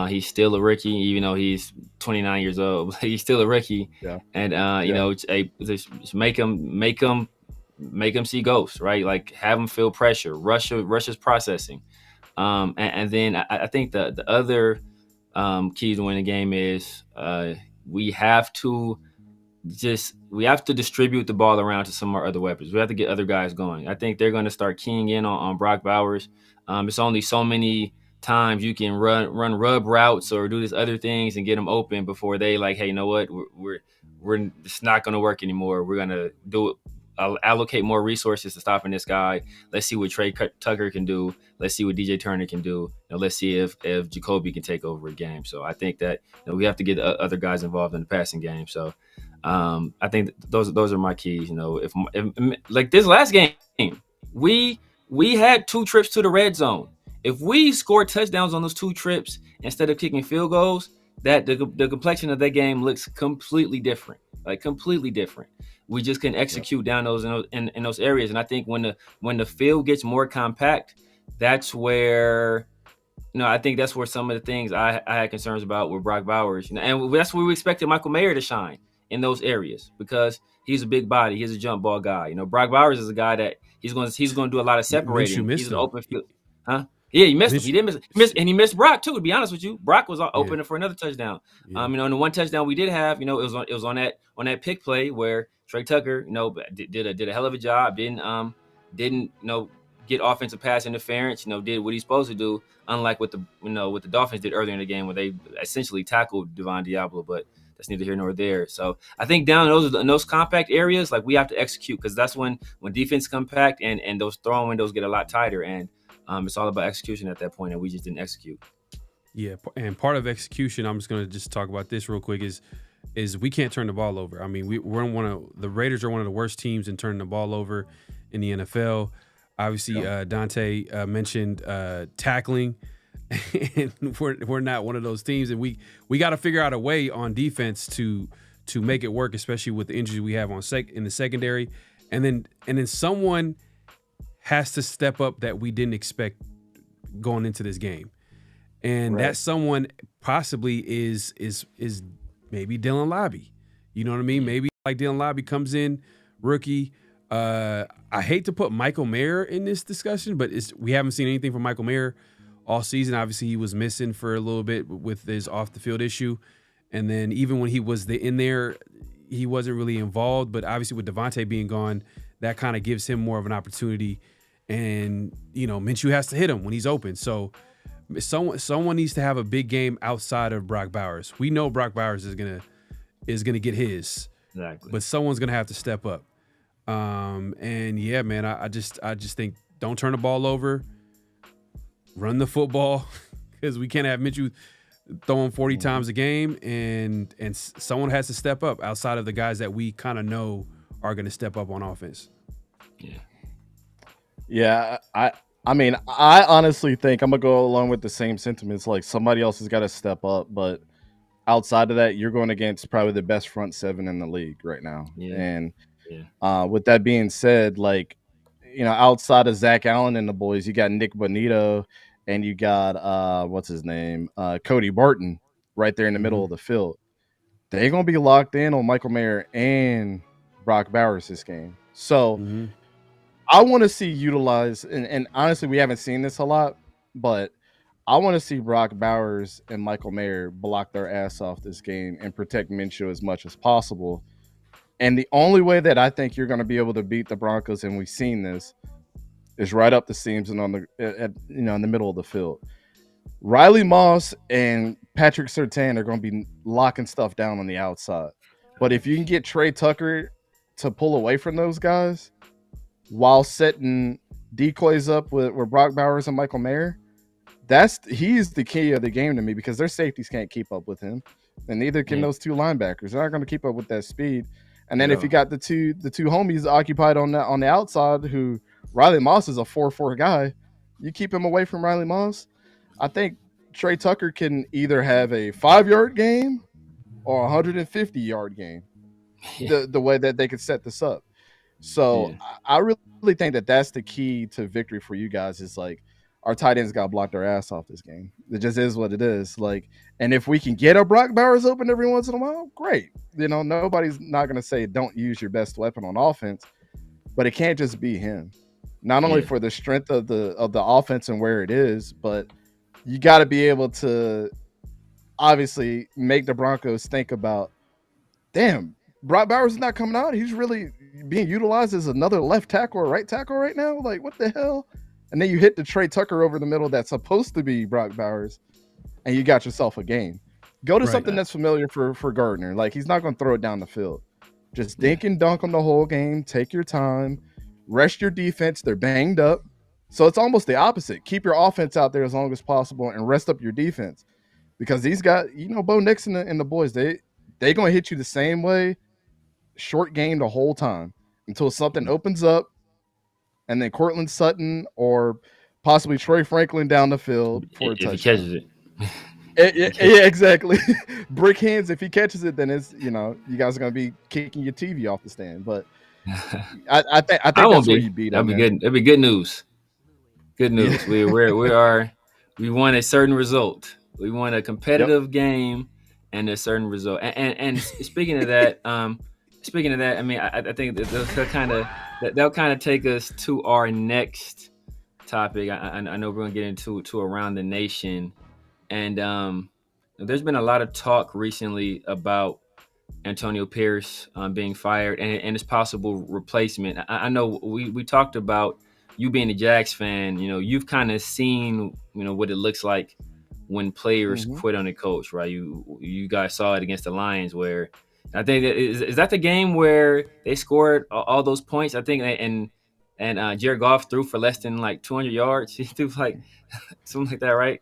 Speaker 1: He's still a rookie, even though he's 29 years old. He's still a rookie,
Speaker 3: Yeah.
Speaker 1: and you know, just make him see ghosts, right? Like have him feel pressure. Russia's processing, and then I think the other key to win the game is we have to distribute the ball around to some of our other weapons. We have to get other guys going. I think they're going to start keying in on Brock Bowers. It's only so many times you can run rub routes or do these other things and get them open before they like, hey, you know what, we're it's not going to work anymore. We're going to do it. Allocate more resources to stopping this guy. Let's see what Trey Tucker can do. Let's see what DJ Turner can do. Let's see if Jacoby can take over a game. So I think that we have to get other guys involved in the passing game. So I think those are my keys. If like this last game, we had 2 trips to the red zone. If we score touchdowns on those 2 trips instead of kicking field goals, that the complexion of that game looks completely different. Like completely different. We just can execute down those in those areas. And I think when the field gets more compact, that's where I think that's where some of the things I had concerns about with Brock Bowers. And that's where we expected Michael Mayer to shine in those areas because he's a big body, he's a jump ball guy. Brock Bowers is a guy that he's going to do a lot of separating. He's an open field, huh? Yeah, he missed him. He didn't miss, and he missed Brock too. To be honest with you, Brock was open for another touchdown.
Speaker 2: Yeah.
Speaker 1: And the one touchdown we did have, it was on that pick play where Trey Tucker, did a hell of a job. Didn't get offensive pass interference. Did what he's supposed to do. Unlike what the Dolphins did earlier in the game, where they essentially tackled Devon Diablo, but that's neither here nor there. So I think down in those compact areas, like we have to execute because that's when defense compact and those throwing windows get a lot tighter and. It's all about execution at that point, and we just didn't execute.
Speaker 2: Yeah, and part of execution, I'm just going to just talk about this real quick, is we can't turn the ball over. I mean, the Raiders are one of the worst teams in turning the ball over in the NFL. Obviously, Dante mentioned tackling, and we're not one of those teams, and we got to figure out a way on defense to make it work, especially with the injuries we have in the secondary, and then someone has to step up that we didn't expect going into this game. And that someone possibly is maybe Dylan Lobby. You know what I mean? Maybe like Dylan Lobby comes in, rookie. I hate to put Michael Mayer in this discussion, but we haven't seen anything from Michael Mayer all season. Obviously, he was missing for a little bit with his off-the-field issue. And then even when he was in there, he wasn't really involved. But obviously with Devontae being gone, that kind of gives him more of an opportunity. And, Minshew has to hit him when he's open. So someone needs to have a big game outside of Brock Bowers. We know Brock Bowers is gonna get his.
Speaker 1: Exactly.
Speaker 2: But someone's gonna have to step up. And yeah, man, I just think don't turn the ball over. Run the football because we can't have Minshew throwing 40 times a game, and someone has to step up outside of the guys that we kind of know are going to step up on offense.
Speaker 3: Yeah, I mean, I honestly think I'm gonna go along with the same sentiments. Like somebody else has got to step up, but outside of that, you're going against probably the best front 7 in the league right now.
Speaker 1: Yeah.
Speaker 3: And with that being said, like outside of Zach Allen and the boys, you got Nick Bonito and you got what's his name, Cody Barton, right there in the middle of the field. They're gonna be locked in on Michael Mayer and Brock Bowers this game. So. I want to see utilized, and honestly, we haven't seen this a lot, but I want to see Brock Bowers and Michael Mayer block their ass off this game and protect Minshew as much as possible. And the only way that I think you're going to be able to beat the Broncos, and we've seen this, is right up the seams and on in the middle of the field. Riley Moss and Patrick Surtain are going to be locking stuff down on the outside. But if you can get Trey Tucker to pull away from those guys, while setting decoys up with Brock Bowers and Michael Mayer, he's the key of the game to me because their safeties can't keep up with him, and neither can those 2 linebackers. They're not going to keep up with that speed. And then if you got the two homies occupied on the outside, who Riley Moss is a 4-4 guy, you keep him away from Riley Moss. I think Trey Tucker can either have a 5-yard game or a 150-yard game. The way that they could set this up. So I really think that that's the key to victory for you guys is like our tight ends got blocked their ass off this game. It just is what it is. Like, and if we can get a Brock Bowers open every once in a while, great. You know, nobody's not going to say don't use your best weapon on offense, but it can't just be him. Not only for the strength of the offense and where it is, but you got to be able to obviously make the Broncos think about, damn, Brock Bowers is not coming out. He's really being utilized as another left tackle or right tackle right now. Like, what the hell? And then you hit the Trey Tucker over the middle that's supposed to be Brock Bowers, and you got yourself a game. Go to something that's familiar for Gardner. Like, he's not going to throw it down the field. Just dink and dunk on the whole game. Take your time. Rest your defense. They're banged up. So it's almost the opposite. Keep your offense out there as long as possible and rest up your defense. Because these guys, you know, Bo Nix and the boys, they going to hit you the same way, short game the whole time until something opens up. And then Cortland Sutton or possibly Troy Franklin down the field for a touchdown.
Speaker 1: If he catches
Speaker 3: it. Yeah, exactly. Brick hands. If he catches it, then it's, you know, you guys are going to be kicking your TV off the stand. But I think that's where you beat
Speaker 1: them. That'd be good news. Good news. We won a certain result. We won a competitive game and a certain result. And speaking of that, I mean, I think that'll kind of take us to our next topic. I know we're gonna get into around the nation, and there's been a lot of talk recently about Antonio Pierce being fired and his possible replacement. I know we talked about you being a Jags fan. You know, you've kind of seen, you know, what it looks like when players quit on a coach, right? You guys saw it against the Lions, where I think is that the game where they scored all those points. I think and Jared Goff threw for less than like 200 yards. He threw like something like that, right?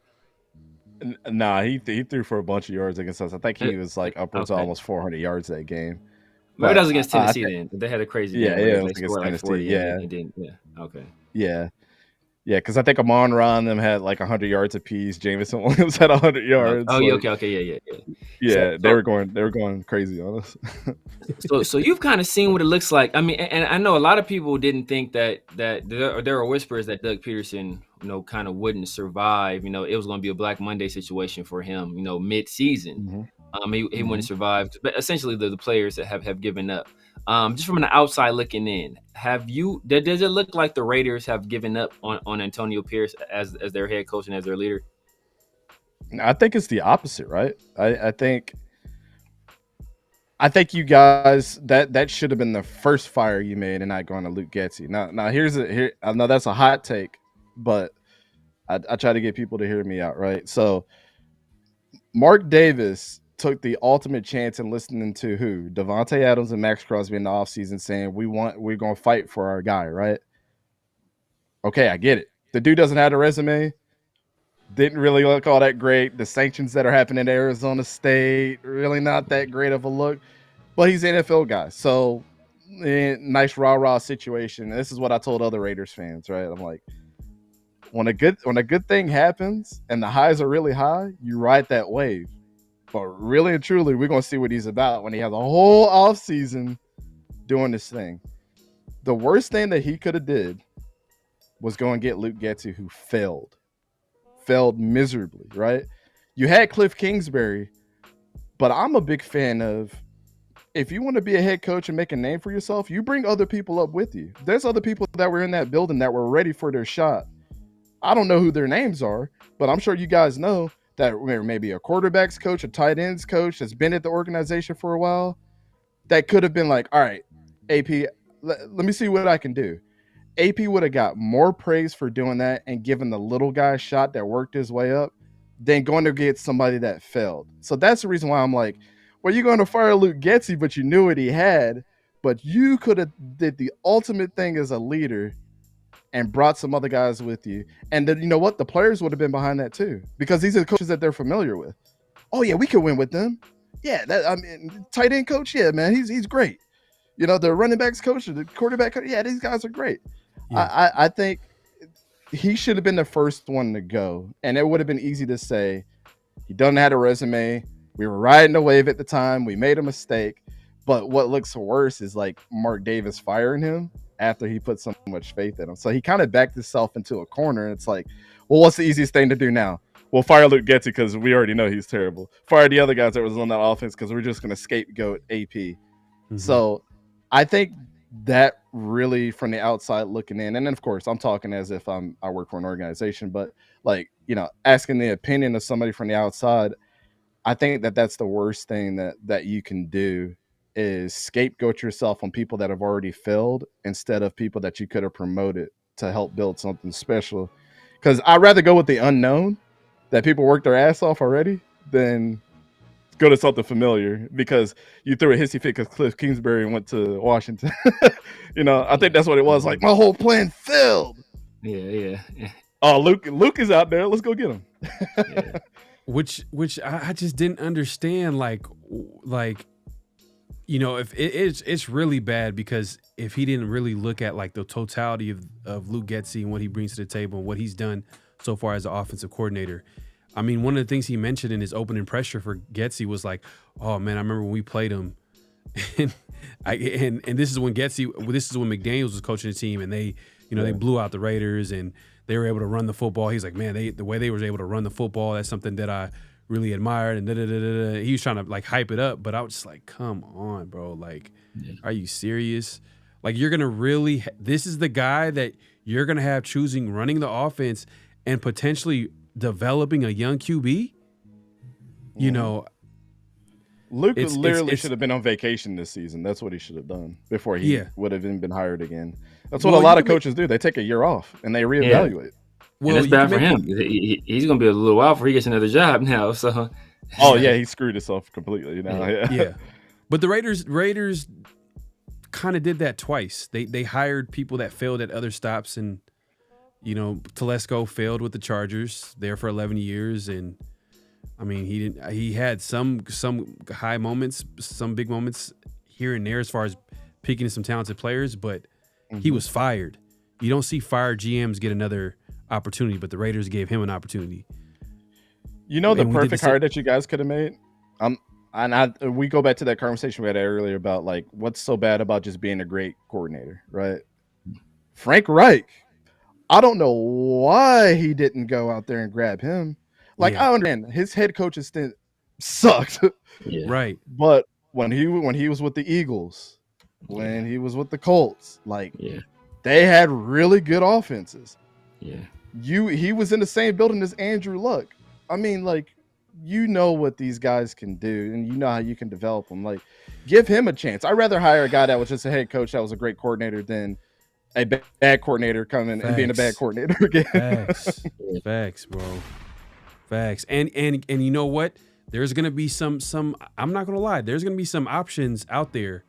Speaker 3: Nah, he threw for a bunch of yards against us. I think he was like upwards of almost 400 yards that game.
Speaker 1: Maybe that was against Tennessee then. They had a crazy game.
Speaker 3: Yeah, it was against Tennessee.
Speaker 1: Okay.
Speaker 3: Yeah, because I think Amon-Ra and them had like 100 yards apiece. Jameson Williams had 100 yards.
Speaker 1: Oh, yeah, okay, yeah.
Speaker 3: Yeah, they were going crazy on us.
Speaker 1: So you've kind of seen what it looks like. I mean, and I know a lot of people didn't think that there are whispers that Doug Peterson, you know, kind of wouldn't survive. You know, it was going to be a Black Monday situation for him, you know, mid-season. He wouldn't survive. But essentially, the players that have given up. Just from an outside looking in, does it look like the Raiders have given up on Antonio Pierce as their head coach and as their leader?
Speaker 3: I think it's the opposite, right? I think you guys that should have been the first fire you made and not going to Luke Getsy. Now I know that's a hot take, but I try to get people to hear me out, right? So Mark Davis took the ultimate chance in listening to who? Devontae Adams and Max Crosby in the offseason saying we're going to fight for our guy, right? Okay, I get it. The dude doesn't have a resume. Didn't really look all that great. The sanctions that are happening at Arizona State, really not that great of a look. But he's an NFL guy. So, nice rah-rah situation. This is what I told other Raiders fans, right? I'm like, when a good thing happens and the highs are really high, you ride that wave. But really and truly, we're going to see what he's about when he has a whole offseason doing this thing. The worst thing that he could have did was go and get Luke Getsy, who failed miserably, right? You had Cliff Kingsbury, but I'm a big fan of, if you want to be a head coach and make a name for yourself, you bring other people up with you. There's other people that were in that building that were ready for their shot. I don't know who their names are, but I'm sure you guys know that maybe a quarterback's coach, a tight ends coach that's been at the organization for a while, that could have been like, all right, AP, let me see what I can do. AP would have got more praise for doing that and given the little guy a shot that worked his way up than going to get somebody that failed. So that's the reason why I'm like, well, you're going to fire Luke Getsy, but you knew what he had, but you could have did the ultimate thing as a leader and brought some other guys with you. And then, you know what? The players would have been behind that too, because these are coaches that they're familiar with. Oh yeah, we could win with them. Yeah, tight end coach. Yeah, man, he's great. You know, the running backs coach, the quarterback coach. Yeah, these guys are great. Yeah. I think he should have been the first one to go, and it would have been easy to say he doesn't have a resume. We were riding the wave at the time. We made a mistake. But what looks worse is like Mark Davis firing him after he put so much faith in him. So he kind of backed himself into a corner. And it's like, well, what's the easiest thing to do now? Well, fire Luke Getsy because we already know he's terrible. Fire the other guys that was on that offense because we're just going to scapegoat AP. Mm-hmm. So I think that really from the outside looking in, and then of course I'm talking as if I work for an organization, but like, you know, asking the opinion of somebody from the outside, I think that that's the worst thing that you can do is scapegoat yourself on people that have already failed instead of people that you could have promoted to help build something special. Because I'd rather go with the unknown that people work their ass off already than go to something familiar because you threw a hissy fit because Cliff Kingsbury went to Washington. You know, I think that's what it was. Like, my whole plan failed.
Speaker 1: Yeah.
Speaker 3: Oh, Luke is out there. Let's go get him.
Speaker 1: Yeah.
Speaker 2: Which I just didn't understand. Like, you know, if it's really bad because if he didn't really look at like the totality of Luke Getsy and what he brings to the table and what he's done so far as an offensive coordinator. I mean, one of the things he mentioned in his opening pressure for Getsy was like, "Oh man, I remember when we played him, and this is when McDaniels was coaching the team, and they, you know, they blew out the Raiders, and they were able to run the football. He's like, man, the way they were able to run the football, that's something that I really admired." And he was trying to like hype it up, but I was just like, "Come on, bro! Like, are you serious? Like, you're gonna really? This is the guy that you're gonna have choosing running the offense and potentially." Developing a young QB, you know,
Speaker 3: Luke literally should have been on vacation this season. That's what he should have done before he would have even been hired again. That's what a lot of coaches do. They take a year off and they reevaluate.
Speaker 1: Yeah. Well, and that's bad for him. He's going to be a little while before he gets another job now. So,
Speaker 3: he screwed himself completely now. Yeah.
Speaker 2: But the Raiders kind of did that twice. They hired people that failed at other stops and. You know, Telesco failed with the Chargers there for 11 years. And I mean, he had some high moments, some big moments here and there as far as picking some talented players, but he was fired. You don't see fired GMs get another opportunity, but the Raiders gave him an opportunity.
Speaker 3: You know, the perfect hire that you guys could have made? We go back to that conversation we had earlier about like, what's so bad about just being a great coordinator, right? Frank Reich. I don't know why he didn't go out there and grab him. Like, I understand his head coach's stint sucked.
Speaker 2: Right.
Speaker 3: But when he was with the Eagles, when he was with the Colts, like they had really good offenses.
Speaker 1: Yeah.
Speaker 3: He was in the same building as Andrew Luck. I mean, like, you know what these guys can do and you know how you can develop them. Like, give him a chance. I'd rather hire a guy that was just a head coach that was a great coordinator than a bad coordinator coming and being a bad coordinator again.
Speaker 2: Facts, bro. Facts. And you know what? There's gonna be some. I'm not gonna lie. There's gonna be some options out there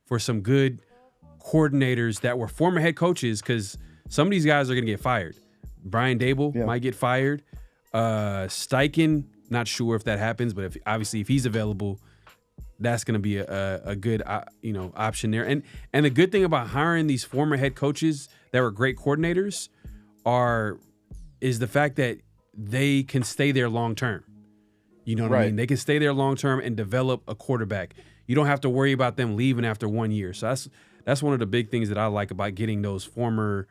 Speaker 2: for some good coordinators that were former head coaches because some of these guys are gonna get fired. Brian Dable might get fired. Steichen, not sure if that happens, but if he's available. That's going to be a good option there. And the good thing about hiring these former head coaches that were great coordinators is the fact that they can stay there long term. You know what I mean? They can stay there long term and develop a quarterback. You don't have to worry about them leaving after 1 year. So that's one of the big things that I like about getting those former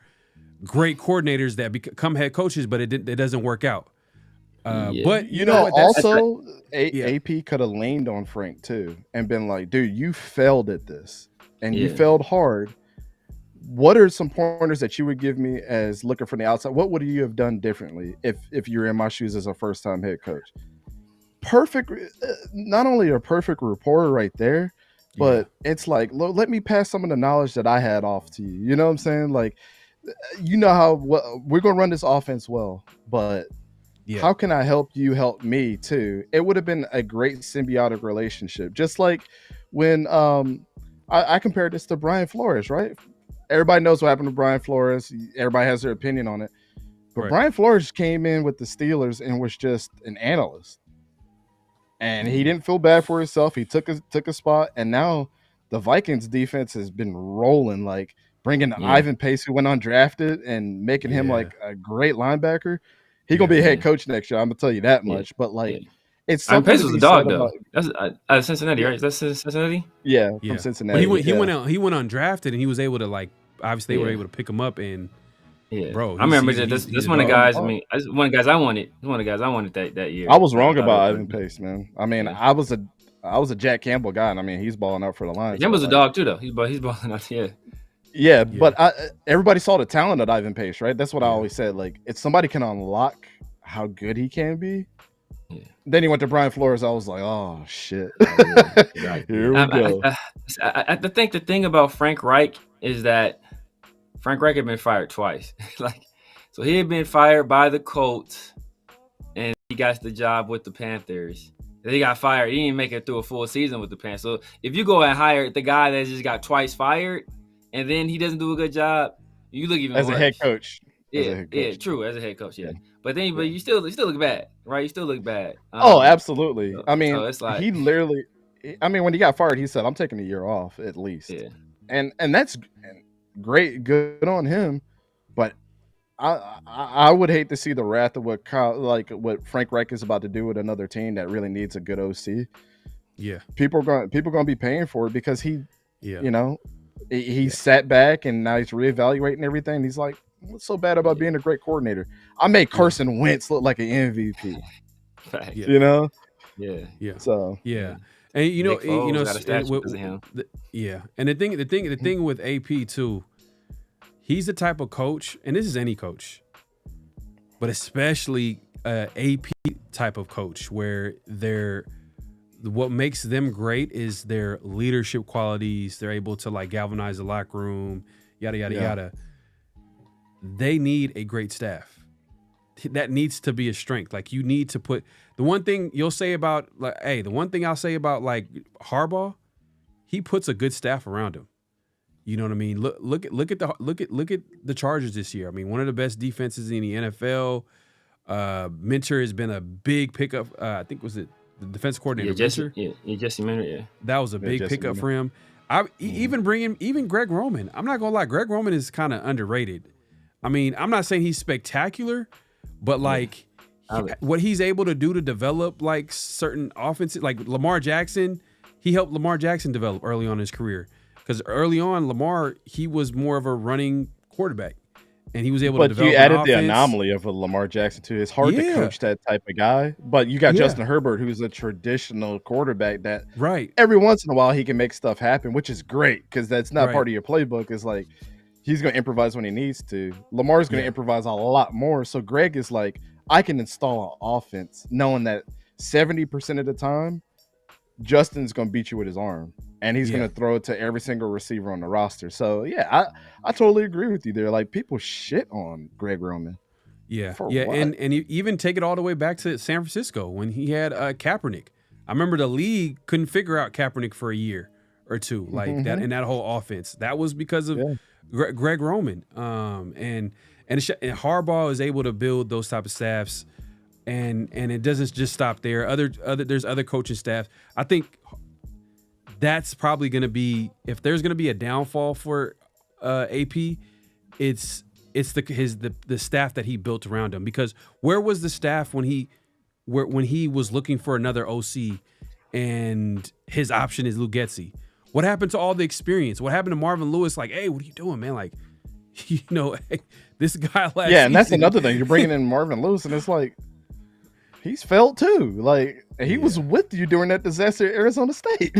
Speaker 2: great coordinators that become head coaches, but it doesn't work out. But you know what?
Speaker 3: Also, AP could have leaned on Frank too and been like, dude, you failed at this and you failed hard. What are some pointers that you would give me as looking from the outside? What would you have done differently if you were in my shoes as a first-time head coach? Perfect. Not only a perfect rapport right there, but it's like, let me pass some of the knowledge that I had off to you. You know what I'm saying? Like, you know how we're going to run this offense well, but how can I help you help me too? It would have been a great symbiotic relationship. Just like when I compared this to Brian Flores, right? Everybody knows what happened to Brian Flores. Everybody has their opinion on it. But Brian Flores came in with the Steelers and was just an analyst. And he didn't feel bad for himself. He took a spot. And now the Vikings defense has been rolling, like bringing Ivan Pace, who went undrafted, and making him like a great linebacker. He's going to be a head coach next year. I'm going to tell you that much. But, like, it's something.
Speaker 1: Pace was a dog, though. That's Cincinnati, right? Is that Cincinnati?
Speaker 3: Yeah, from Cincinnati.
Speaker 2: Well, he went undrafted, and he was able to, like, obviously they were able to pick him up and.
Speaker 1: Yeah,
Speaker 2: bro,
Speaker 1: I remember this one of the guys. I mean, one of the guys I wanted. One of the guys I wanted that year.
Speaker 3: I was wrong about Ivan Pace, man. I mean, I was a Jack Campbell guy, and I mean, he's balling out for the Lions.
Speaker 1: Campbell's a dog too, though. He's balling out.
Speaker 3: Yeah, but everybody saw the talent of Ivan Pace, right? That's what I always said. Like, if somebody can unlock how good he can be, then he went to Brian Flores. I was like, oh shit, here we go.
Speaker 1: I think the thing about Frank Reich is that Frank Reich had been fired twice. So he had been fired by the Colts, and he got the job with the Panthers. And he got fired. He didn't make it through a full season with the Panthers. So if you go and hire the guy that just got twice fired, and then he doesn't do a good job, you look even
Speaker 3: as
Speaker 1: worse.
Speaker 3: A head coach.
Speaker 1: Yeah, true. As a head coach, yeah. But you still look bad, right? You still look bad.
Speaker 3: Oh, absolutely. I mean,
Speaker 1: so it's like,
Speaker 3: he literally. I mean, when he got fired, he said, "I'm taking a year off at least."
Speaker 1: Yeah.
Speaker 3: And that's great, good on him. But I would hate to see the wrath of what Frank Reich is about to do with another team that really needs a good OC.
Speaker 2: Yeah,
Speaker 3: people are going to be paying for it because he sat back and now he's reevaluating everything. He's like, what's so bad about being a great coordinator? I made Carson Wentz look like an MVP. You know?
Speaker 2: Yeah.
Speaker 3: So
Speaker 2: and and the thing with AP too, he's the type of coach, and this is any coach, but especially AP type of coach, where what makes them great is their leadership qualities. They're able to like galvanize the locker room, yada yada yada. They need a great staff. That needs to be a strength. Like, you need to put the one thing you'll say about the one thing I'll say about like Harbaugh, he puts a good staff around him. You know what I mean? Look at the Chargers this year. I mean, one of the best defenses in the NFL. Minter has been a big pickup. I think was it the defense coordinator?
Speaker 1: Jesse Minter.
Speaker 2: That was a big pickup for him. Even Greg Roman. I'm not gonna lie, Greg Roman is kind of underrated. I mean, I'm not saying he's spectacular, but like what he's able to do to develop like certain offenses, like Lamar Jackson, he helped Lamar Jackson develop early on in his career. Because early on, Lamar, he was more of a running quarterback, and he was able to develop. But you added
Speaker 3: the anomaly of a Lamar Jackson too. It's hard to coach that type of guy. But you got Justin Herbert, who's a traditional quarterback that every once in a while he can make stuff happen, which is great because that's not part of your playbook. It's like he's going to improvise when he needs to. Lamar's going to improvise a lot more. So Greg is like, I can install an offense knowing that 70% of the time, Justin's going to beat you with his arm. And he's going to throw it to every single receiver on the roster. So, I totally agree with you there. Like, people shit on Greg Roman.
Speaker 2: Yeah. And you even take it all the way back to San Francisco when he had Kaepernick. I remember the league couldn't figure out Kaepernick for a year or two, like that in that whole offense. That was because of Greg Roman. And Harbaugh is able to build those type of staffs, and it doesn't just stop there. There's other coaching staffs. I think that's probably going to be, if there's going to be a downfall for AP, it's the staff that he built around him. Because where was the staff when he was looking for another OC and his option is Lou Getsy? What happened to all the experience? What happened to Marvin Lewis? Like, hey, what are you doing, man? Like, this guy last season.
Speaker 3: And that's another thing. You're bringing in Marvin Lewis, and it's like, he's failed too. Like, he was with you during that disaster at Arizona State.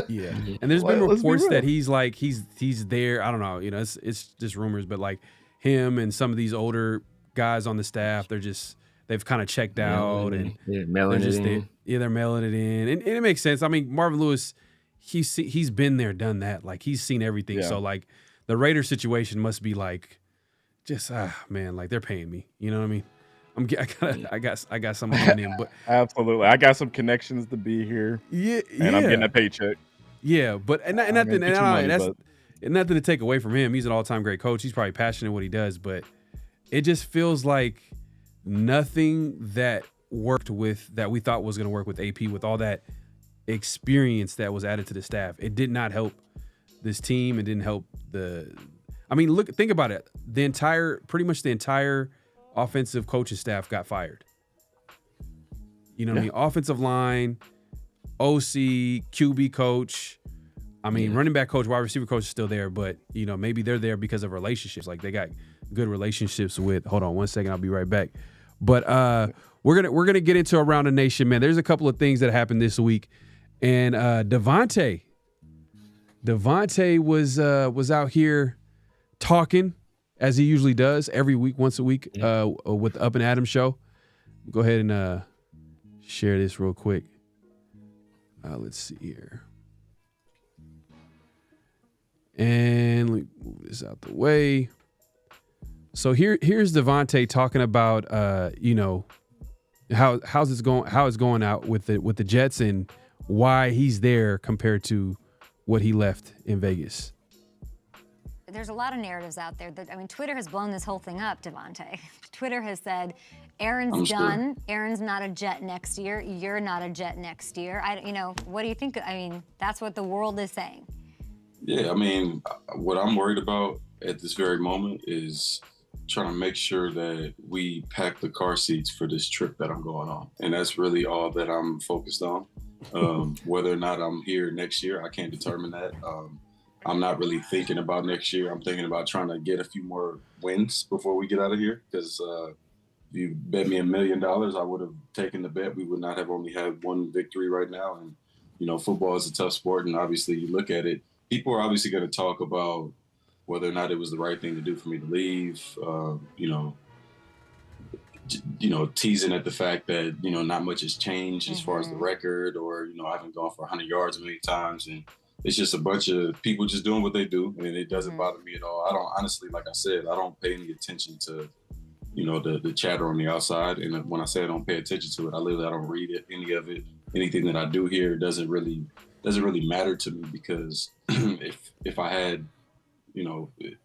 Speaker 2: And there's been reports that he's there. I don't know. It's just rumors, but like him and some of these older guys on the staff, they've kind of checked out and they're mailing it in, and it makes sense. I mean, Marvin Lewis, he's been there, done that. Like, he's seen everything. So like the Raiders situation must be like, just man, like they're paying me. You know what I mean? I got some on him, but
Speaker 3: absolutely, I got some connections to be here. And I'm getting a paycheck.
Speaker 2: But nothing to take away from him. He's an all-time great coach. He's probably passionate what he does, but it just feels like nothing that we thought was going to work with AP, with all that experience that was added to the staff. It did not help this team. It didn't help think about it. Pretty much the entire offensive coaching staff got fired. You know what I mean? Offensive line, OC, QB coach. I mean, running back coach, wide receiver coach is still there, but maybe they're there because of relationships. Like they got good relationships with. Hold on 1 second, I'll be right back. But we're gonna get into Around the Nation, man. There's a couple of things that happened this week, and Devontae was out here talking as he usually does every week, once a week, with the Up and Adams show. Go ahead and share this real quick. Let's see here. And let me move this out the way. So here's Devontae talking about how it's going out with the Jets and why he's there compared to what he left in Vegas.
Speaker 8: There's a lot of narratives out there that, Twitter has blown this whole thing up, Devontae. Twitter has said, Aaron's done. Aaron's not a Jet next year. You're not a Jet next year. What do you think? That's what the world is saying.
Speaker 9: Yeah, what I'm worried about at this very moment is trying to make sure that we pack the car seats for this trip that I'm going on. And that's really all that I'm focused on. Whether or not I'm here next year, I can't determine that. I'm not really thinking about next year. I'm thinking about trying to get a few more wins before we get out of here. Because if you bet me $1 million, I would have taken the bet. We would not have only had one victory right now. And, football is a tough sport. And obviously you look at it, people are obviously going to talk about whether or not it was the right thing to do for me to leave, teasing at the fact that, not much has changed as far as the record or, I haven't gone for 100 yards many times. And it's just a bunch of people just doing what they do. And it doesn't bother me at all. I don't, honestly, like I said, I don't pay any attention to, the chatter on the outside. And when I say I don't pay attention to it, I don't read it, any of it. Anything that I do here doesn't really matter to me because if I had,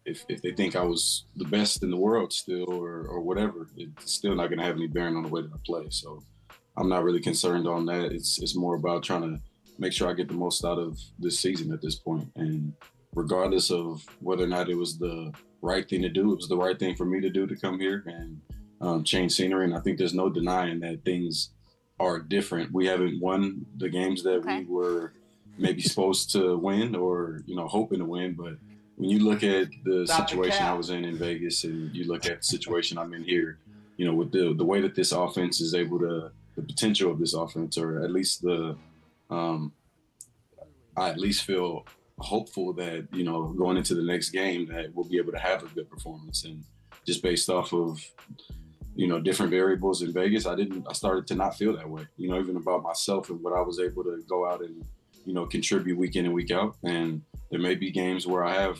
Speaker 9: if they think I was the best in the world still or whatever, it's still not going to have any bearing on the way that I play. So I'm not really concerned on that. It's more about trying to make sure I get the most out of this season at this point. And regardless of whether or not it was the right thing to do, it was the right thing for me to do to come here and change scenery. And I think there's no denying that things are different. We haven't won the games that we were maybe supposed to win or, hoping to win. But when you look at the situation I was in Vegas and you look at the situation I'm in here, with the way that this offense is able to, the potential of this offense, or at least I at least feel hopeful that, going into the next game that we'll be able to have a good performance. And just based off of, different variables in Vegas, I started to not feel that way, even about myself and what I was able to go out and, contribute week in and week out. And there may be games where I have,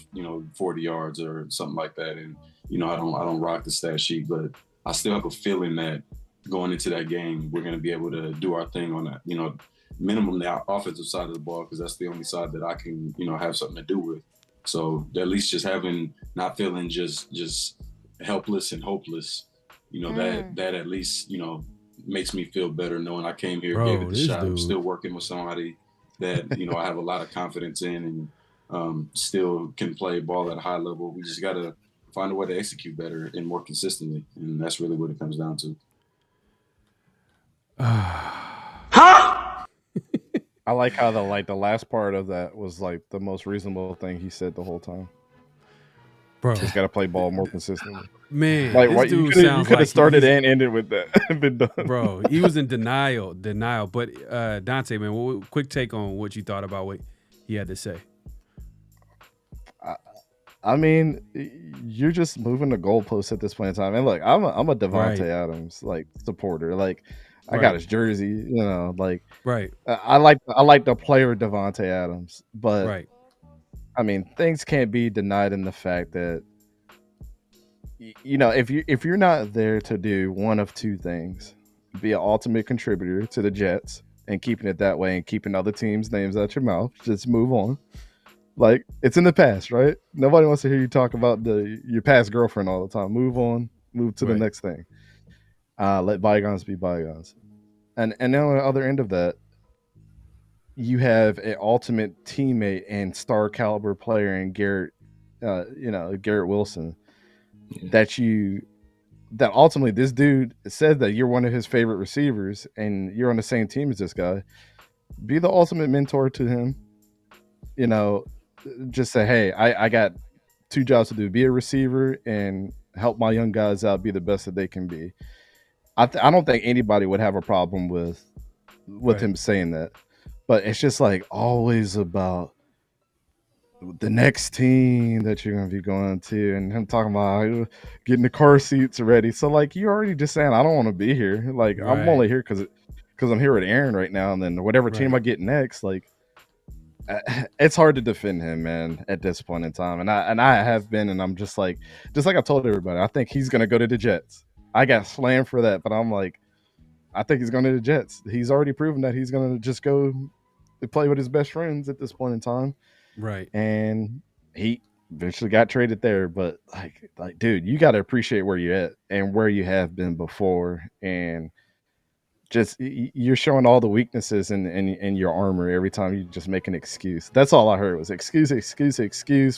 Speaker 9: 40 yards or something like that. And, I don't rock the stat sheet, but I still have a feeling that going into that game, we're going to be able to do our thing on that, minimum the offensive side of the ball, because that's the only side that I can, have something to do with. So at least just not feeling just helpless and hopeless, that at least, makes me feel better knowing I came here, gave it a shot. I'm still working with somebody that, I have a lot of confidence in and still can play ball at a high level. We just got to find a way to execute better and more consistently. And that's really what it comes down to.
Speaker 3: I like how the last part of that was like the most reasonable thing he said the whole time.
Speaker 2: Bro,
Speaker 3: he's got to play ball more consistently.
Speaker 2: Man,
Speaker 3: like what you could have started and ended with that. Been done.
Speaker 2: Bro, he was in denial. But Dante, man, quick take on what you thought about what he had to say.
Speaker 3: I mean, you're just moving the goalposts at this point in time. And look, I'm a Devontae Adams supporter. I got his jersey, I like the player Devontae Adams, but I mean, things can't be denied in the fact that if you're not there to do one of two things, be an ultimate contributor to the Jets and keeping it that way and keeping other teams' names out your mouth, just move on. Like, it's in the past, right? Nobody wants to hear you talk about your past girlfriend all the time. Move on, move to the next thing. Let bygones be bygones. And then on the other end of that, you have an ultimate teammate and star caliber player in Garrett Wilson. That ultimately this dude said that you're one of his favorite receivers and you're on the same team as this guy. Be the ultimate mentor to him. just say, hey, I got 2 jobs to do: be a receiver and help my young guys out, be the best that they can be. I don't think anybody would have a problem with him saying that, but it's just like always about the next team that you're going to be going to, and him talking about getting the car seats ready. So like, you're already just saying, I don't want to be here. Like, I'm only here because I'm here with Aaron right now, and then whatever team I get next, like, it's hard to defend him, man, at this point in time. And I have been, and I'm just like I told everybody, I think he's going to go to the Jets. I got slammed for that, but I'm like, I think he's going to the Jets. He's already proven that he's going to just go to play with his best friends at this point in time.
Speaker 2: Right.
Speaker 3: And he eventually got traded there. But like, dude, you got to appreciate where you're at and where you have been before. And just, you're showing all the weaknesses in your armor every time you just make an excuse. That's all I heard was excuse.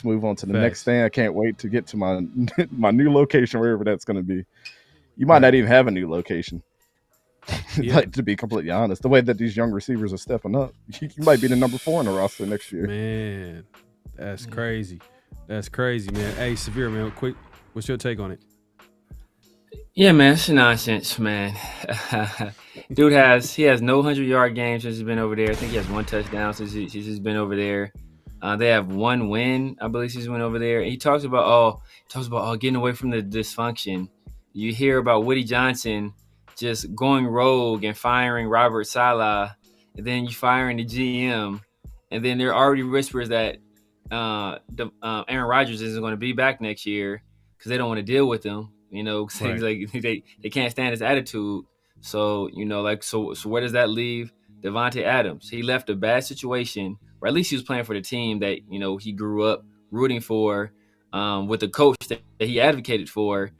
Speaker 3: Move on to the next thing. I can't wait to get to my my new location, wherever that's going to be. You might not even have a new location. Like, to be completely honest, the way that these young receivers are stepping up, you might be the number 4 in the roster next year.
Speaker 2: Man, that's crazy. That's crazy, man. Hey, Severe, man, quick, what's your take on it?
Speaker 1: Yeah, man, it's nonsense, man. Dude has no 100-yard games since he's been over there. I think he has 1 touchdown since he's been over there. They have 1 win, I believe, since he went over there. He talks about getting away from the dysfunction. You hear about Woody Johnson just going rogue and firing Robert Saleh, and then you firing the GM, and then there are already whispers that Aaron Rodgers isn't going to be back next year because they don't want to deal with him. Cause like they can't stand his attitude. So so where does that leave Davante Adams? He left a bad situation, or at least he was playing for the team that he grew up rooting for, with a coach that he advocated for,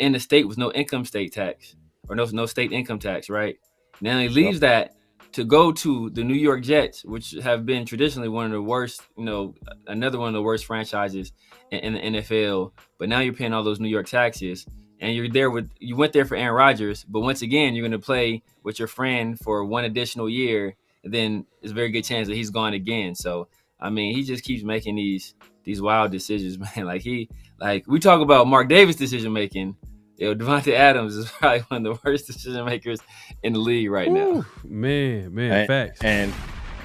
Speaker 1: in the state with no income state tax. Or no state income tax, right? Now he leaves that to go to the New York Jets, which have been traditionally one of the worst, another one of the worst franchises in the NFL. But now you're paying all those New York taxes, and you went there for Aaron Rodgers, but once again you're going to play with your friend for 1 additional year, and then there's a very good chance that he's gone again. So I mean, he just keeps making these wild decisions, man. Like we talk about Mark Davis decision making. Davante Adams is probably one of the worst decision makers in the league right now.
Speaker 2: Man, facts.
Speaker 3: And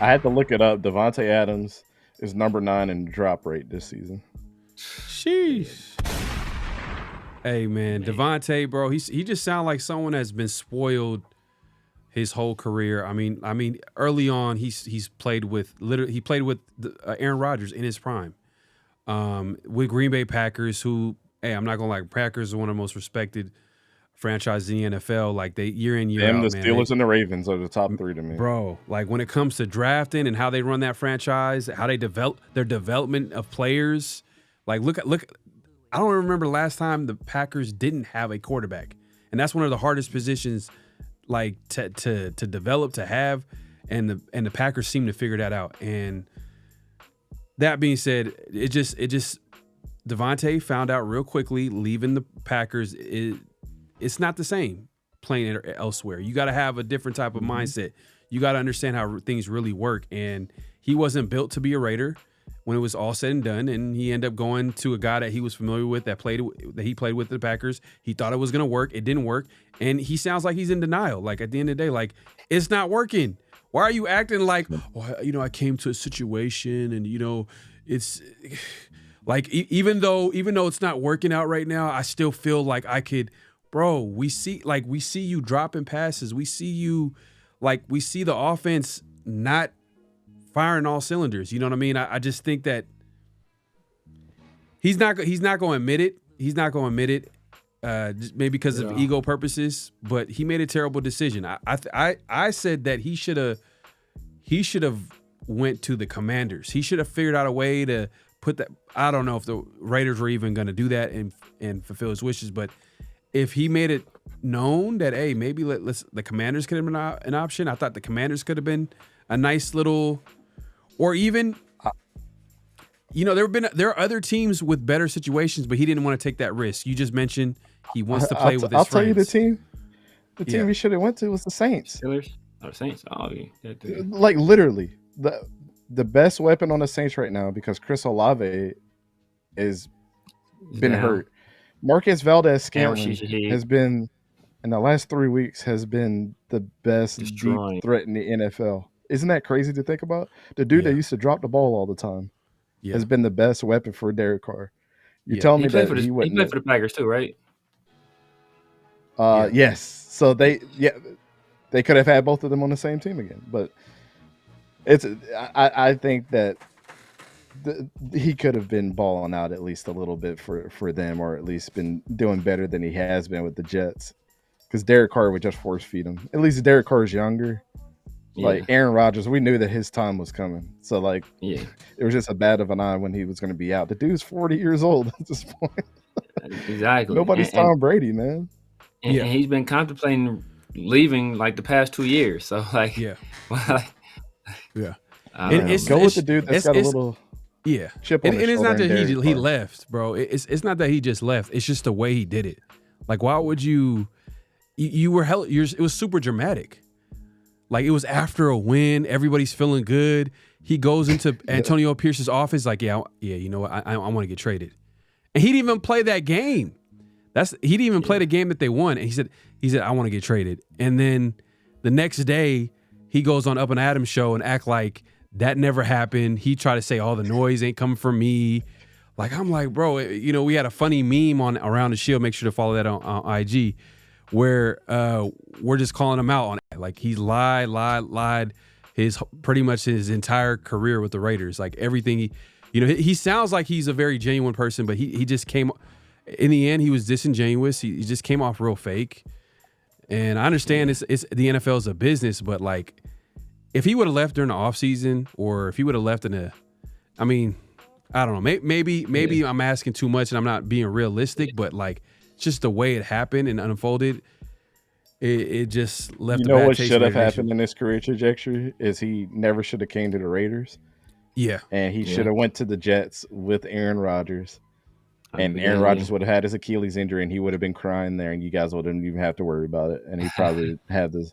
Speaker 3: I had to look it up. Davante Adams is number 9 in drop rate this season.
Speaker 2: Sheesh. Hey, man, Davante, bro, he just sounds like someone that's been spoiled his whole career. I mean, early on, he's played with Aaron Rodgers in his prime, with Green Bay Packers, who. Hey, I'm not gonna lie. Packers are one of the most respected franchises in the NFL. Like, they year in, year out,
Speaker 3: the Steelers and the Ravens are the top 3 to me,
Speaker 2: bro. Like, when it comes to drafting and how they run that franchise, how they develop their development of players. Like, look. I don't remember the last time the Packers didn't have a quarterback, and that's one of the hardest positions, like to develop, to have, and the Packers seem to figure that out. And that being said, it just. Davante found out real quickly, leaving the Packers, it's not the same playing it elsewhere. You got to have a different type of mindset. You got to understand how things really work. And he wasn't built to be a Raider when it was all said and done. And he ended up going to a guy that he was familiar with, that he played with the Packers. He thought it was going to work. It didn't work. And he sounds like he's in denial. Like, at the end of the day, like, it's not working. Why are you acting like, I came to a situation and, it's... Like, even though it's not working out right now, I still feel like I could, bro. We see you dropping passes. We see you, we see the offense not firing all cylinders. You know what I mean? I just think that he's not going to admit it. He's not going to admit it, maybe because of ego purposes. But he made a terrible decision. I said that he should have went to the Commanders. He should have figured out a way to put that. I don't know if the Raiders were even going to do that and fulfill his wishes, but if he made it known that, hey, maybe the Commanders could have been an option. I thought the Commanders could have been a nice little, or even, there are other teams with better situations, but he didn't want to take that risk. You just mentioned he wants to play with his friends.
Speaker 3: I'll tell you the team he should have went to was the Saints.
Speaker 1: Steelers? Oh, Saints. Oh, yeah.
Speaker 3: Like, literally. the best weapon on the Saints right now because Chris Olave is been hurt. Marquez Valdez-Scantling has been in the last 3 weeks has been the best deep threat in the NFL. Isn't that crazy to think about? The dude that used to drop the ball all the time has been the best weapon for Derek Carr. You're telling me that he wouldn't?
Speaker 1: He played for the Packers too, right?
Speaker 3: Yes. So they could have had both of them on the same team again, but I think that he could have been balling out at least a little bit for them, or at least been doing better than he has been with the Jets. Because Derek Carr would just force feed him. At least Derek Carr is younger. Like Aaron Rodgers, we knew that his time was coming. So it was just a bad of an eye when he was going to be out. The dude's 40 years old at this point.
Speaker 1: Exactly.
Speaker 3: Nobody's Tom Brady, man.
Speaker 1: And he's been contemplating leaving like the past 2 years. So
Speaker 3: Go with the dude that's got a little chip on his
Speaker 2: it's
Speaker 3: shoulder.
Speaker 2: not that he left, bro. It's not that he just left. It's just the way he did it. Like, why would you? You were it was super dramatic. Like, it was after a win, everybody's feeling good. He goes into Antonio Pierce's office like, you know what, I want to get traded, and he didn't even play that game. He didn't even play the game that they won. And he said I want to get traded. And then the next day he goes on Up and Adams show and act like that never happened. He tried to say all the noise ain't coming from me. Like, I'm like, bro, you know, we had a funny meme on Around the Shield. Make sure to follow that on IG, where we're just calling him out on it. Like, he's lied pretty much his entire career with the Raiders. Like, everything he sounds like he's a very genuine person, but he just came, in the end, he was disingenuous. He just came off real fake. And I understand it's the NFL is a business, but like, if he would have left during the offseason, or if he would have left I don't know. Maybe I'm asking too much and I'm not being realistic, but like, just the way it happened and unfolded, it just left.
Speaker 3: You know what should have happened in his career trajectory is he never should have came to the Raiders.
Speaker 2: Yeah,
Speaker 3: and he should have went to the Jets with Aaron Rodgers, and Aaron Rodgers would have had his Achilles injury, and he would have been crying there, and you guys wouldn't even have to worry about it, and he probably have the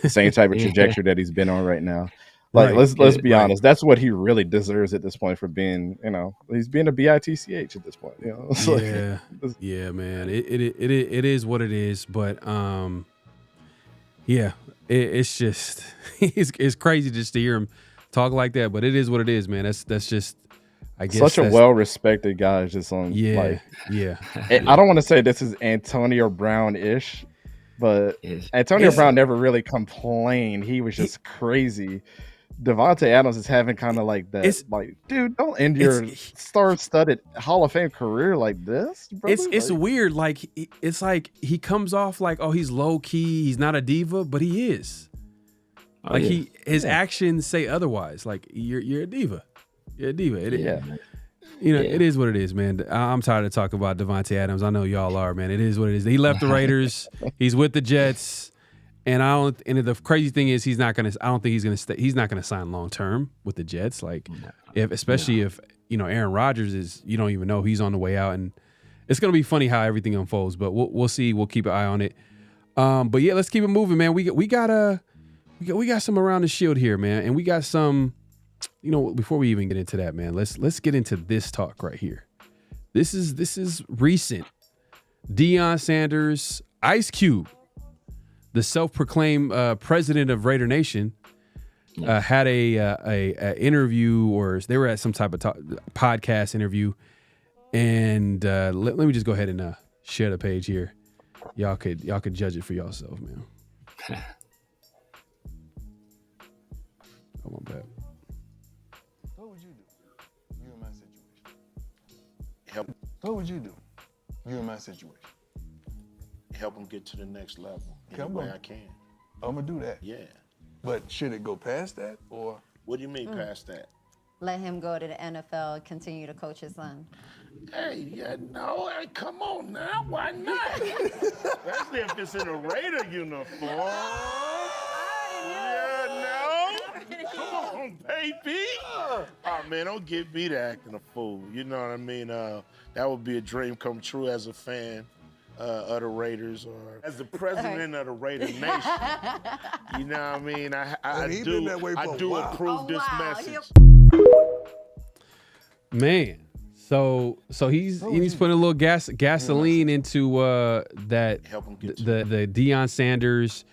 Speaker 3: same type of trajectory that he's been on right now. Like, let's be honest. That's what he really deserves at this point for being, he's being a bitch at this point. It's
Speaker 2: man. It is what it is. But it's just it's crazy just to hear him talk like that. But it is what it is, man. That's just, I guess,
Speaker 3: such a well-respected guy. Just on I don't want to say this is Antonio Brown-ish, but Antonio Brown never really complained. He was just crazy. Devontae Adams is having kind of like that. Like, dude, don't end your star-studded Hall of Fame career like this, brother.
Speaker 2: It's weird. Like, it's like he comes off like, oh, he's low-key, he's not a diva, but he is. His actions say otherwise. Like, you're a diva. You're a diva. It is what it is, man. I'm tired of talking about Devontae Adams. I know y'all are, man. It is what it is. He left the Raiders. He's with the Jets. And the crazy thing is, I don't think he's gonna stay. He's not gonna sign long term with the Jets. Like, especially if Aaron Rodgers is, you don't even know he's on the way out, and it's gonna be funny how everything unfolds. But we'll see. We'll keep an eye on it. But yeah, let's keep it moving, man. We got some Around the Shield here, man, and we got some. Before we even get into that, man, let's get into this talk right here. This is recent. Deion Sanders, Ice Cube, the self-proclaimed president of Raider Nation, had a interview, or they were at some type of podcast interview, and let me just go ahead and share the page here. Y'all could judge it for yourself, man. Come on back.
Speaker 10: What would you do? You in my situation. What would you do? You in my situation.
Speaker 11: Help them get to the next level any way I can.
Speaker 10: I'm gonna do that.
Speaker 11: Yeah.
Speaker 10: But should it go past that, or?
Speaker 11: What do you mean past that?
Speaker 8: Let him go to the NFL, continue to coach his son.
Speaker 11: Hey, come on now, why not? Especially if it's in a Raider uniform. Come on, baby. Oh, man, don't get me to acting a fool. You know what I mean? That would be a dream come true as a fan of the Raiders, or as the president of the Raider Nation. You know what I mean? I do approve this message.
Speaker 2: Man. So he's putting a little gasoline into the Deion Sanders,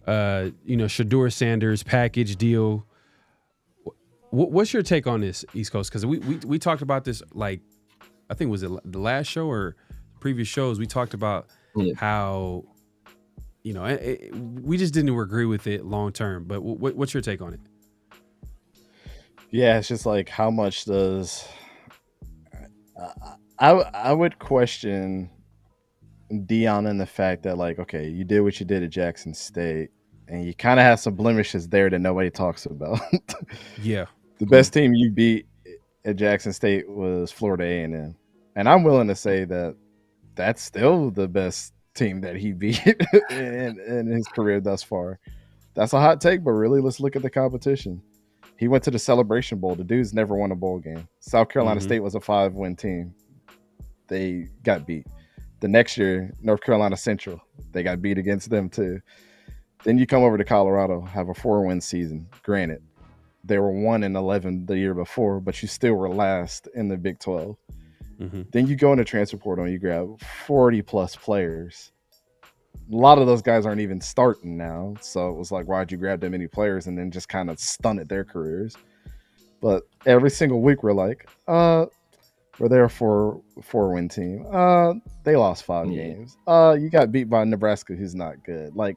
Speaker 2: Shedeur Sanders package deal. What's your take on this, East Coast? Because we talked about this, like, I think was it the last show or previous shows? We talked about how we just didn't agree with it long term. But what's your take on it?
Speaker 3: Yeah, it's just like, how much does I would question Deion in the fact that, like, okay, you did what you did at Jackson State, and you kind of have some blemishes there that nobody talks about.
Speaker 2: Yeah,
Speaker 3: the best team you beat at Jackson State was Florida A&M, and I'm willing to say that that's still the best team that he beat in his career thus far. That's a hot take, but really, let's look at the competition. He went to the Celebration Bowl. The dude's never won a bowl game. South Carolina State was a 5-win team. They got beat. The next year, North Carolina Central, they got beat against them too. Then you come over to Colorado, have a 4-win season. Granted, they were 1-11 the year before, but you still were last in the Big 12. Then you go into transfer portal and you grab 40-plus players. A lot of those guys aren't even starting now. So it was like, why'd you grab that many players and then just kind of stunted their careers? But every single week we're like, we're there for a 4-win team. They lost 5 games. You got beat by Nebraska, who's not good. Like,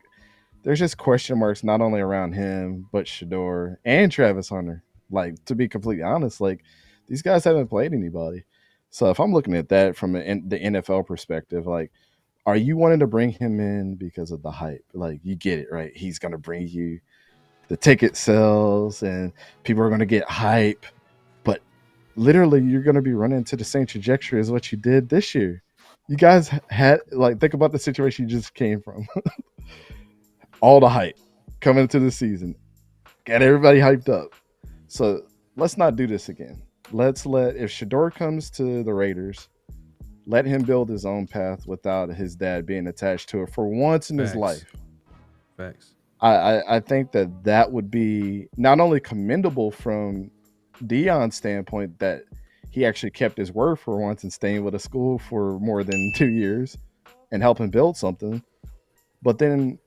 Speaker 3: there's just question marks not only around him, but Shedeur and Travis Hunter. Like, to be completely honest, like, these guys haven't played anybody. So if I'm looking at that from the NFL perspective, like, are you wanting to bring him in because of the hype? Like, you get it, right? He's going to bring you the ticket sales and people are going to get hype. But literally, you're going to be running into the same trajectory as what you did this year. You guys had, like, think about the situation you just came from. All the hype coming into the season. Got everybody hyped up. So let's not do this again. If Shedeur comes to the Raiders, let him build his own path without his dad being attached to it for once in his life.
Speaker 2: Facts.
Speaker 3: I think that would be not only commendable from Deion's standpoint, that he actually kept his word for once and staying with a school for more than 2 years and helping build something, but then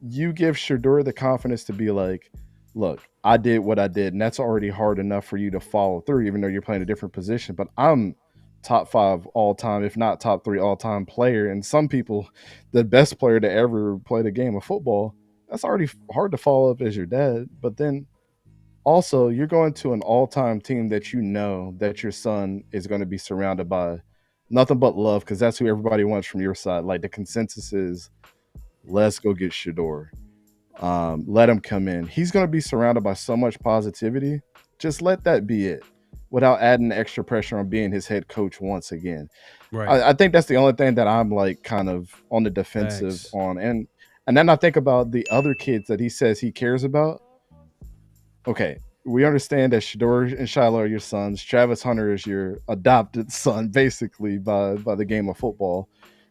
Speaker 3: you give Shedeur the confidence to be like, look, I did what I did, and that's already hard enough for you to follow through, even though you're playing a different position. But I'm top 5 all time, if not top 3 all time player. And some people, the best player to ever play the game of football, that's already hard to follow up as your dad. But then also, you're going to an all time team that you know that your son is going to be surrounded by nothing but love, because that's who everybody wants from your side. Like, the consensus is, let's go get Shedeur. Let him come in. He's going to be surrounded by so much positivity. Just let that be it, without adding extra pressure on being his head coach once again.
Speaker 2: Right.
Speaker 3: I think that's the only thing that I'm, like, kind of on the defensive on. And then I think about the other kids that he says he cares about. Okay, we understand that Shedeur and Shiloh are your sons. Travis Hunter is your adopted son, basically, by the game of football.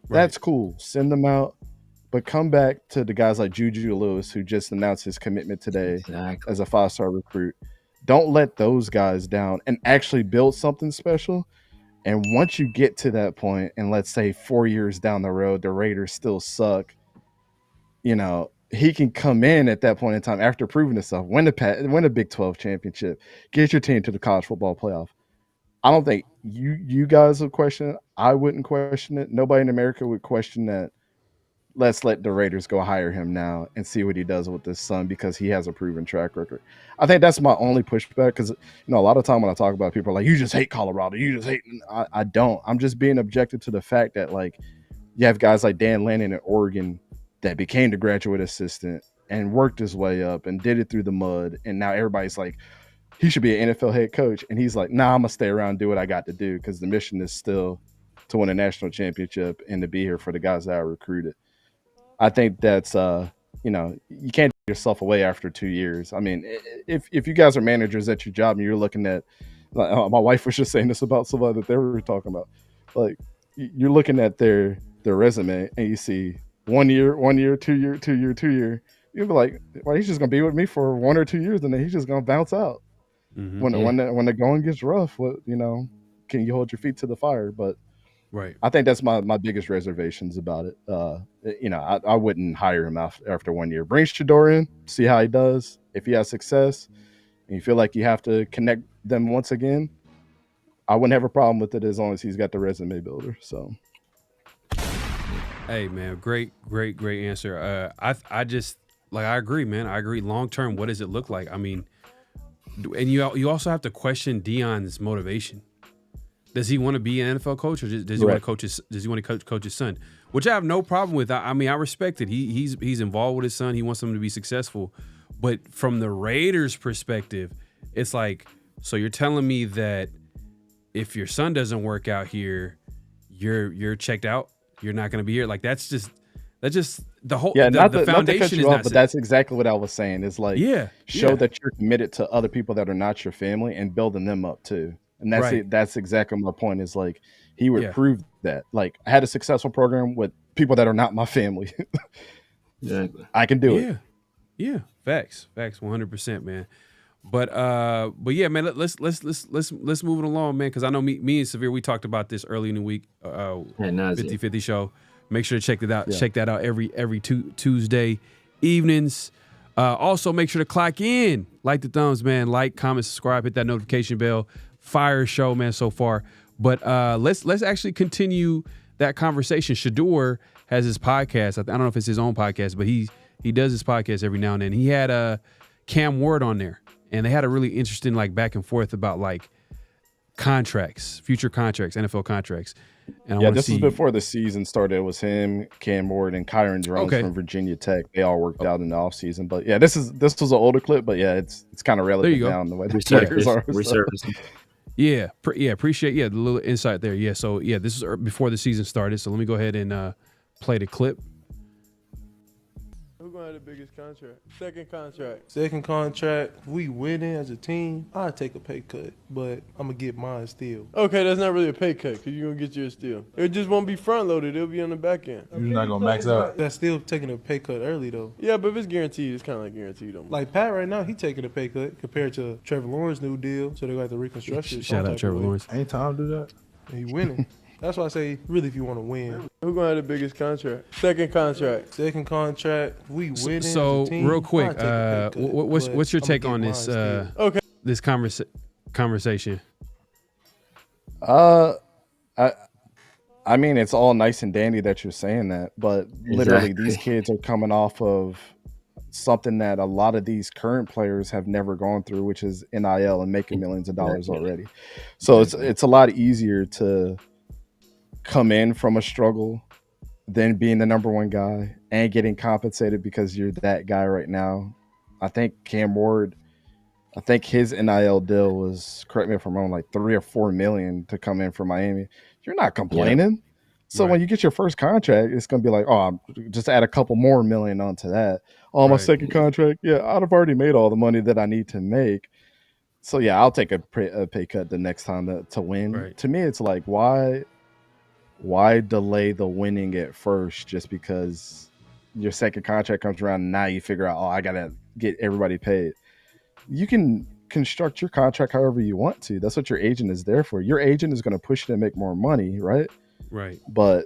Speaker 3: Right. That's cool. Send them out. But come back to the guys like Juju Lewis, who just announced his commitment today as a 5-star recruit. Don't let those guys down and actually build something special. And once you get to that point, and let's say 4 years down the road, the Raiders still suck, he can come in at that point in time after proving himself, win a Big 12 championship, get your team to the college football playoff. I don't think you guys would question it. I wouldn't question it. Nobody in America would question that. Let's let the Raiders go hire him now and see what he does with this son, because he has a proven track record. I think that's my only pushback, because a lot of time when I talk about it, people are like, you just hate Colorado. You just hate. I don't. I'm just being objective to the fact that, like, you have guys like Dan Lannon in Oregon that became the graduate assistant and worked his way up and did it through the mud. And now everybody's like, he should be an NFL head coach. And he's like, nah, I'm going to stay around and do what I got to do, because the mission is still to win a national championship and to be here for the guys that I recruited. I think that's, you can't take yourself away after 2 years. I mean, if you guys are managers at your job and you're looking at, my wife was just saying this about somebody that they were talking about, like, you're looking at their resume and you see 1 year, 1 year, 2 year, 2 year, 2 year. You'll be like, well, he's just going to be with me for 1 or 2 years and then he's just going to bounce out. when the going gets rough, can you hold your feet to the fire? But
Speaker 2: right,
Speaker 3: I think that's my biggest reservations about it. I wouldn't hire him after 1 year. Bring Shedeur in, see how he does. If he has success, and you feel like you have to connect them once again, I wouldn't have a problem with it as long as he's got the resume builder. So,
Speaker 2: hey man, great answer. I just I agree, man. I agree. Long term, what does it look like? I mean, and you also have to question Deion's motivation. Does he want to be an NFL coach, or does he want to coach his? Does he want to coach his son? Which I have no problem with. I mean, I respect it. He's involved with his son. He wants him to be successful. But from the Raiders' perspective, it's like, so you're telling me that if your son doesn't work out here, you're checked out. You're not going to be here. Like that's just the whole the foundation is not.
Speaker 3: But that's exactly what I was saying. Is like show that you're committed to other people that are not your family and building them up too. And that's it. That's exactly my point. Is like he would prove that. Like I had a successful program with people that are not my family.
Speaker 1: Exactly.
Speaker 3: I can do it.
Speaker 2: Yeah, facts, 100%, man. But yeah, man. Let's move it along, man. Because I know me and Severe, we talked about this early in the week. 50/50 show. Make sure to check that out. Yeah. Check that out every Tuesday evenings. Also, make sure to clock in, like the thumbs, man. Like, comment, subscribe, hit that notification bell. Fire show, man, so far. But let's actually continue that conversation. Shedeur has his podcast. I don't know if it's his own podcast, but he does his podcast every now and then. He had Cam Ward on there, and they had a really interesting back and forth about contracts, future contracts, NFL contracts. And
Speaker 3: this was before the season started. It was him, Cam Ward, and Kyron Drones from Virginia Tech. They all worked out in the offseason. But yeah, this was an older clip, but yeah, it's kind of relevant now in the way the players are.
Speaker 1: Resurfacing.
Speaker 2: Yeah, appreciate the little insight there. Yeah, so yeah, this is before the season started. So let me go ahead and play the clip.
Speaker 12: Who's gonna have the biggest contract? Second contract. If we winning as a team, I'd take a pay cut, but I'm gonna get mine still.
Speaker 13: Okay, that's not really a pay cut because you're gonna get yours still. It just won't be front loaded. It'll be on the back end.
Speaker 12: You're not gonna max out. That's still taking a pay cut early though.
Speaker 13: Yeah, but if it's guaranteed, it's kind of like guaranteed.
Speaker 12: Like Pat right now, he taking a pay cut compared to Trevor Lawrence's new deal. So they got the reconstruction.
Speaker 2: Shout out Trevor Lawrence.
Speaker 12: Ain't time to do that. And he winning. That's why I say, really, if you want to win.
Speaker 13: Who's going to have the biggest contract? Second contract.
Speaker 12: We winning.
Speaker 2: So real quick, what's your take on this this conversation?
Speaker 3: I mean, it's all nice and dandy that you're saying that, but literally these kids are coming off of something that a lot of these current players have never gone through, which is NIL and making millions of dollars already. So it's a lot easier to come in from a struggle than being the number one guy and getting compensated because you're that guy right now. I think Cam Ward, his NIL deal was, correct me if I'm wrong, like $3 or $4 million to come in from Miami. You're not complaining. Yeah. So when you get your first contract, it's going to be like, just add a couple more million onto that. My second contract, I'd have already made all the money that I need to make. So yeah, I'll take a pay cut the next time to win. Right. To me, it's like, why delay the winning at first just because your second contract comes around and now you figure out, I got to get everybody paid. You can construct your contract however you want to. That's what your agent is there for. Your agent is going to push you to make more money, right?
Speaker 2: Right.
Speaker 3: But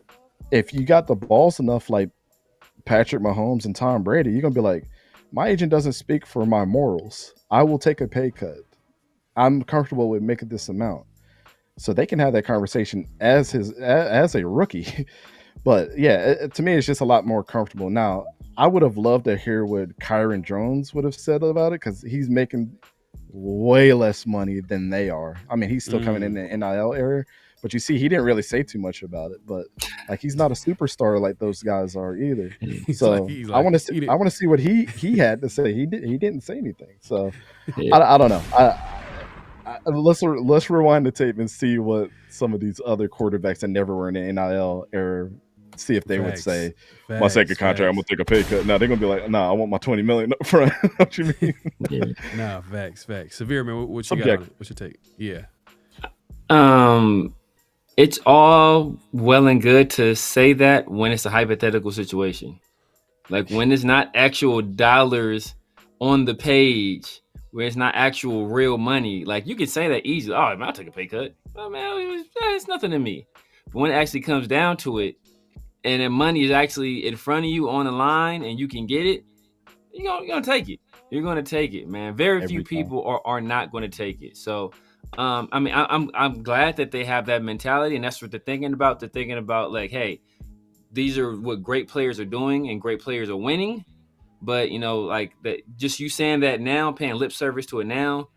Speaker 3: if you got the balls enough like Patrick Mahomes and Tom Brady, you're going to be like, my agent doesn't speak for my morals. I will take a pay cut. I'm comfortable with making this amount. So they can have that conversation as a rookie. But yeah, to me, it's just a lot more comfortable. Now, I would have loved to hear what Kyron Drones would have said about it because he's making way less money than they are. I mean, he's still coming in the NIL area, but you see, he didn't really say too much about it. But he's not a superstar like those guys are either. So I want to see what he had to say. He didn't say anything. So I don't know. Let's rewind the tape and see what some of these other quarterbacks that never were in the NIL era, see if they would say, my second contract, I'm gonna take a pay cut. Now they're gonna be like, I want my $20 million up front. What you mean?
Speaker 2: Nah, facts. Severe, man, what you got on it? What's your take? Yeah.
Speaker 1: It's all well and good to say that when it's a hypothetical situation. Like when it's not actual dollars on the page, where it's not actual real money. Like you can say that easily. Oh, man, I'll take a pay cut. Oh man, it's nothing to me. But when it actually comes down to it, and the money is actually in front of you on the line, and you can get it, you're gonna take it. You're gonna take it, man. Very few people are not gonna take it. So, I mean, I'm glad that they have that mentality, and that's what they're thinking about. They're thinking about like, hey, these are what great players are doing, and great players are winning. But like that, just you saying that now, paying lip service to it now,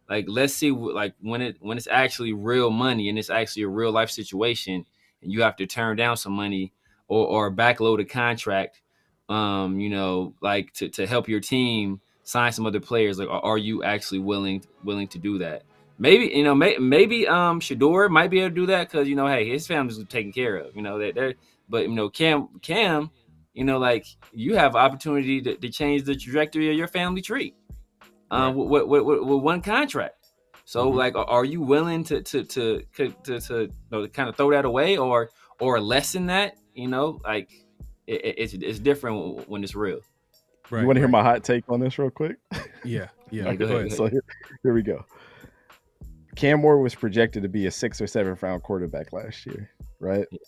Speaker 1: like let's see, like when it's actually real money and it's actually a real life situation, and you have to turn down some money or backload a contract, like to help your team sign some other players. Like, are you actually willing to do that? Maybe maybe Shedeur might be able to do that because hey, his family's taken care of. But Cam. Like you have opportunity to change the trajectory of your family tree, with one contract. So like, are you willing to kind of throw that away or lessen that? Like it's different when it's real.
Speaker 3: Right, you want to hear my hot take on this real quick?
Speaker 2: Yeah.
Speaker 3: Okay,
Speaker 2: go ahead.
Speaker 3: So here we go. Cam Moore was projected to be a 6th or 7th round quarterback last year, right? Yeah.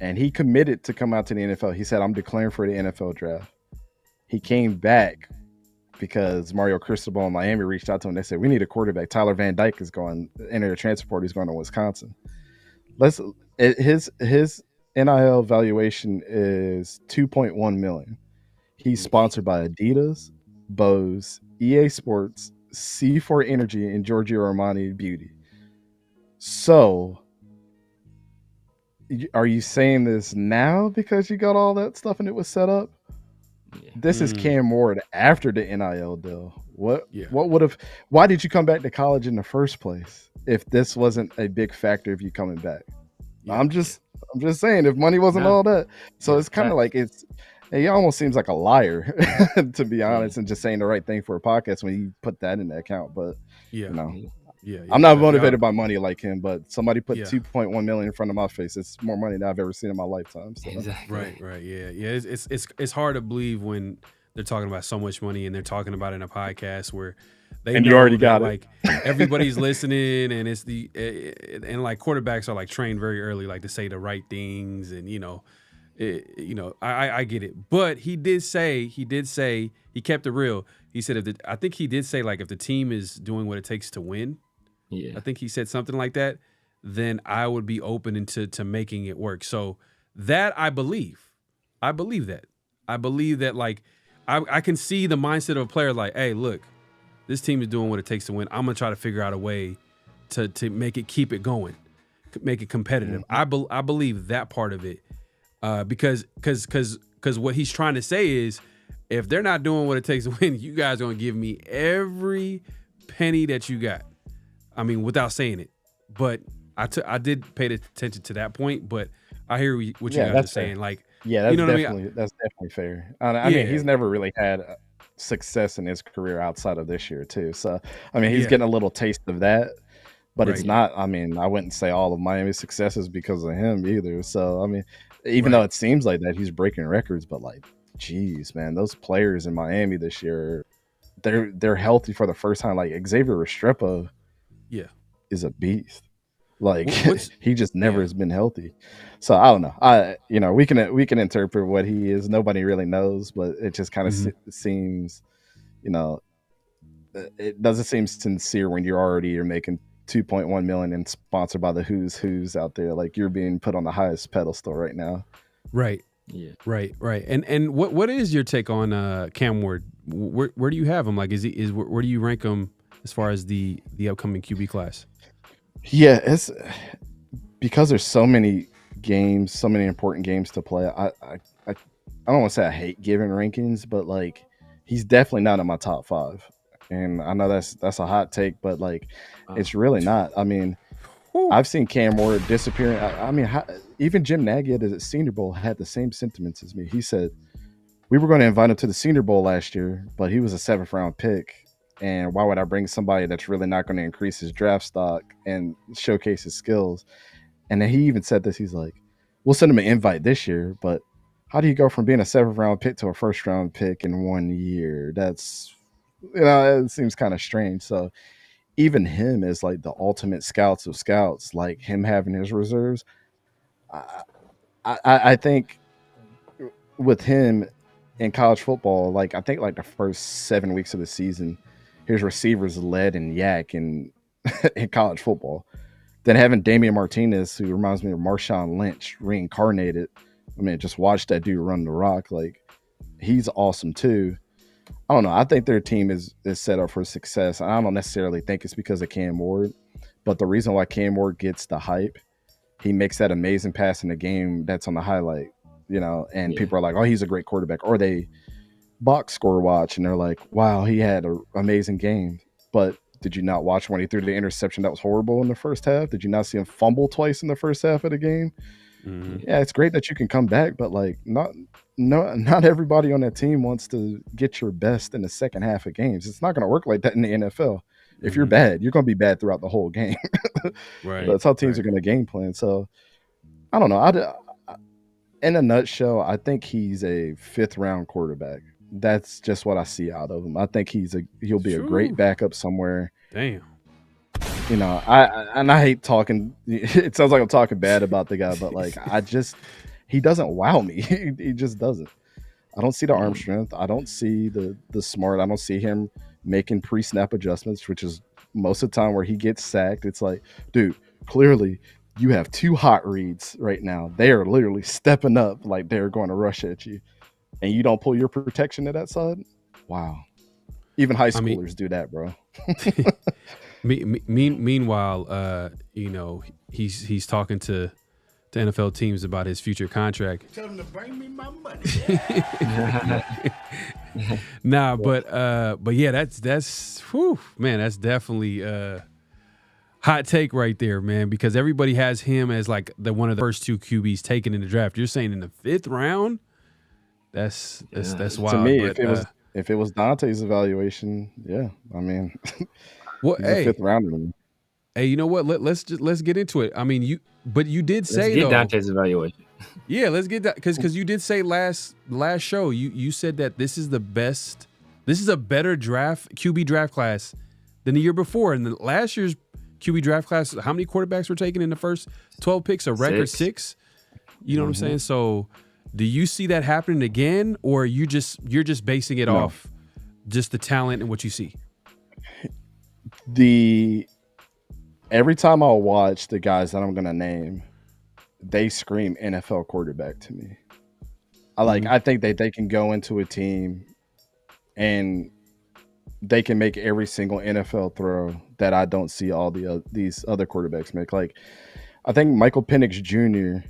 Speaker 3: And he committed to come out to the NFL. He said, I'm declaring for the NFL draft. He came back because Mario Cristobal in Miami reached out to him. They said, we need a quarterback. Tyler Van Dyke is going to enter the transfer portal. He's going to Wisconsin. His NIL valuation is $2.1 million. He's sponsored by Adidas, Bose, EA Sports, C4 Energy, and Giorgio Armani Beauty. So, are you saying this now because you got all that stuff and it was set up? Yeah. This is Cam Ward after the NIL deal. What would have? Why did you come back to college in the first place if this wasn't a big factor of you coming back? Yeah. I'm just saying if money wasn't all that. So it's kind of like he almost seems like a liar to be honest, and just saying the right thing for a podcast when you put that in the account. But I'm not motivated by money like him, but somebody put $2.1 million in front of my face. It's more money than I've ever seen in my lifetime. So.
Speaker 2: Exactly. Right. Yeah. It's hard to believe when they're talking about so much money and they're talking about it in a podcast where they
Speaker 3: and you already got
Speaker 2: like everybody's listening, and it's and like quarterbacks are like trained very early, like to say the right things, and I get it. But he did say he kept it real. He said I think he did say like if the team is doing what it takes to win. Yeah, I think he said something like that. Then I would be open to making it work. So that I believe that. I believe that like I can see the mindset of a player like, hey, look, this team is doing what it takes to win. I'm gonna try to figure out a way to keep it going, make it competitive. Mm-hmm. I believe that part of it because what he's trying to say is if they're not doing what it takes to win, you guys are gonna give me every penny that you got. I mean, without saying it, but I did pay attention to that point. But I hear what you guys are saying. Like,
Speaker 3: that's definitely fair. I mean, he's never really had success in his career outside of this year too. So, I mean, he's getting a little taste of that, but it's not. I mean, I wouldn't say all of Miami's successes because of him either. So, I mean, even though it seems like that he's breaking records, but like, geez, man, those players in Miami this year, they're healthy for the first time. Like Xavier Restrepo. Is a beast. Like he just never has been healthy. So I don't know. We can interpret what he is. Nobody really knows, but it just kind of seems, it doesn't seem sincere when you're making $2.1 million and sponsored by the who's out there. Like you're being put on the highest pedestal right now.
Speaker 2: Right. Yeah. Right. And what is your take on Cam Ward? Where do you have him? Like where do you rank him as far as the upcoming QB class?
Speaker 3: Yeah, it's because there's so many games, so many important games to play. I don't want to say I hate giving rankings, but like he's definitely not in my top 5. And I know that's a hot take, but like it's really not. I mean, I've seen Cam Ward disappearing. I mean, even Jim Nagy at the Senior Bowl had the same sentiments as me. He said we were going to invite him to the Senior Bowl last year, but he was a 7th round pick. And why would I bring somebody that's really not going to increase his draft stock and showcase his skills? And then he even said this. He's like, we'll send him an invite this year, but how do you go from being a 7th round pick to a 1st round pick in 1 year? That's It seems kind of strange. So even him is like the ultimate scouts of scouts, like him having his reserves. I think with him in college football, like I think like the first 7 weeks of the season, his receivers led in yak in college football. Then having Damian Martinez, who reminds me of Marshawn Lynch reincarnated. I mean, just watch that dude run the rock. Like, he's awesome too. I don't know. I think their team is set up for success. I don't necessarily think it's because of Cam Ward, but the reason why Cam Ward gets the hype, he makes that amazing pass in the game that's on the highlight, and people are like, oh, he's a great quarterback. Or they box score watch and they're like, wow, he had an amazing game. But did you not watch when he threw the interception that was horrible in the first half? Did you not see him fumble twice in the first half of the game? Mm-hmm. Yeah, it's great that you can come back, but like not everybody on that team wants to get your best in the second half of games. It's not going to work like that in the NFL. If you're bad, you're going to be bad throughout the whole game. Right. That's how teams are going to game plan. So I don't know. In a nutshell, I think he's a 5th round quarterback. That's just what I see out of him. I think he'll be a great backup somewhere.
Speaker 2: Damn.
Speaker 3: I hate talking. It sounds like I'm talking bad about the guy, but like he doesn't wow me. He just doesn't. I don't see the arm strength. I don't see the smart. I don't see him making pre-snap adjustments, which is most of the time where he gets sacked. It's like, dude, clearly you have 2 hot reads right now. They are literally stepping up like they're going to rush at you, and you don't pull your protection to that side. Wow. Even high schoolers do that, bro.
Speaker 2: Meanwhile, he's talking to NFL teams about his future contract.
Speaker 6: Tell them to bring me my money.
Speaker 2: Nah, but yeah, that's whew, man, that's definitely hot take right there, man. Because everybody has him as like one of the first 2 QBs taken in the draft. You're saying in the 5th round? That's wild.
Speaker 3: To me,
Speaker 2: but,
Speaker 3: if it was Dante's evaluation, yeah, I mean.
Speaker 2: Well,
Speaker 3: hey, 5th rounder.
Speaker 2: Hey, you know what? Let's get into it. I mean, you did say
Speaker 1: let's get Dante's evaluation.
Speaker 2: Yeah, let's get that because you did say last show you said that this is the best. This is a better QB draft class than the year before. And the last year's QB draft class, how many quarterbacks were taken in the first 12 picks? A record 6. You know what I'm saying? So, do you see that happening again, or you're just basing it off just the talent and what you see?
Speaker 3: Every time I watch the guys that I'm gonna name, they scream NFL quarterback to me. I think that they can go into a team and they can make every single NFL throw that I don't see all these other quarterbacks make. Like, I think Michael Penix Jr.,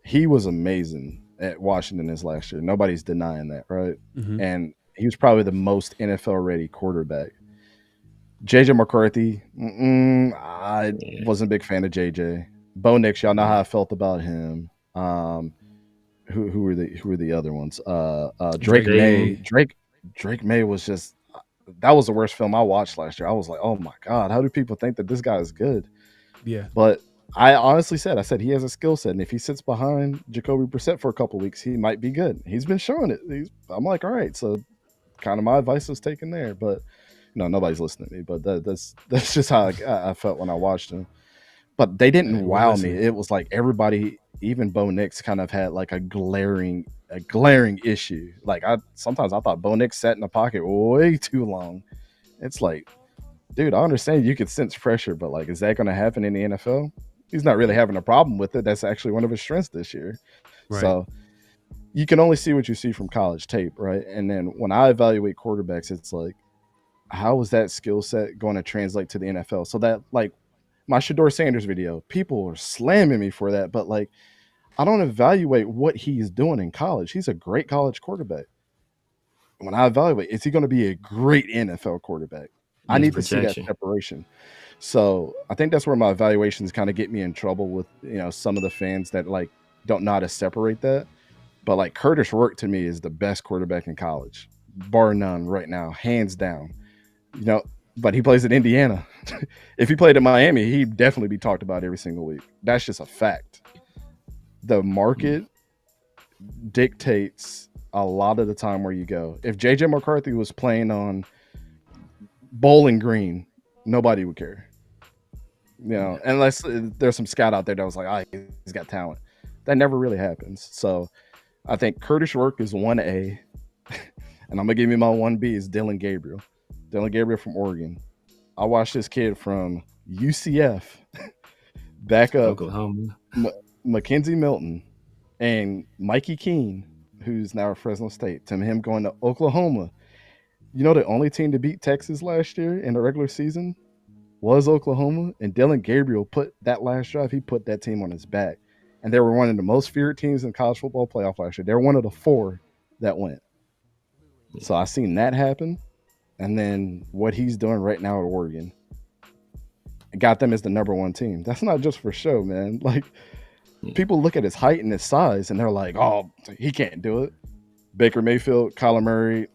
Speaker 3: he was amazing at Washington this last year. Nobody's denying that, right? Mm-hmm. And he was probably the most NFL ready quarterback. JJ McCarthy, I wasn't a big fan of JJ. Bo Nix, y'all know how I felt about him. Who were the other ones? Drake May. Drake May was just, that was the worst film I watched last year. I was like, oh my God, how do people think that this guy is good?
Speaker 2: Yeah.
Speaker 3: But I honestly said he has a skill set, and if he sits behind Jacoby Brissett for a couple of weeks, he might be good. He's been showing it. I'm like, all right, so kind of my advice was taken there, but nobody's listening to me. But that's just how I felt when I watched him. But they didn't wow me. It was like everybody, even Bo Nix, kind of had like a glaring issue. Like sometimes I thought Bo Nix sat in the pocket way too long. It's like, dude, I understand you could sense pressure, but like, is that going to happen in the NFL? He's not really having a problem with it. That's actually one of his strengths this year. Right. So you can only see what you see from college tape, right? And then when I evaluate quarterbacks, it's like, how is that skill set going to translate to the NFL? So that, like, my Shedeur Sanders video, people are slamming me for that, but like, I don't evaluate what he's doing in college. He's a great college quarterback. When I evaluate, is he going to be a great NFL quarterback? I need to see that separation. So I think that's where my evaluations kind of get me in trouble with, some of the fans that like don't know how to separate that. But like Curtis Rourke to me is the best quarterback in college, bar none right now, hands down. But he plays at Indiana. If he played at Miami, he'd definitely be talked about every single week. That's just a fact. The market dictates a lot of the time where you go. If JJ McCarthy was playing on Bowling Green, nobody would care. You know, unless there's some scout out there that was like, oh, he's got talent. That never really happens. So I think Curtis Rourke is 1A. And I'm going to give you my 1B is Dillon Gabriel. Dillon Gabriel from Oregon. I watched this kid from UCF back up
Speaker 1: Oklahoma.
Speaker 3: Mackenzie Milton and Mikey Keene, who's now at Fresno State, to him going to Oklahoma. You know, the only team to beat Texas last year in the regular season was Oklahoma, and Dillon Gabriel put that last drive, he put that team on his back. And they were one of the most feared teams in college football playoff last year. They were one of the 4 that went. So I seen that happen. And then what he's doing right now at Oregon got them as the number 1 team. That's not just for show, man. Like, people look at his height and his size, and they're like, oh, he can't do it. Baker Mayfield, Kyler Murray,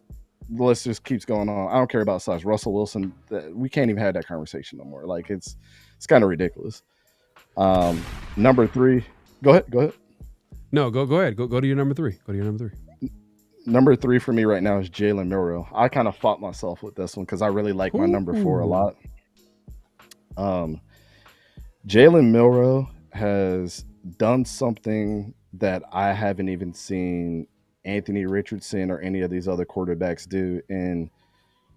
Speaker 3: the list just keeps going on. I don't care about size. Russell Wilson, we can't even have that conversation no more. Like, it's kind of ridiculous. Number 3. Go ahead.
Speaker 2: No, go ahead. Go to your number 3. Go to your number 3.
Speaker 3: Number 3 for me right now is Jalen Milroe. I kind of fought myself with this one because I really like my number 4 a lot. Jalen Milroe has done something that I haven't even seen Anthony Richardson or any of these other quarterbacks do in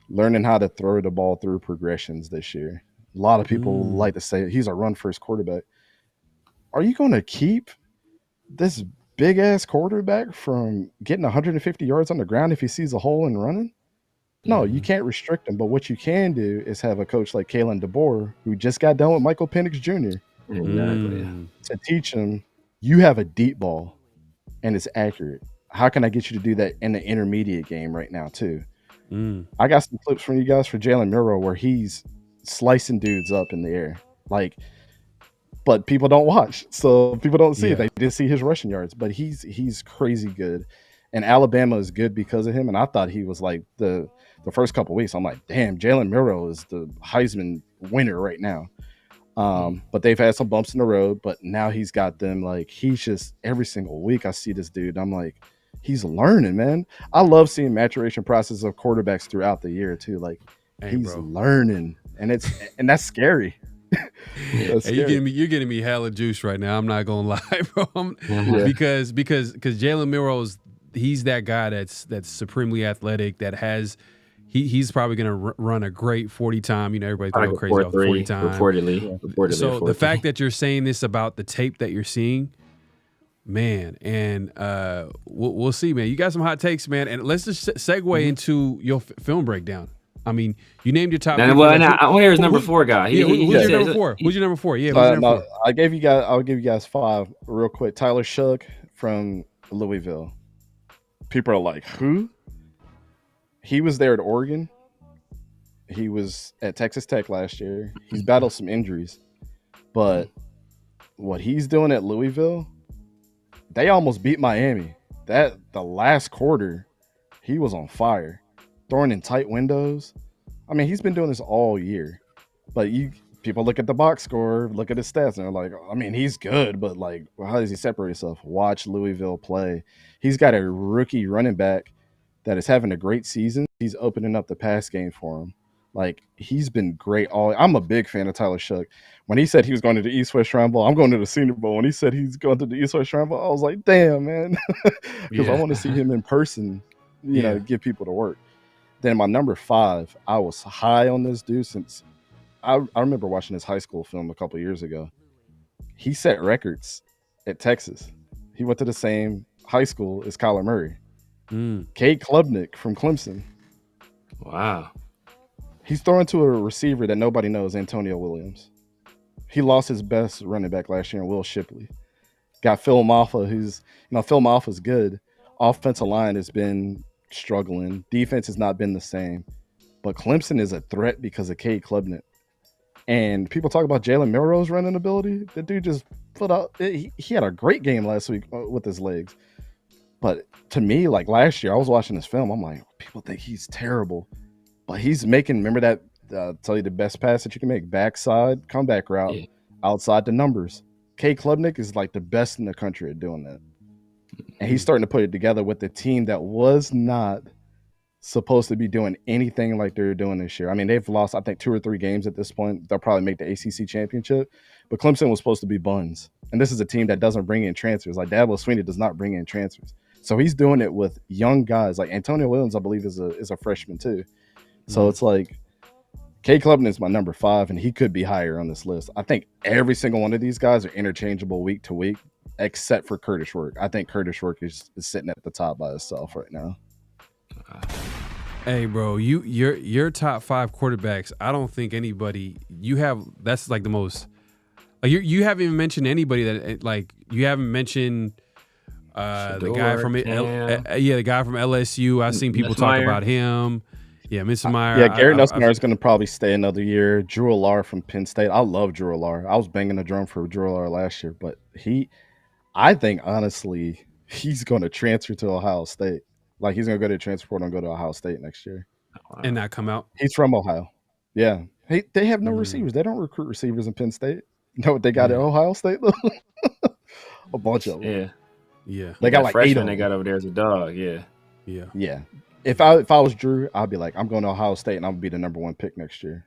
Speaker 3: learning how to throw the ball through progressions this year. A lot of people like to say he's a run-first quarterback. Are you going to keep this big-ass quarterback from getting 150 yards on the ground if he sees a hole and running? No, you can't restrict him. But what you can do is have a coach like Kalen DeBoer, who just got done with Michael Penix Jr., to teach him, you have a deep ball, and it's accurate. How can I get you to do that in the intermediate game right now, too? I got some clips from you guys for Jalen Milroe where he's slicing dudes up in the air. Like, but people don't watch, so people don't see it. They did see his rushing yards, but he's crazy good, and Alabama is good because of him. And I thought he was like the first couple of weeks. I'm like, damn, Jalen Milroe is the Heisman winner right now. But they've had some bumps in the road, but now he's got them. Like, he's just every single week I see this dude, I'm like, he's learning, man. I love seeing maturation process of quarterbacks throughout the year too. Like, he's learning, and that's scary.
Speaker 2: Hey, you're getting me hella juice right now. I'm not gonna lie, bro. Because Jalen Milroe, he's that guy that's supremely athletic. That has he's probably gonna run a great 40 time. You know, everybody's going crazy about 40 time. Reportedly. So the fact that you're saying this about the tape that you're seeing, man, and we'll see, man. You got some hot takes, man, and let's just segue into your film breakdown. I mean, you named your top.
Speaker 1: I want to hear his number 4 guy.
Speaker 2: Who's your number 4? Who's your number 4? Yeah, who's your number 4?
Speaker 3: I'll give you guys 5 real quick. Tyler Shug from Louisville. People are like, who? He was there at Oregon. He was at Texas Tech last year. He's battled some injuries, but what he's doing at Louisville, they almost beat Miami. The last quarter, he was on fire. Throwing in tight windows. I mean, he's been doing this all year. But people look at the box score, look at his stats, and they're like, I mean, he's good, but like, how does he separate himself? Watch Louisville play. He's got a rookie running back that is having a great season. He's opening up the pass game for him. Like, he's been great. I'm a big fan of Tyler Shug. When he said he was going to the East-West Shrine Bowl, I'm going to the Senior Bowl. When he said he's going to the East-West Shrine Bowl, I was like, damn, man. Because I want to see him in person, you know, give people to work. Then my number 5, I was high on this dude since I remember watching his high school film a couple years ago. He set records at Texas. He went to the same high school as Kyler Murray. Cade Klubnik from Clemson.
Speaker 1: Wow. He's
Speaker 3: throwing to a receiver that nobody knows, Antonio Williams. He lost his best running back last year in Will Shipley. Got Phil Maffa, Phil Maffa's good. Offensive line has been struggling. Defense has not been the same. But Clemson is a threat because of Cade Klubnik. And people talk about Jalen Milroe's running ability. The dude just put out. He had a great game last week with his legs. But to me, like last year, I was watching this film. I'm like, people think he's terrible. But he's making, remember that, tell you the best pass that you can make, backside, comeback route, outside the numbers. Cade Klubnik is like the best in the country at doing that. And he's starting to put it together with the team that was not supposed to be doing anything like they're doing this year. I mean, they've lost, I think, 2 or 3 games at this point. They'll probably make the ACC championship. But Clemson was supposed to be buns. And this is a team that doesn't bring in transfers. Like, Dabo Swinney does not bring in transfers. So he's doing it with young guys. Like Antonio Williams, I believe, is a freshman too. So it's like, Cade Klubnik is my number 5, and he could be higher on this list. I think every single one of these guys are interchangeable week to week, except for Curtis Work. I think Curtis Work is sitting at the top by himself right now.
Speaker 2: Hey, bro, your top 5 quarterbacks. I don't think anybody you have. That's like the most. Like you haven't even mentioned anybody that like you haven't mentioned. The guy from the guy from LSU. I've seen people talk about him. Yeah, Mitzelmeyer.
Speaker 3: Yeah, Garrett Nussmeier is going to probably stay another year. Drew Allar from Penn State. I love Drew Allar. I was banging the drum for Drew Allar last year, but I think honestly, he's going to transfer to Ohio State. Like he's going to go to the transfer portal and go to Ohio State next year,
Speaker 2: and not come out.
Speaker 3: He's from Ohio. Yeah, they have no receivers. They don't recruit receivers in Penn State. You know what they got at Ohio State though? A bunch of them.
Speaker 2: Yeah.
Speaker 3: They got like 8 of them.
Speaker 1: They got over there as a dog. Yeah.
Speaker 3: If I was Drew, I'd be like, I'm going to Ohio State and I'm gonna be the number 1 pick next year.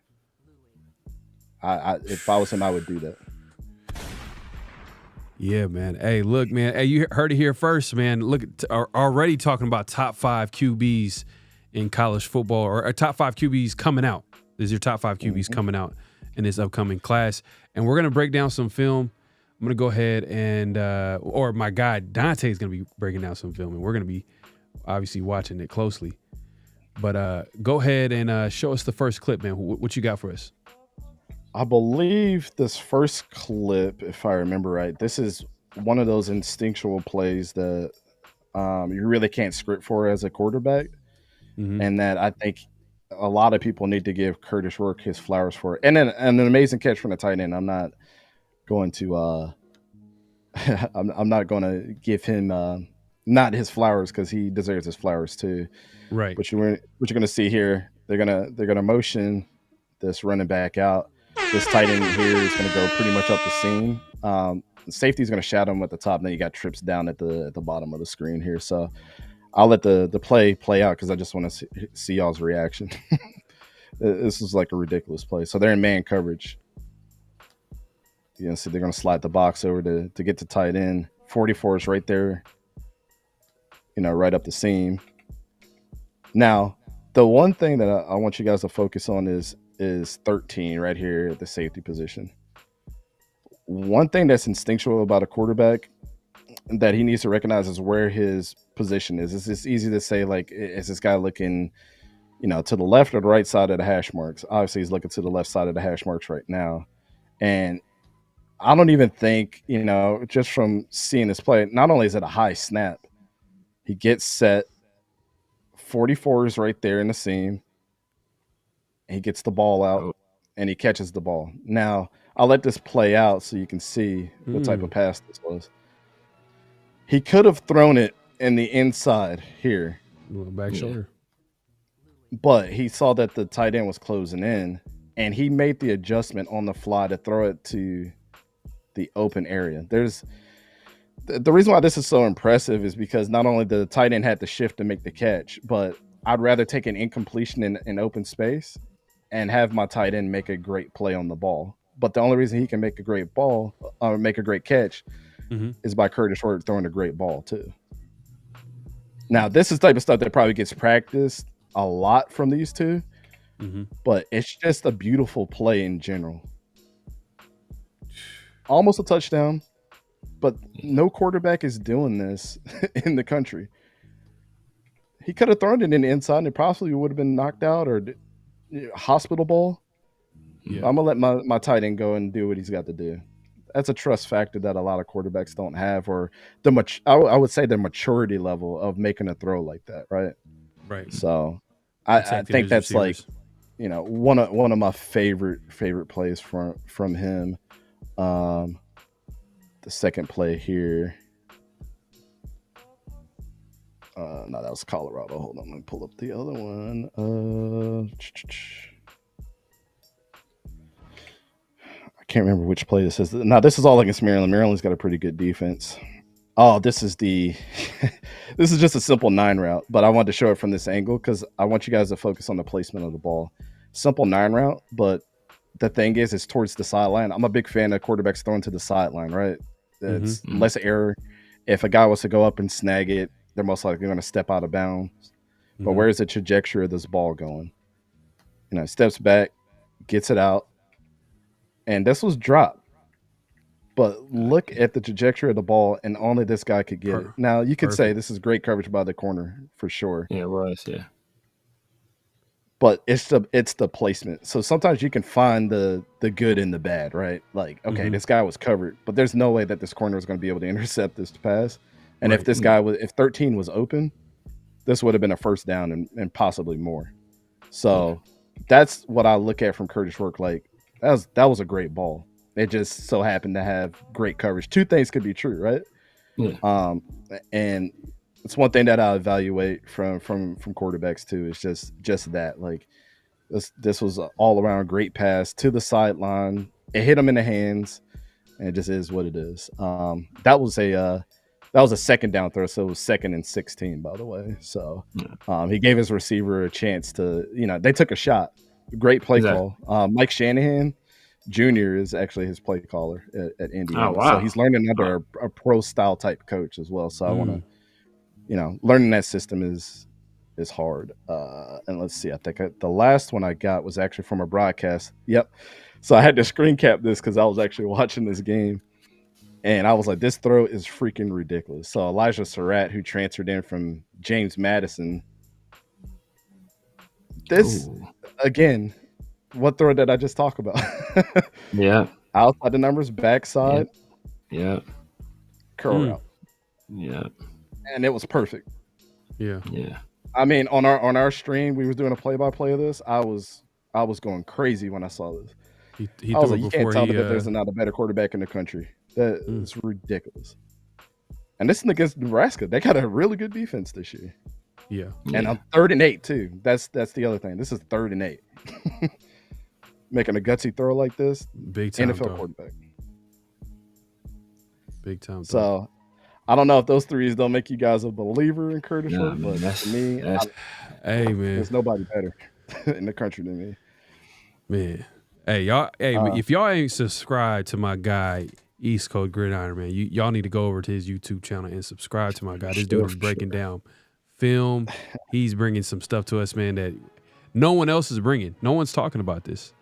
Speaker 3: If I was him, I would do that.
Speaker 2: Yeah, man. Hey, look, man. Hey, you heard it here first, man. Look, already talking about top 5 QBs in college football, or top 5 QBs coming out. This is your top 5 QBs coming out in this upcoming class, and we're gonna break down some film. I'm going to go ahead and, or my guy Dante is going to be breaking down some film, and we're going to be obviously watching it closely. But go ahead and show us the first clip, man. What you got for us?
Speaker 3: I believe this first clip, if I remember right, this is one of those instinctual plays that you really can't script for as a quarterback. And that I think a lot of people need to give Curtis Rourke his flowers for. And then an amazing catch from the tight end. I'm not going to I'm not going to give him not his flowers because he deserves his flowers too.
Speaker 2: Right.
Speaker 3: But what you're going to see here, they're gonna motion this running back out. This tight end here is going to go pretty much up the seam. The safety is going to shadow him at the top, and then you got trips down at the bottom of the screen here. So I'll let the play out because I just want to see y'all's reaction. This is like a ridiculous play. So they're in man coverage. You know, so they're going to slide the box over to get to tight end. 44 is right there, right up the seam. Now, the one thing that I want you guys to focus on is 13 right here at the safety position. One thing that's instinctual about a quarterback that he needs to recognize is where his position is. It's just easy to say, like, is this guy looking, to the left or the right side of the hash marks? Obviously, he's looking to the left side of the hash marks right now. And I don't even think, just from seeing this play, not only is it a high snap, he gets set, 44 is right there in the seam. He gets the ball out, and he catches the ball. Now, I'll let this play out so you can see what type of pass this was. He could have thrown it in the inside here.
Speaker 2: Back shoulder.
Speaker 3: But he saw that the tight end was closing in, and he made the adjustment on the fly to throw it to the open area. The reason why this is so impressive is because not only the tight end had to shift to make the catch, but I'd rather take an incompletion in open space and have my tight end make a great play on the ball. But the only reason he can make a great ball or make a great catch is by Curtis Rourke throwing a great ball too. Now, this is the type of stuff that probably gets practiced a lot from these two, but it's just a beautiful play in general. Almost a touchdown, but no quarterback is doing this in the country. He could have thrown it in the inside and it possibly would have been knocked out or hospital ball. Yeah. I'm going to let my tight end go and do what he's got to do. That's a trust factor that a lot of quarterbacks don't have, or I would say the maturity level of making a throw like that, right?
Speaker 2: Right.
Speaker 3: So I think that's receivers. Like, one of my favorite plays from him. The second play here. No, that was Colorado. Hold on, let me pull up the other one. I can't remember which play this is. Now, this is all against Maryland. Maryland's got a pretty good defense. Oh, this is the this is just a simple 9 route, but I wanted to show it from this angle because I want you guys to focus on the placement of the ball. Simple 9 route, but the thing is, it's towards the sideline. I'm a big fan of quarterbacks throwing to the sideline, right? It's less error. If a guy was to go up and snag it, they're most likely going to step out of bounds. But where's the trajectory of this ball going? You know, steps back, gets it out, and this was dropped. But look at the trajectory of the ball, and only this guy could get it. Now, you could say this is great coverage by the corner for sure.
Speaker 1: Yeah, it was, yeah.
Speaker 3: But it's the placement. So sometimes you can find the good and the bad, right? Like, okay, this guy was covered, but there's no way that this corner is going to be able to intercept this pass. And if this guy if 13 was open, this would have been a first down and possibly more. So that's what I look at from Curtis Work. Like, that was a great ball. It just so happened to have great coverage. Two things could be true, right?
Speaker 1: Yeah.
Speaker 3: And it's one thing that I evaluate from quarterbacks too. Is just that, like, this was an all around great pass to the sideline. It hit him in the hands, and it just is what it is. That was a second down throw, so it was 2nd and 16, by the way. So he gave his receiver a chance to, they took a shot. Great play call. Mike Shanahan Jr. is actually his play caller at Indiana.
Speaker 1: Oh, wow.
Speaker 3: So he's learning under a pro style type coach as well. So I want to, learning that system is hard. And let's see, I think the last one I got was actually from a broadcast. Yep. So I had to screen cap this because I was actually watching this game. And I was like, this throw is freaking ridiculous. So Elijah Surratt, who transferred in from James Madison. This, again, what throw did I just talk about?
Speaker 1: Yeah.
Speaker 3: Outside the numbers, backside.
Speaker 1: Yeah.
Speaker 3: Curl route.
Speaker 1: Yeah.
Speaker 3: And it was perfect.
Speaker 2: Yeah.
Speaker 1: Yeah.
Speaker 3: I mean, on our stream, we were doing a play-by-play of this. I was going crazy when I saw this.
Speaker 2: He
Speaker 3: I was
Speaker 2: threw
Speaker 3: like,
Speaker 2: it
Speaker 3: you can't
Speaker 2: before
Speaker 3: tell
Speaker 2: he,
Speaker 3: me that there's not a better quarterback in the country. That is ridiculous. And this is against Nebraska. They got a really good defense this year.
Speaker 2: Yeah.
Speaker 3: And on 3rd and 8 too. That's the other thing. This is 3rd and 8. Making a gutsy throw like this,
Speaker 2: big time
Speaker 3: NFL quarterback.
Speaker 2: Big time.
Speaker 3: So I don't know if those threes don't make you guys a believer in Curtis Work, but to me,
Speaker 2: hey man,
Speaker 3: there's nobody better in the country than me.
Speaker 2: Man, hey y'all, if y'all ain't subscribed to my guy East Coast Gridiron, man, y'all need to go over to his YouTube channel and subscribe to my guy. This dude is breaking down film. He's bringing some stuff to us, man, that no one else is bringing. No one's talking about this.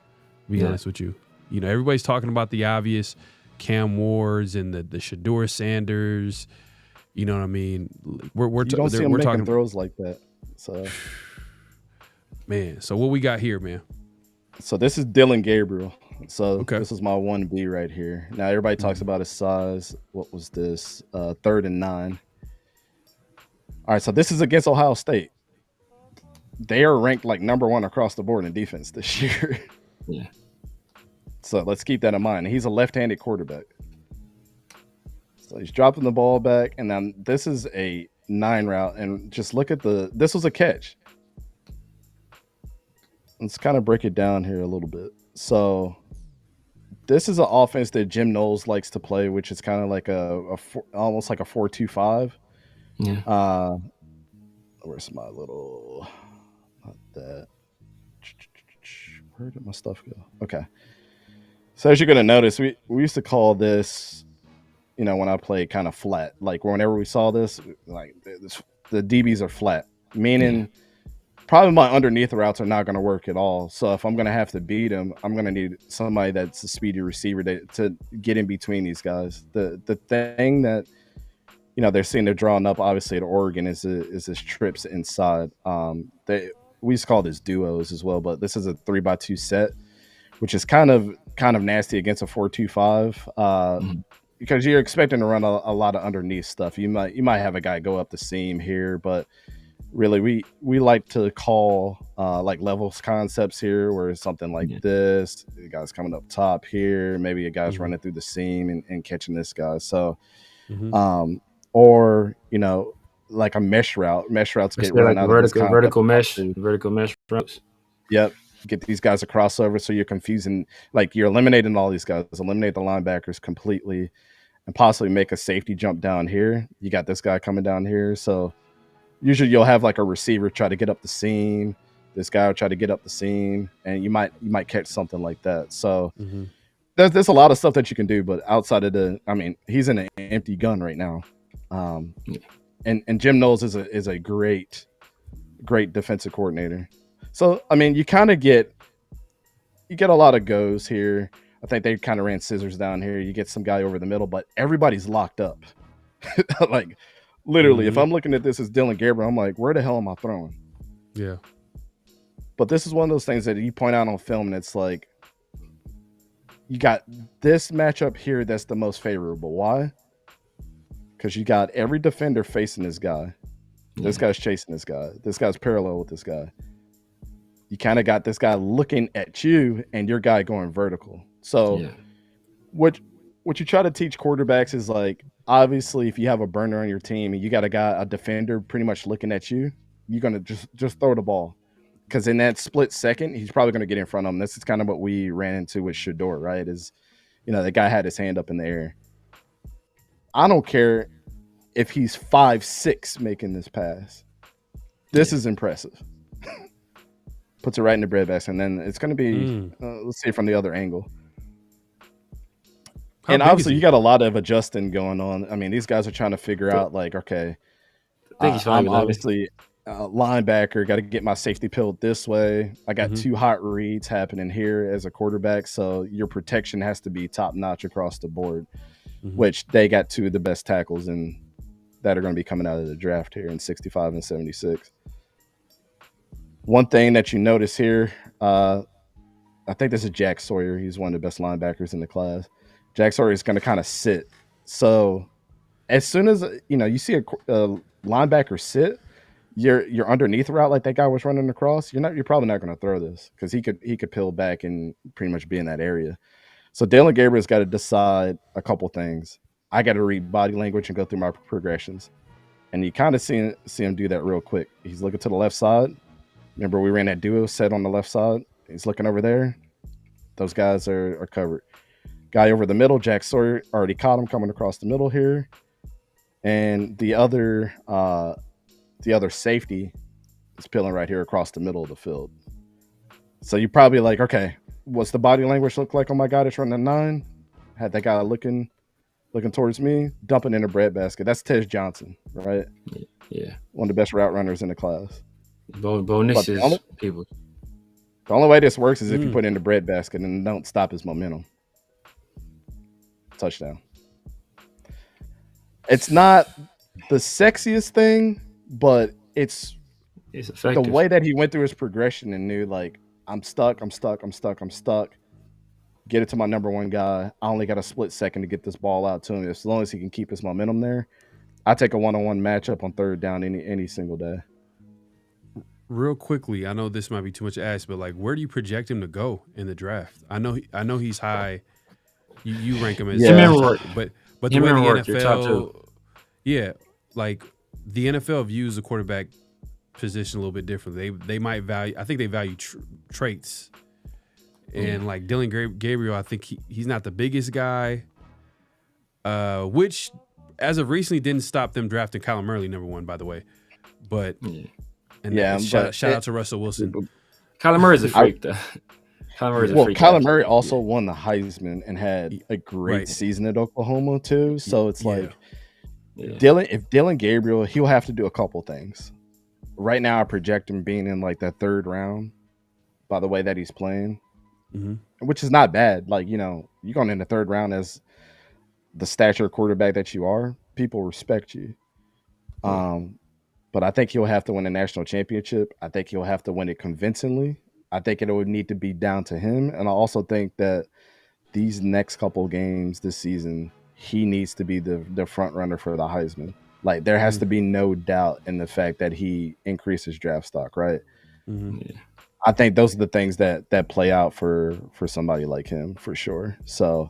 Speaker 2: To be honest with you, everybody's talking about the obvious, Cam Wards and the Shedeur Sanders. You know what I mean? We're
Speaker 3: you don't see him
Speaker 2: we're
Speaker 3: making
Speaker 2: talking
Speaker 3: throws like that. So,
Speaker 2: man, so what we got here, man?
Speaker 3: So this is Dylan Gabriel. So this is my 1B right here. Now everybody talks about his size. What was this? 3rd and 9. All right, so this is against Ohio State. They are ranked like number 1 across the board in defense this year.
Speaker 1: Yeah.
Speaker 3: So let's keep that in mind. He's a left-handed quarterback. So he's dropping the ball back, and then this is a 9 route. And just look at this was a catch. Let's kind of break it down here a little bit. So this is an offense that Jim Knowles likes to play, which is kind of like almost like a 4-2-5.
Speaker 1: Yeah.
Speaker 3: Where's my little? Not that. Where did my stuff go? Okay. So as you're gonna notice, we used to call this, when I played, kind of flat. Like whenever we saw this, like the DBs are flat, meaning probably my underneath routes are not going to work at all. So if I'm going to have to beat them, I'm going to need somebody that's a speedy receiver to get in between these guys. The thing that they're seeing, they're drawing up obviously at Oregon is this trips inside. We used to call this duos as well, but this is a 3x2 set, which is kind of nasty against a 4-2-5 because you're expecting to run a lot of underneath stuff. You might have a guy go up the seam here, but really we like to call like levels concepts here, where it's something like this. The guy's coming up top here, maybe a guy's running through the seam and catching this guy. So, or like a mesh route. Mesh routes get run out of
Speaker 1: vertical mesh routes.
Speaker 3: Yep. Get these guys a crossover, so you're confusing, like you're eliminating all these guys, eliminate the linebackers completely, and possibly make a safety jump down here. You got this guy coming down here. So usually you'll have like a receiver try to get up the seam. This guy will try to get up the seam, and you might catch something like that. So there's a lot of stuff that you can do, but outside of he's in an empty gun right now. And Jim Knowles is a great defensive coordinator. So you kind of get a lot of goes here. I think they kind of ran scissors down here. You get some guy over the middle, but everybody's locked up. Like literally, if I'm looking at this as Dillon Gabriel, I'm like, where the hell am I throwing?
Speaker 2: Yeah.
Speaker 3: But this is one of those things that you point out on film, and it's like, you got this matchup here that's the most favorable. Why? Because you got every defender facing this guy. This guy's chasing this guy. This guy's parallel with this guy. You kind of got this guy looking at you and your guy going vertical. So what you try to teach quarterbacks is like, obviously, if you have a burner on your team and you got a defender pretty much looking at you, you're going to just throw the ball. Because in that split second, he's probably going to get in front of him. This is kind of what we ran into with Shedeur, right? Is, the guy had his hand up in the air. I don't care if he's 5'6" making this pass. This is impressive. Puts it right in the breadbasket, and then it's going to be, let's see from the other angle. And obviously, you got a lot of adjusting going on. These guys are trying to figure out, like, okay, I'm obviously linebacker, got to get my safety peeled this way. I got two hot reads happening here as a quarterback, so your protection has to be top notch across the board, which they got two of the best tackles that are going to be coming out of the draft here in 65 and 76. One thing that you notice here, I think this is Jack Sawyer. He's one of the best linebackers in the class. Jack Sawyer is going to kind of sit. So as soon as you see a linebacker sit, your underneath route like that guy was running across, you're probably not going to throw this because he could peel back and pretty much be in that area. So Dillon Gabriel's got to decide a couple things. I got to read body language and go through my progressions, and you kind of see him do that real quick. He's looking to the left side. Remember, we ran that duo set on the left side. He's looking over there. Those guys are covered. Guy over the middle, Jack Sawyer, already caught him coming across the middle here, and the other safety is peeling right here across the middle of the field. So you're probably like, okay, what's the body language look like on my guy that's running a 9? Had that guy looking towards me, dumping in a breadbasket. That's Tej Johnson, right?
Speaker 1: Yeah.
Speaker 3: One of the best route runners in the class.
Speaker 1: Bonus is people.
Speaker 3: The only way this works is if you put it in the breadbasket and don't stop his momentum. Touchdown. It's not the sexiest thing, but it's
Speaker 1: effective.
Speaker 3: The way that he went through his progression and knew, like, I'm stuck. Get it to my number one guy. I only got a split second to get this ball out to him. As long as he can keep his momentum there, I take a one-on-one matchup on third down any single day.
Speaker 2: Real quickly, I know this might be too much to ask, but like, where do you project him to go in the draft? I know he's high. You rank him as but the way the NFL, like the NFL views the quarterback position a little bit differently. They might value. I think they value traits, and like Dillon Gabriel, I think he's not the biggest guy, which as of recently didn't stop them drafting Kyler Murray number 1, by the way, but. And shout out to Russell Wilson.
Speaker 1: Kyler Murray's a freak, though.
Speaker 3: Kyler Murray also won the Heisman and had a great season at Oklahoma too. So it's like, if Dillon Gabriel, he'll have to do a couple things. Right now, I project him being in like that third round. By the way that he's playing, which is not bad. Like, you're going in the third round as the stature quarterback that you are. People respect you. But I think he'll have to win a national championship. I think he'll have to win it convincingly. I think it would need to be down to him. And I also think that these next couple games this season, he needs to be the front runner for the Heisman. Like, there has to be no doubt in the fact that he increases draft stock, right? I think those are the things that play out for somebody like him, for sure. So,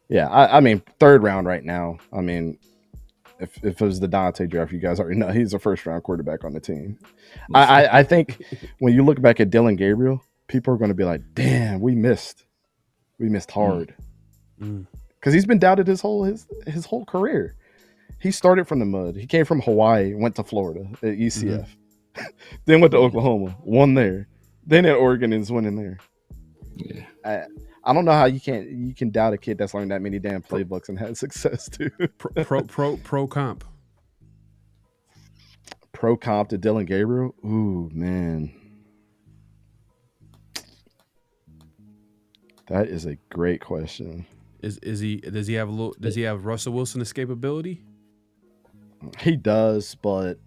Speaker 3: yeah, I mean, third round right now, I mean, if it was the Dante draft, you guys already know he's a first-round quarterback on the team. I think when you look back at Dillon Gabriel, people are going to be like, damn, we missed hard. because he's been doubted his whole career. He started from the mud. He came from Hawaii, went to Florida at UCF, then went to Oklahoma, won there, then at Oregon and is winning there.
Speaker 1: Yeah.
Speaker 3: I don't know how you can doubt a kid that's learned that many damn playbooks and had success too.
Speaker 2: Pro comp.
Speaker 3: Pro comp to Dylan Gabriel. Ooh, man. That is a great question.
Speaker 2: Does he have Russell Wilson escapability?
Speaker 3: He does, but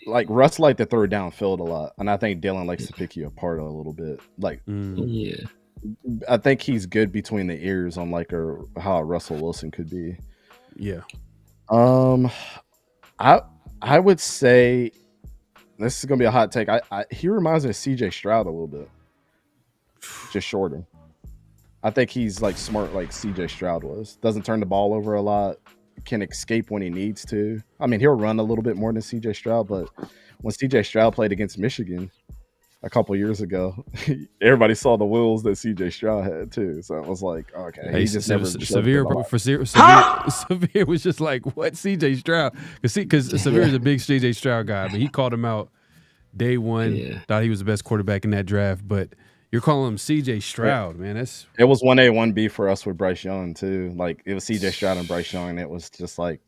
Speaker 3: like Russ like to throw downfield a lot, and I think Dylan likes to pick you apart a little bit. Like, I think he's good between the ears on like how Russell Wilson could be.
Speaker 2: Yeah.
Speaker 3: I would say this is gonna be a hot take. He reminds me of CJ Stroud a little bit, just shorter. I think he's like smart, like CJ Stroud was. Doesn't turn the ball over a lot. Can escape when he needs to. I mean, he'll run a little bit more than CJ Stroud, but when CJ Stroud played against Michigan a couple years ago, everybody saw the wheels that CJ Stroud had too. So it was like, okay,
Speaker 2: Hey,
Speaker 3: he just
Speaker 2: Severe was just like, what, CJ Stroud? Because Severe is a big CJ Stroud guy, but he called him out day one. Thought he was the best quarterback in that draft, but you're calling him CJ Stroud, man.
Speaker 3: It was 1A, 1B for us with Bryce Young too. Like it was CJ Stroud and Bryce Young. And it was just like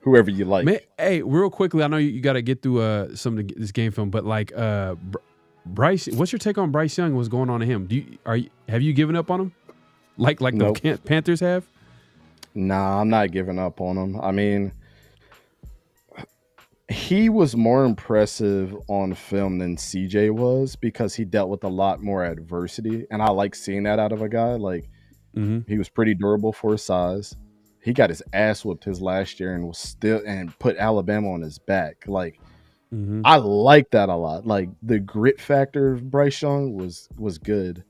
Speaker 3: whoever you like.
Speaker 2: Man, hey, real quickly, I know you got to get through some of this game film, but like Bryce, what's your take on Bryce Young? What's going on to him? Have you given up on him? Like
Speaker 3: Nope.
Speaker 2: the Panthers have?
Speaker 3: Nah, I'm not giving up on him. I mean, he was more impressive on film than CJ was because he dealt with a lot more adversity, and I like seeing that out of a guy. Like he was pretty durable for his size. He got his ass whooped his last year and put Alabama on his back. Like I like that a lot. Like the grit factor of Bryce Young was good.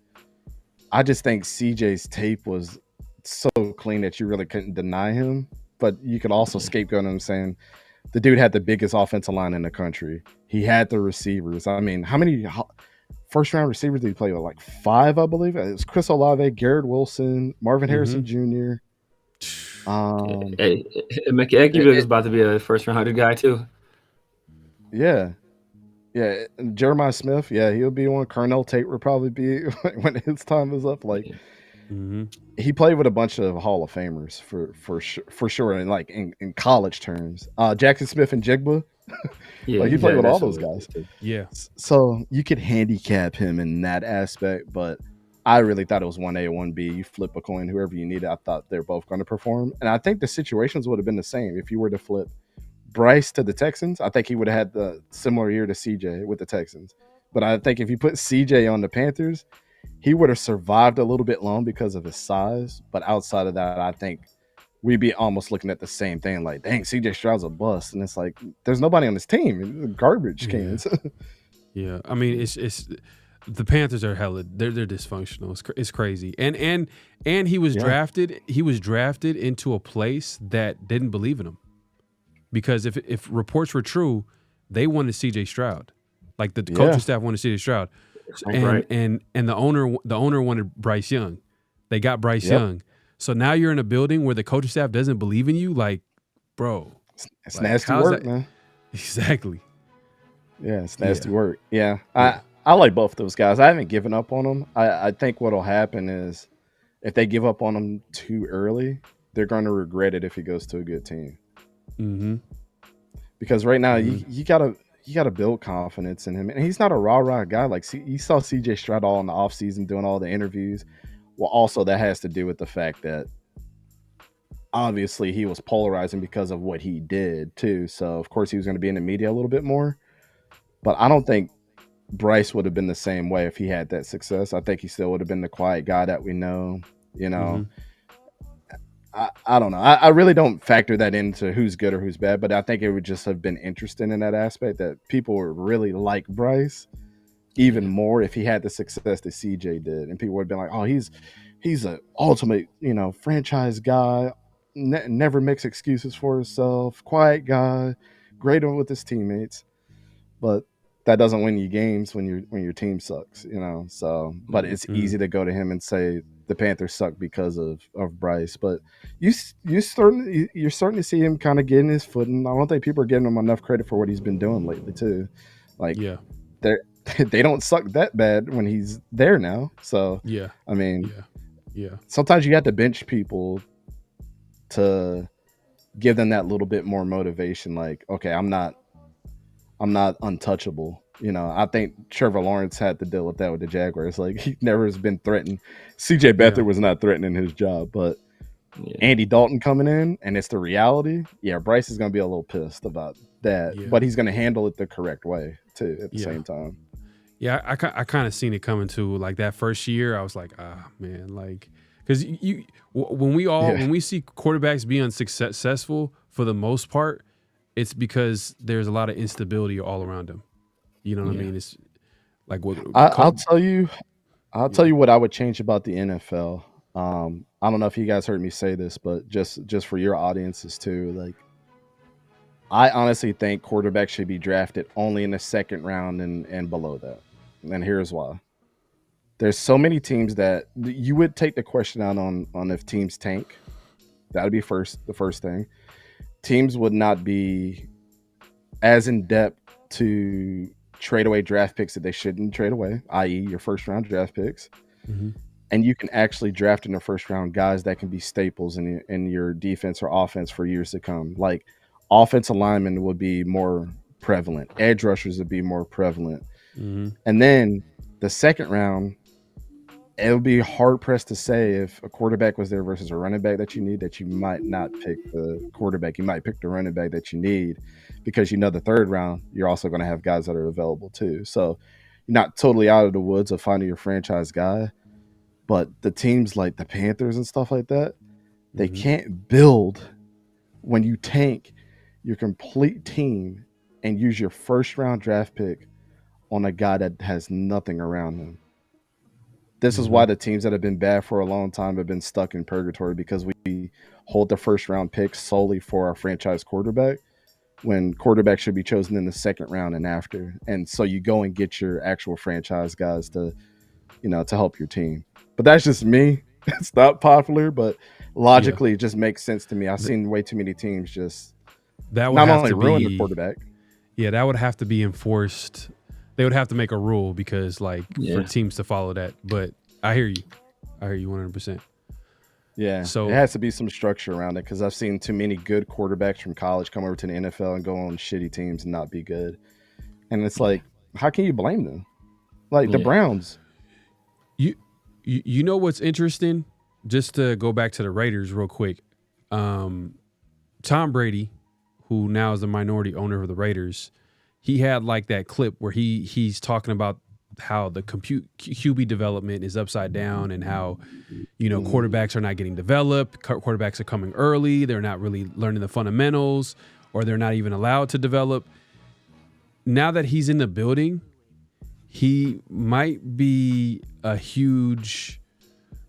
Speaker 3: I just think CJ's tape was so clean that you really couldn't deny him, but you could also scapegoat him saying the dude had the biggest offensive line in the country. He had the receivers. I mean, how many first-round receivers did he play with? Like 5, I believe. It was Chris Olave, Garrett Wilson, Marvin Harrison Jr.
Speaker 1: Hey, McAgee was about to be a first-round guy too.
Speaker 3: Yeah. Jeremiah Smith. Yeah, he'll be one. Cornell Tate will probably be when his time is up. Like he played with a bunch of Hall of Famers for sure, and like in college terms. Jackson Smith and Jigba. Like he played with all those guys.
Speaker 2: Yeah.
Speaker 3: So you could handicap him in that aspect, but I really thought it was 1A, 1B. You flip a coin, whoever you needed. I thought they're both going to perform, and I think the situations would have been the same if you were to flip Bryce to the Texans. I think he would have had the similar year to CJ with the Texans. But I think if you put CJ on the Panthers, he would have survived a little bit long because of his size. But outside of that, I think we'd be almost looking at the same thing. Like, dang, CJ Stroud's a bust. And it's like, there's nobody on this team. Garbage cans.
Speaker 2: Yeah. I mean, it's the Panthers are they're dysfunctional. It's crazy. And he was drafted. He was drafted into a place that didn't believe in him. Because if reports were true, they wanted CJ Stroud. Like the coaching staff wanted CJ Stroud. And the owner wanted Bryce Young. They got Bryce Young. So now you're in a building where the coaching staff doesn't believe in you. Like, bro,
Speaker 3: it's nasty work, man.
Speaker 2: Exactly.
Speaker 3: Yeah, it's nasty work. Yeah. I like both those guys. I haven't given up on them. I think what'll happen is if they give up on him too early, they're going to regret it if he goes to a good team. Because right now you gotta build confidence in him, and he's not a rah guy. Like you saw CJ Stroud all in the offseason doing all the interviews. Well, also that has to do with the fact that obviously he was polarizing because of what he did too. So of course he was going to be in the media a little bit more. But I don't think Bryce would have been the same way if he had that success. I think he still would have been the quiet guy that we know. You know. I don't know. I really don't factor that into who's good or who's bad, but I think it would just have been interesting in that aspect that people would really like Bryce even more if he had the success that CJ did, and people would have been like, "Oh, he's an ultimate, franchise guy, never makes excuses for himself, quiet guy, great with his teammates." But that doesn't win you games when your team sucks, you know. So, but it's easy to go to him and say the Panthers suck because of Bryce. But you're starting to see him kind of getting his foot, and I don't think people are giving him enough credit for what he's been doing lately too. Like, they don't suck that bad when he's there now. So I mean, sometimes you have to bench people to give them that little bit more motivation. Like, okay, I'm not untouchable. You know, I think Trevor Lawrence had to deal with that with the Jaguars. Like, he never has been threatened. CJ Beathard was not threatening his job, but Andy Dalton coming in and it's the reality. Yeah, Bryce is going to be a little pissed about that, but he's going to handle it the correct way too at the same time.
Speaker 2: Yeah, I kind of seen it coming too. Like that first year, I was like, man, like, because when we see quarterbacks being successful for the most part, it's because there's a lot of instability all around them. You know what I mean? It's like what
Speaker 3: I'll tell you what I would change about the NFL. I don't know if you guys heard me say this, but just for your audiences too, like, I honestly think quarterbacks should be drafted only in the second round and below that. And here's why. There's so many teams that you would take the question out on if teams tank. That'd be the first thing. Teams would not be as in depth to trade away draft picks that they shouldn't trade away, i.e. your first round draft picks. And you can actually draft in the first round guys that can be staples in your defense or offense for years to come. Like, offensive linemen would be more prevalent. Edge rushers would be more prevalent. And then the second round, it would be hard pressed to say if a quarterback was there versus a running back that you need, that you might not pick the quarterback. You might pick the running back that you need, because you know the third round, you're also going to have guys that are available too. So you're not totally out of the woods of finding your franchise guy. But the teams like the Panthers and stuff like that, they can't build when you tank your complete team and use your first round draft pick on a guy that has nothing around him. This is why the teams that have been bad for a long time have been stuck in purgatory, because we hold the first round pick solely for our franchise quarterback, when quarterback should be chosen in the second round and after. And so you go and get your actual franchise guys to help your team. But that's just me. It's not popular, but logically it just makes sense to me. I've seen way too many teams just
Speaker 2: that would
Speaker 3: not
Speaker 2: have
Speaker 3: only
Speaker 2: to
Speaker 3: ruin
Speaker 2: be,
Speaker 3: the quarterback.
Speaker 2: Yeah, that would have to be enforced. They would have to make a rule, because for teams to follow that. But I hear you 100%.
Speaker 3: Yeah,
Speaker 2: so
Speaker 3: it has to be some structure around it, because I've seen too many good quarterbacks from college come over to the NFL and go on shitty teams and not be good. And it's like, how can you blame them? Like the Browns.
Speaker 2: You know what's interesting? Just to go back to the Raiders real quick. Tom Brady, who now is the minority owner of the Raiders, he had like that clip where he's talking about how the QB development is upside down, and how, quarterbacks are not getting developed. Quarterbacks are coming early. They're not really learning the fundamentals, or they're not even allowed to develop. Now that he's in the building, he might be a huge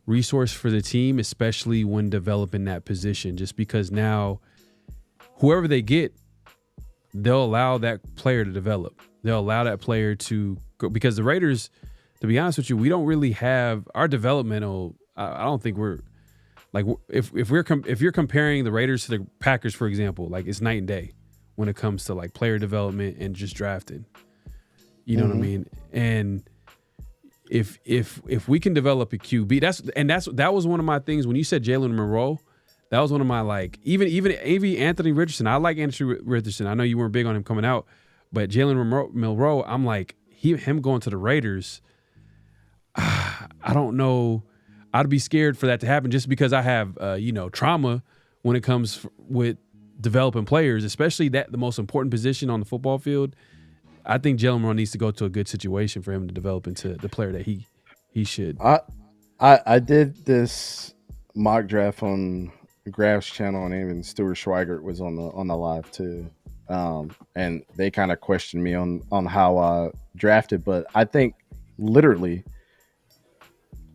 Speaker 2: resource for the team, especially when developing that position, just because now whoever they get, they'll allow that player to develop. They'll allow that player to go, because the Raiders, to be honest with you, we don't really have our developmental. I don't think we're like, if you're comparing the Raiders to the Packers, for example, like it's night and day when it comes to like player development and just drafting. You know what I mean? And if we can develop a QB, that was one of my things when you said Jalen Monroe. That was one of my, like, even Anthony Richardson. I like Anthony Richardson. I know you weren't big on him coming out, but Jalen Monroe, I'm like, him going to the Raiders, I don't know. I'd be scared for that to happen, just because I have trauma when it comes with developing players, especially the most important position on the football field. I think Jalen Monroe needs to go to a good situation for him to develop into the player that he should.
Speaker 3: I did this mock draft on Graf's channel, and even Stuart Schweigert was on the live too, and they kind of questioned me on how I drafted. But I think literally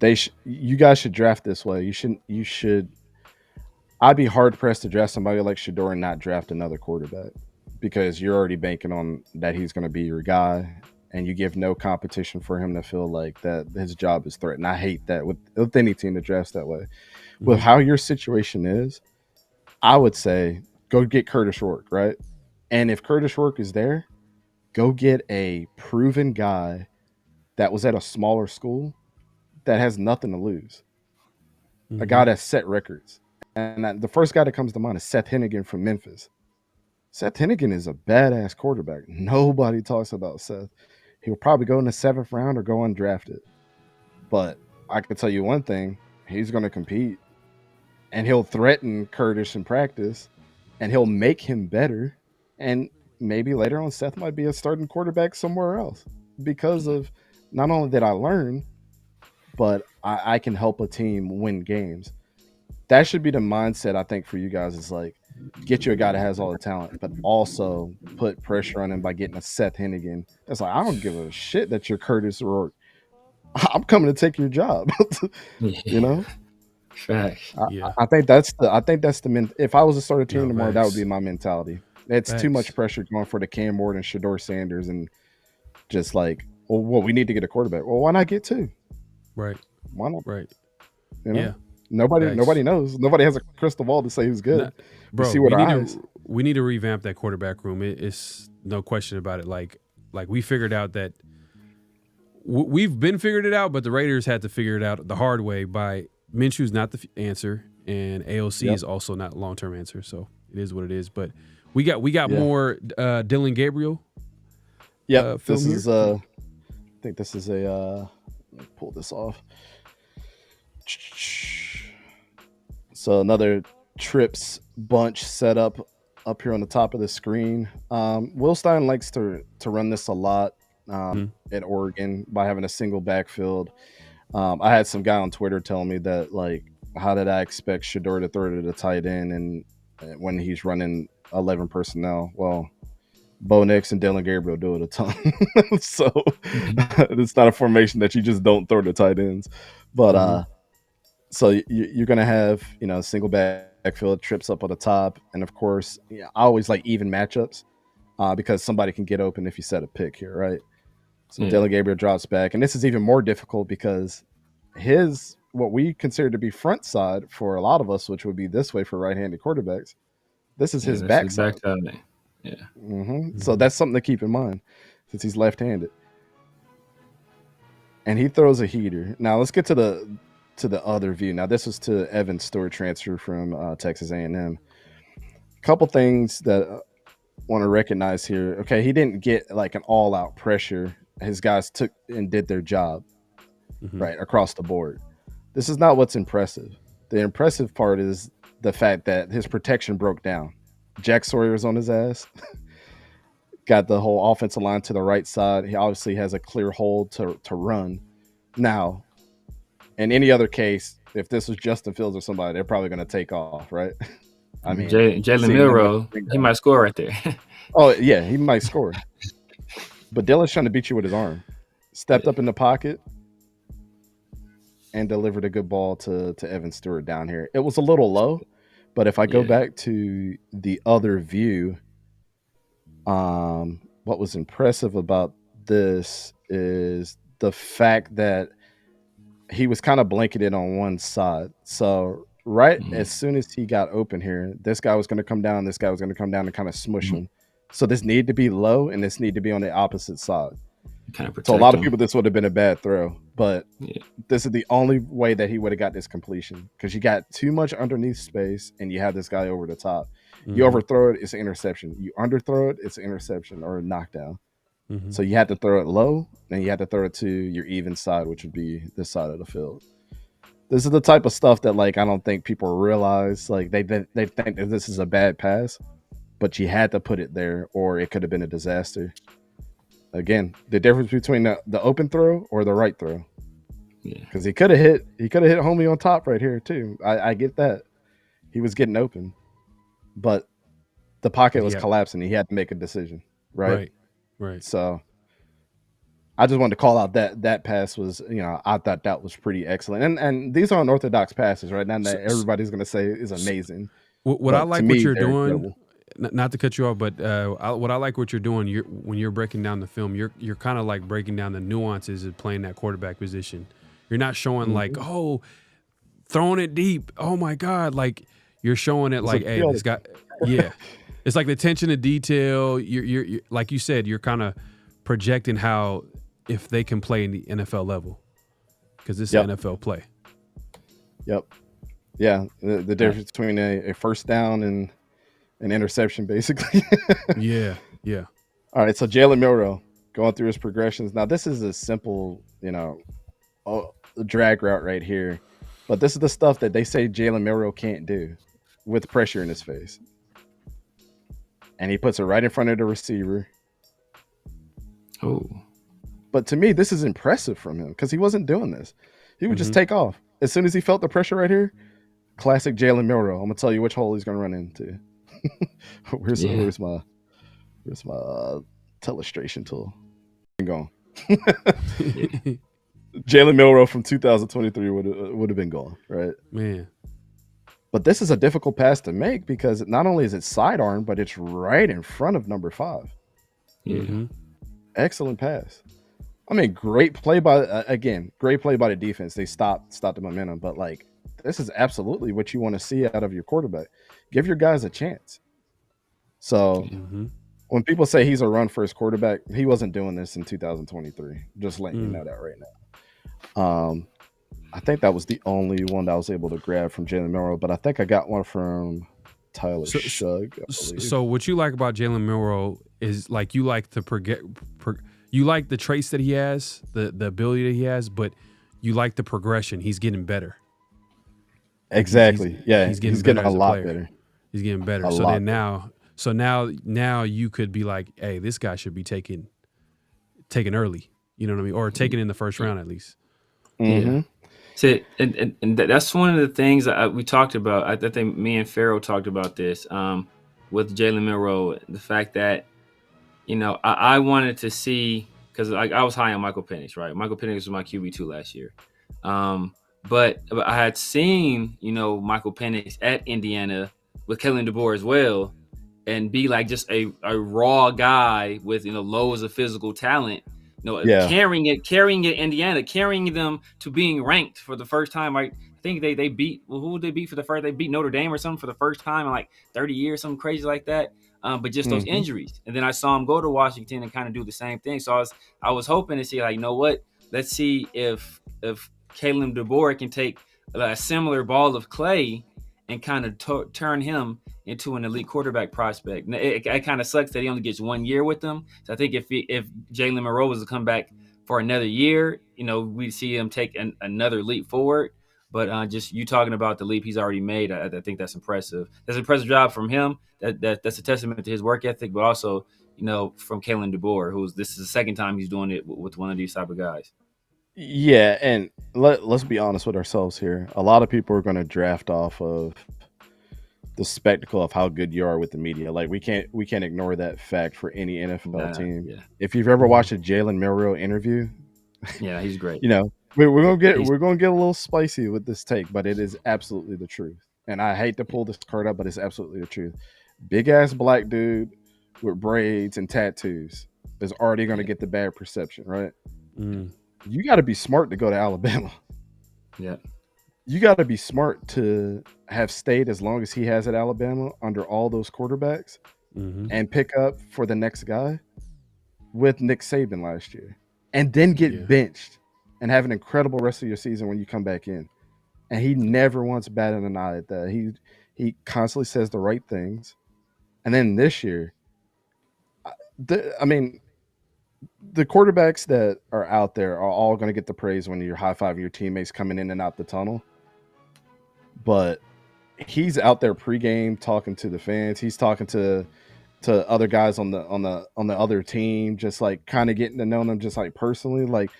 Speaker 3: you guys should draft this way. You should. I'd be hard pressed to draft somebody like Shedeur and not draft another quarterback, because you're already banking on that he's going to be your guy, and you give no competition for him to feel like that his job is threatened. I hate that with any team that drafts that way. With how your situation is, I would say go get Curtis Rourke, right? And if Curtis Rourke is there, go get a proven guy that was at a smaller school that has nothing to lose. A guy that set records. And the first guy that comes to mind is Seth Hennigan from Memphis. Seth Hennigan is a badass quarterback. Nobody talks about Seth. He'll probably go in the 7th round or go undrafted. But I can tell you one thing, he's going to compete. And he'll threaten Curtis in practice. And he'll make him better. And maybe later on, Seth might be a starting quarterback somewhere else. Because of not only did I learn, but I can help a team win games. That should be the mindset, I think, for you guys, is like, get you a guy that has all the talent, but also put pressure on him by getting a Seth Hennigan. That's like, I don't give a shit that you're Curtis Rourke. I'm coming to take your job. You know?
Speaker 1: Facts.
Speaker 3: I think that's the if I was to start a team tomorrow, that would be my mentality. It's too much pressure going for the Cam Ward and Shedeur Sanders, and just like, well, we need to get a quarterback. Well, why not get two?
Speaker 2: Right.
Speaker 3: Why not?
Speaker 2: Right.
Speaker 3: You know? Nobody knows. Nobody has a crystal ball to say who's good.
Speaker 2: Nah, bro,
Speaker 3: see what
Speaker 2: we need to revamp that quarterback room. It's no question about it. Like we figured out that we've been figured it out, but the Raiders had to figure it out the hard way by Minshew's not the answer, and AOC is also not a long-term answer. So it is what it is. But we got more Dylan Gabriel.
Speaker 3: Yep. This is I think this is a let me pull this off. So another Trips bunch set up here on the top of the screen. Will Stein likes to run this a lot at Oregon by having a single backfield. I had some guy on Twitter telling me that, like, how did I expect Shedeur to throw to the tight end and when he's running 11 personnel? Well, Bo Nix and Dylan Gabriel do it a ton. So it's not a formation that you just don't throw to tight ends. But so you're going to have, single backfield, Trips up on the top. And, of course, I always like even matchups because somebody can get open if you set a pick here, right? So Dylan Gabriel drops back. And this is even more difficult because what we consider to be front side for a lot of us, which would be this way for right-handed quarterbacks, this is his back side.
Speaker 1: Yeah.
Speaker 3: So that's something to keep in mind since he's left-handed. And he throws a heater. Now let's get to the other view. Now this was to Evan Stewart, transfer from Texas A&M. A couple things that I want to recognize here. Okay, he didn't get like an all-out pressure. His guys took and did their job right across the board. This is not what's impressive. The impressive part is the fact that his protection broke down. Jack Sawyer's on his ass. Got the whole offensive line to the right side. He obviously has a clear hole to run. Now, in any other case, if this was Justin Fields or somebody, they're probably going to take off, right? I mean,
Speaker 1: Jalen Milroe, he might score right there.
Speaker 3: Oh, yeah, he might score. But Dylan's trying to beat you with his arm. Stepped up in the pocket and delivered a good ball to Evan Stewart down here. It was a little low, but if I go back to the other view, what was impressive about this is the fact that he was kind of blanketed on one side. So as soon as he got open here, this guy was going to come down, this guy was going to come down and kind of smush him. So this needed to be low and this needed to be on the opposite side. So a lot of people, this would have been a bad throw, but this is the only way that he would have got this completion because you got too much underneath space and you have this guy over the top. You overthrow it, it's an interception. You underthrow it, it's an interception or a knockdown. So you had to throw it low and you had to throw it to your even side, which would be this side of the field. This is the type of stuff that, like, I don't think people realize. Like, they think that this is a bad pass, but you had to put it there or it could have been a disaster. Again, the difference between the open throw or the right throw. Yeah. Because he could have hit homie on top right here too. I get that. He was getting open. But the pocket was collapsing. He had to make a decision. Right. So I just wanted to call out that pass was, I thought that was pretty excellent. And these are unorthodox passes, right? Not that everybody's gonna say is amazing.
Speaker 2: What I like what you're doing not to cut you off, but what I like what you're doing, when you're breaking down the film, you're kind of like breaking down the nuances of playing that quarterback position. You're not showing like, oh, throwing it deep. Oh my God. Like you're showing it like, hey, this guy, yeah. It's like the attention to detail. You're like you said, you're kind of projecting how if they can play in the NFL level, because this is NFL play.
Speaker 3: Yep. Yeah. The difference between a first down and an interception, basically.
Speaker 2: Yeah.
Speaker 3: All right. So Jalen Milroe going through his progressions. Now, this is a simple, drag route right here. But this is the stuff that they say Jalen Milroe can't do with pressure in his face. And he puts it right in front of the receiver.
Speaker 1: Oh.
Speaker 3: But to me, this is impressive from him because he wasn't doing this. He would just take off. As soon as he felt the pressure right here, classic Jalen Milroe. I'm going to tell you which hole he's going to run into. Where's my telestration tool? Gone. Jalen Milroe from 2023 would have been gone, right?
Speaker 2: Man.
Speaker 3: But this is a difficult pass to make because not only is it sidearm, but it's right in front of number 5.
Speaker 1: Yeah.
Speaker 3: Excellent pass. I mean, great play by the defense. They stopped the momentum, but like this is absolutely what you want to see out of your quarterback. Give your guys a chance. So when people say he's a run first quarterback, he wasn't doing this in 2023. Just letting you know that right now. I think that was the only one that I was able to grab from Jalen Milroe, but I think I got one from Tyler Shug.
Speaker 2: So what you like about Jalen Milroe is like you like you like the traits that he has, the ability that he has, but you like the progression. He's getting better.
Speaker 3: Exactly.
Speaker 2: He's getting
Speaker 3: a lot better.
Speaker 2: He's getting better. Now you could be like, hey, this guy should be taken early. You know what I mean? Or taken in the first round at least.
Speaker 1: Yeah. So, and that's one of the things that we talked about. I think me and Pharaoh talked about this with Jalen Milroe. The fact that, I wanted to see, because I was high on Michael Penix, right? Michael Penix was my QB2 last year. But I had seen, Michael Penix at Indiana with Kalen DeBoer as well, and be like just a raw guy with, loads of physical talent. Carrying it Indiana, carrying them to being ranked for the first time. I think they beat, who would they beat for the first? They beat Notre Dame or something for the first time in like 30 years, something crazy like that. But just those injuries, and then I saw him go to Washington and kind of do the same thing. So I was hoping to see, like, what? Let's see if Kalen DeBoer can take a similar ball of clay and kind of turn him into an elite quarterback prospect. It kind of sucks that he only gets 1 year with them. So I think if Jalen Milroe was to come back for another year, we'd see him take another leap forward. But just you talking about the leap he's already made, I think that's impressive. That's an impressive job from him. That's a testament to his work ethic, but also, from Kalen DeBoer, this is the second time he's doing it with one of these type of guys.
Speaker 3: Yeah, and let's be honest with ourselves here. A lot of people are going to draft off of the spectacle of how good you are with the media. Like we can't ignore that fact for any NFL team. Yeah. If you've ever watched a Jalen Milroe interview,
Speaker 1: yeah, he's great.
Speaker 3: We're gonna get a little spicy with this take, but it is absolutely the truth. And I hate to pull this card up, but it's absolutely the truth. Big ass black dude with braids and tattoos is already going to get the bad perception, right? You got to be smart to go to Alabama.
Speaker 1: Yeah.
Speaker 3: You got to be smart to have stayed as long as he has at Alabama under all those quarterbacks and pick up for the next guy with Nick Saban last year and then get benched and have an incredible rest of your season when you come back in. And he never once batted an eye at that. He constantly says the right things. And then this year, the quarterbacks that are out there are all going to get the praise when you're high-fiving your teammates coming in and out the tunnel. But he's out there pregame talking to the fans. He's talking to other guys on the other team, just like kind of getting to know them just like personally. Like,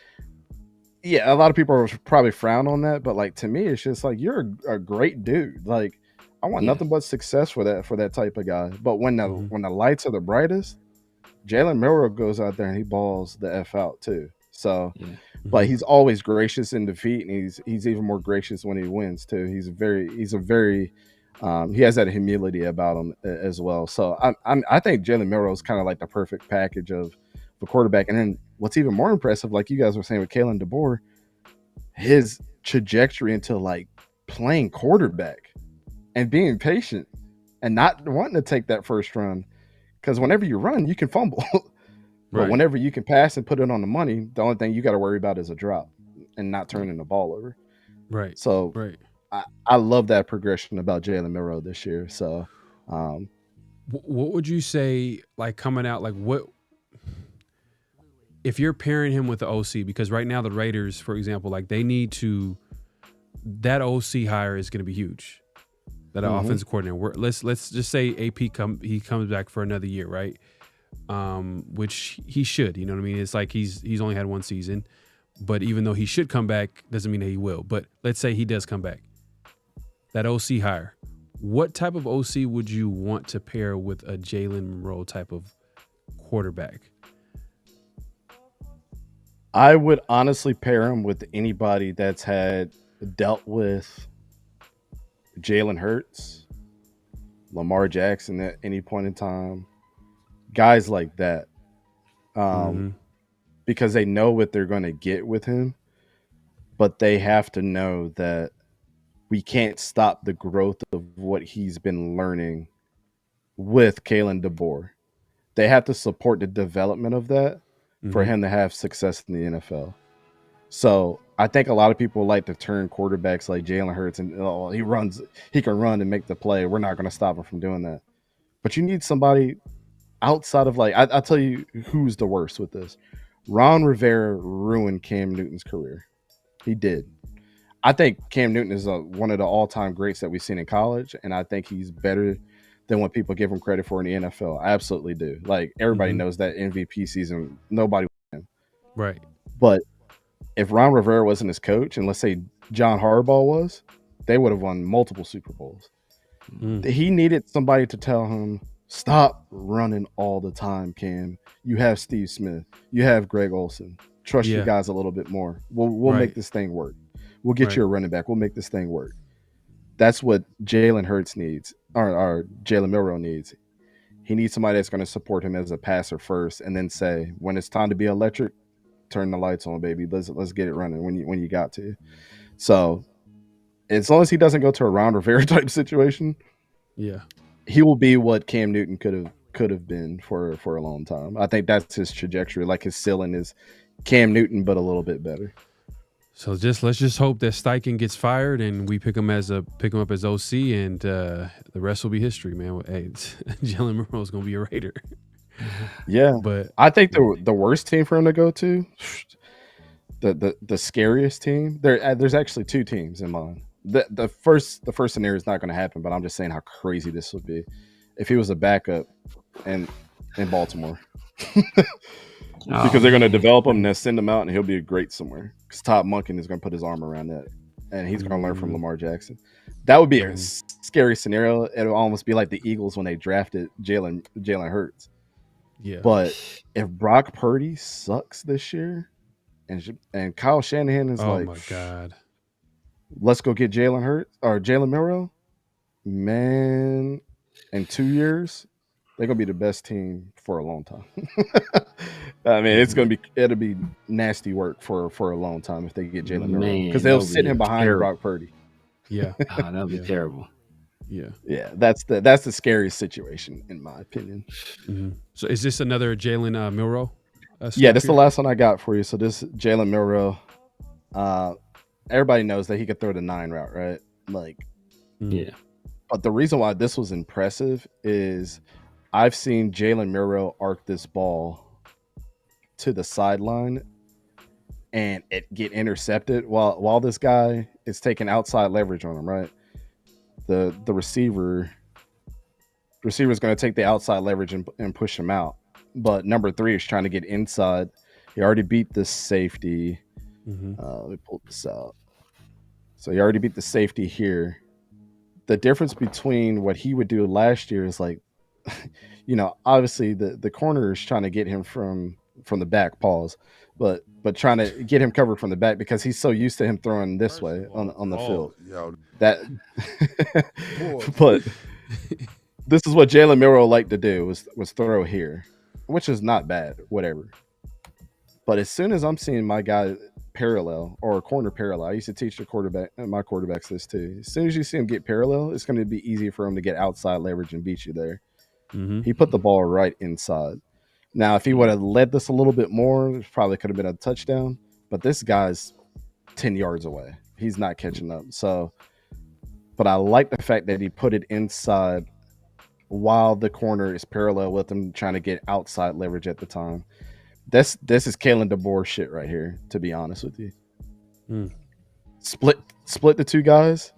Speaker 3: yeah, a lot of people are probably frown on that, but like to me, it's just like you're a great dude. Like, I want nothing but success for that type of guy. But when the lights are the brightest, Jalen Milroe goes out there and he balls the F out too. So, but he's always gracious in defeat, and he's even more gracious when he wins too. He's a very He has that humility about him as well. So I think Jalen Milroe is kind of like the perfect package of a quarterback. And then what's even more impressive, like you guys were saying with Kalen DeBoer, his trajectory into like playing quarterback and being patient and not wanting to take that first run. Because whenever you run, you can fumble. But whenever you can pass and put it on the money, the only thing you got to worry about is a drop and not turning the ball over.
Speaker 2: Right.
Speaker 3: So I love that progression about Jalen Milroe this year. So
Speaker 2: what would you say, like coming out, like what if you're pairing him with the OC? Because right now the Raiders, for example, like they need to, that OC hire is going to be huge. That offensive coordinator. Let's just say AP comes back for another year, right? Which he should. You know what I mean? It's like he's only had one season, but even though he should come back, doesn't mean that he will. But let's say he does come back. That OC hire. What type of OC would you want to pair with a Jalen Milroe type of quarterback?
Speaker 3: I would honestly pair him with anybody that's had dealt with Jalen Hurts, Lamar Jackson at any point in time, guys like that, because they know what they're going to get with him, but they have to know that we can't stop the growth of what he's been learning with Kalen DeBoer. They have to support the development of that for him to have success in the NFL. So I think a lot of people like to turn quarterbacks like Jalen Hurts and he can run and make the play. We're not going to stop him from doing that. But you need somebody outside of like, I'll tell you who's the worst with this. Ron Rivera ruined Cam Newton's career. He did. I think Cam Newton is one of the all-time greats that we've seen in college, and I think he's better than what people give him credit for in the NFL. I absolutely do. Like, everybody knows that MVP season, nobody won him.
Speaker 2: Right.
Speaker 3: But if Ron Rivera wasn't his coach, and let's say John Harbaugh was, they would have won multiple Super Bowls. He needed somebody to tell him, stop running all the time, Cam. You have Steve Smith. You have Greg Olsen. Trust you guys a little bit more. We'll make this thing work. We'll get you a running back. We'll make this thing work. That's what Jalen Hurts needs, or Jalen Milroe needs. He needs somebody that's going to support him as a passer first, and then say, when it's time to be electric, turn the lights on, baby. Let's get it running when you got to. So as long as he doesn't go to a Ron Rivera type situation, he will be what Cam Newton could have been for a long time. I think that's his trajectory. Like, his ceiling is Cam Newton, but a little bit better.
Speaker 2: So let's just hope that Steichen gets fired and we pick him up as OC, and the rest will be history, man. Hey, Jalen Milroe is gonna be a Raider.
Speaker 3: Yeah,
Speaker 2: but
Speaker 3: I think the worst team for him to go to, the scariest team. There's actually two teams in mind. The first scenario is not going to happen, but I'm just saying how crazy this would be if he was a backup in Baltimore. Because they're going to develop him and then send him out, and he'll be great somewhere. Because Todd Monken is going to put his arm around that, and he's going to learn from Lamar Jackson. That would be a scary scenario. It'll almost be like the Eagles when they drafted Jalen Hurts.
Speaker 2: Yeah.
Speaker 3: But if Brock Purdy sucks this year, and Kyle Shanahan is
Speaker 2: oh my God,
Speaker 3: let's go get Jalen Hurts or Jalen Milroe, man, in 2 years, they're gonna be the best team for a long time. I mean, it'll be nasty work for a long time if they get Jalen Milroe, because they'll sit him behind Brock Purdy.
Speaker 2: Yeah,
Speaker 1: that'll be terrible.
Speaker 3: Yeah, that's the scariest situation in my opinion.
Speaker 2: So is this another Jalen Milroe?
Speaker 3: Yeah, that's the last one I got for you. So this Jalen Milroe, everybody knows that he could throw the 9 route, right? Like,
Speaker 1: yeah.
Speaker 3: But the reason why this was impressive is I've seen Jalen Milroe arc this ball to the sideline and it get intercepted while this guy is taking outside leverage on him, right? The receiver's going to take the outside leverage and push him out. But number 3 is trying to get inside. He already beat the safety. Let me pull this out. So he already beat the safety here. The difference between what he would do last year is like, obviously the corner is trying to get him from from the back, pause. But trying to get him covered from the back because he's so used to him throwing this way on the field. That but this is what Jalen Milroe liked to do was throw here, which is not bad, whatever. But as soon as I'm seeing my guy parallel or corner parallel, I used to teach my quarterbacks this too. As soon as you see him get parallel, it's going to be easy for him to get outside leverage and beat you there.
Speaker 2: Mm-hmm.
Speaker 3: He put the ball right inside. Now, if he would have led this a little bit more, it probably could have been a touchdown. But this guy's 10 yards away. He's not catching up. So, but I like the fact that he put it inside while the corner is parallel with him, trying to get outside leverage at the time. This is Kalen DeBoer shit right here, to be honest with you. Split the two guys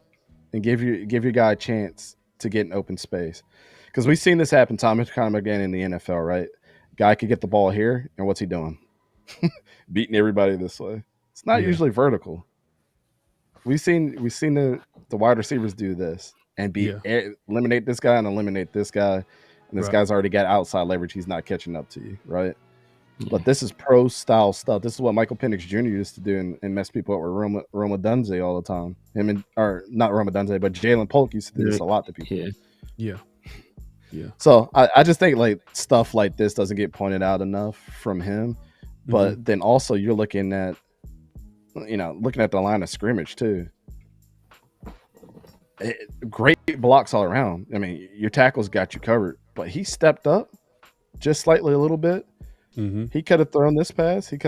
Speaker 3: and give your guy a chance to get an open space. Because we've seen this happen time and time again in the NFL, right? Guy could get the ball here, and what's he doing? Beating everybody this way. It's not usually vertical. We've seen the wide receivers do this and eliminate this guy and eliminate this guy, and this guy's already got outside leverage. He's not catching up to you, right? Yeah. But this is pro style stuff. This is what Michael Penix Jr. used to do and mess people up with Roma Dunze all the time. Or not Roma Dunze, but Jalen Polk used to do this a lot to people.
Speaker 2: Yeah.
Speaker 3: So I just think like stuff like this doesn't get pointed out enough from him. But then also you're looking at the line of scrimmage too. Great blocks all around. I mean, your tackles got you covered, but he stepped up just slightly a little bit. He could have thrown this pass. He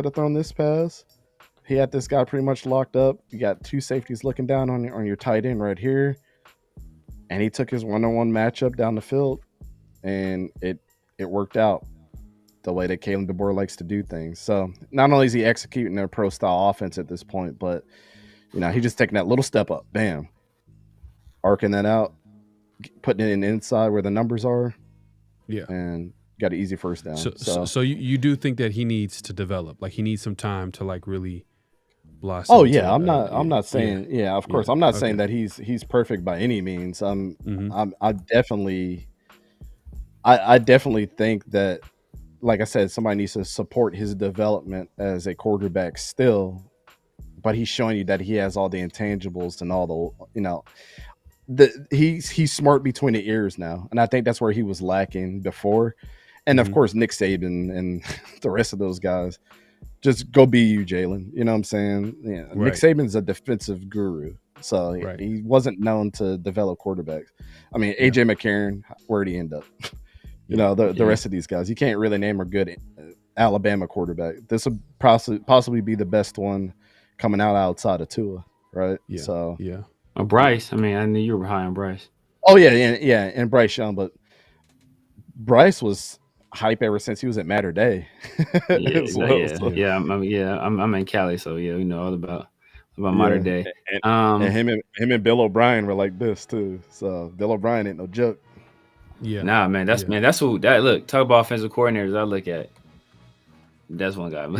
Speaker 3: had this guy pretty much locked up. You got two safeties looking down on your tight end right here. And he took his one-on-one matchup down the field, and it worked out the way that Kalen DeBoer likes to do things. So not only is he executing their pro-style offense at this point, but he's just taking that little step up, bam, arcing that out, putting it in inside where the numbers are, and got an easy first down.
Speaker 2: So you do think that he needs to develop, like he needs some time to like really blossom.
Speaker 3: Oh yeah, I'm not saying of course I'm not saying that he's perfect by any means. I definitely think that, like I said, somebody needs to support his development as a quarterback still, but he's showing you that he has all the intangibles and all the he's smart between the ears now, and I think that's where he was lacking before. And of course, Nick Saban and the rest of those guys, just go be you, Jalen. You know what I'm saying? Yeah, right. Nick Saban's a defensive guru, so he wasn't known to develop quarterbacks. I mean, AJ McCarron, where'd he end up? The rest of these guys, you can't really name a good Alabama quarterback. This would possibly be the best one coming outside of Tua, right?
Speaker 2: Yeah.
Speaker 3: So
Speaker 1: Bryce. I mean, I knew you were high on Bryce.
Speaker 3: Oh yeah, and Bryce Young, but Bryce was hype ever since he was at Matter Day.
Speaker 1: I'm in Cali, so we know all about Matter Day.
Speaker 3: And him and Bill O'Brien were like this too. So Bill O'Brien ain't no joke.
Speaker 2: Yeah.
Speaker 1: Nah, man, that's look, talk about offensive coordinators I look at. That's one guy I'm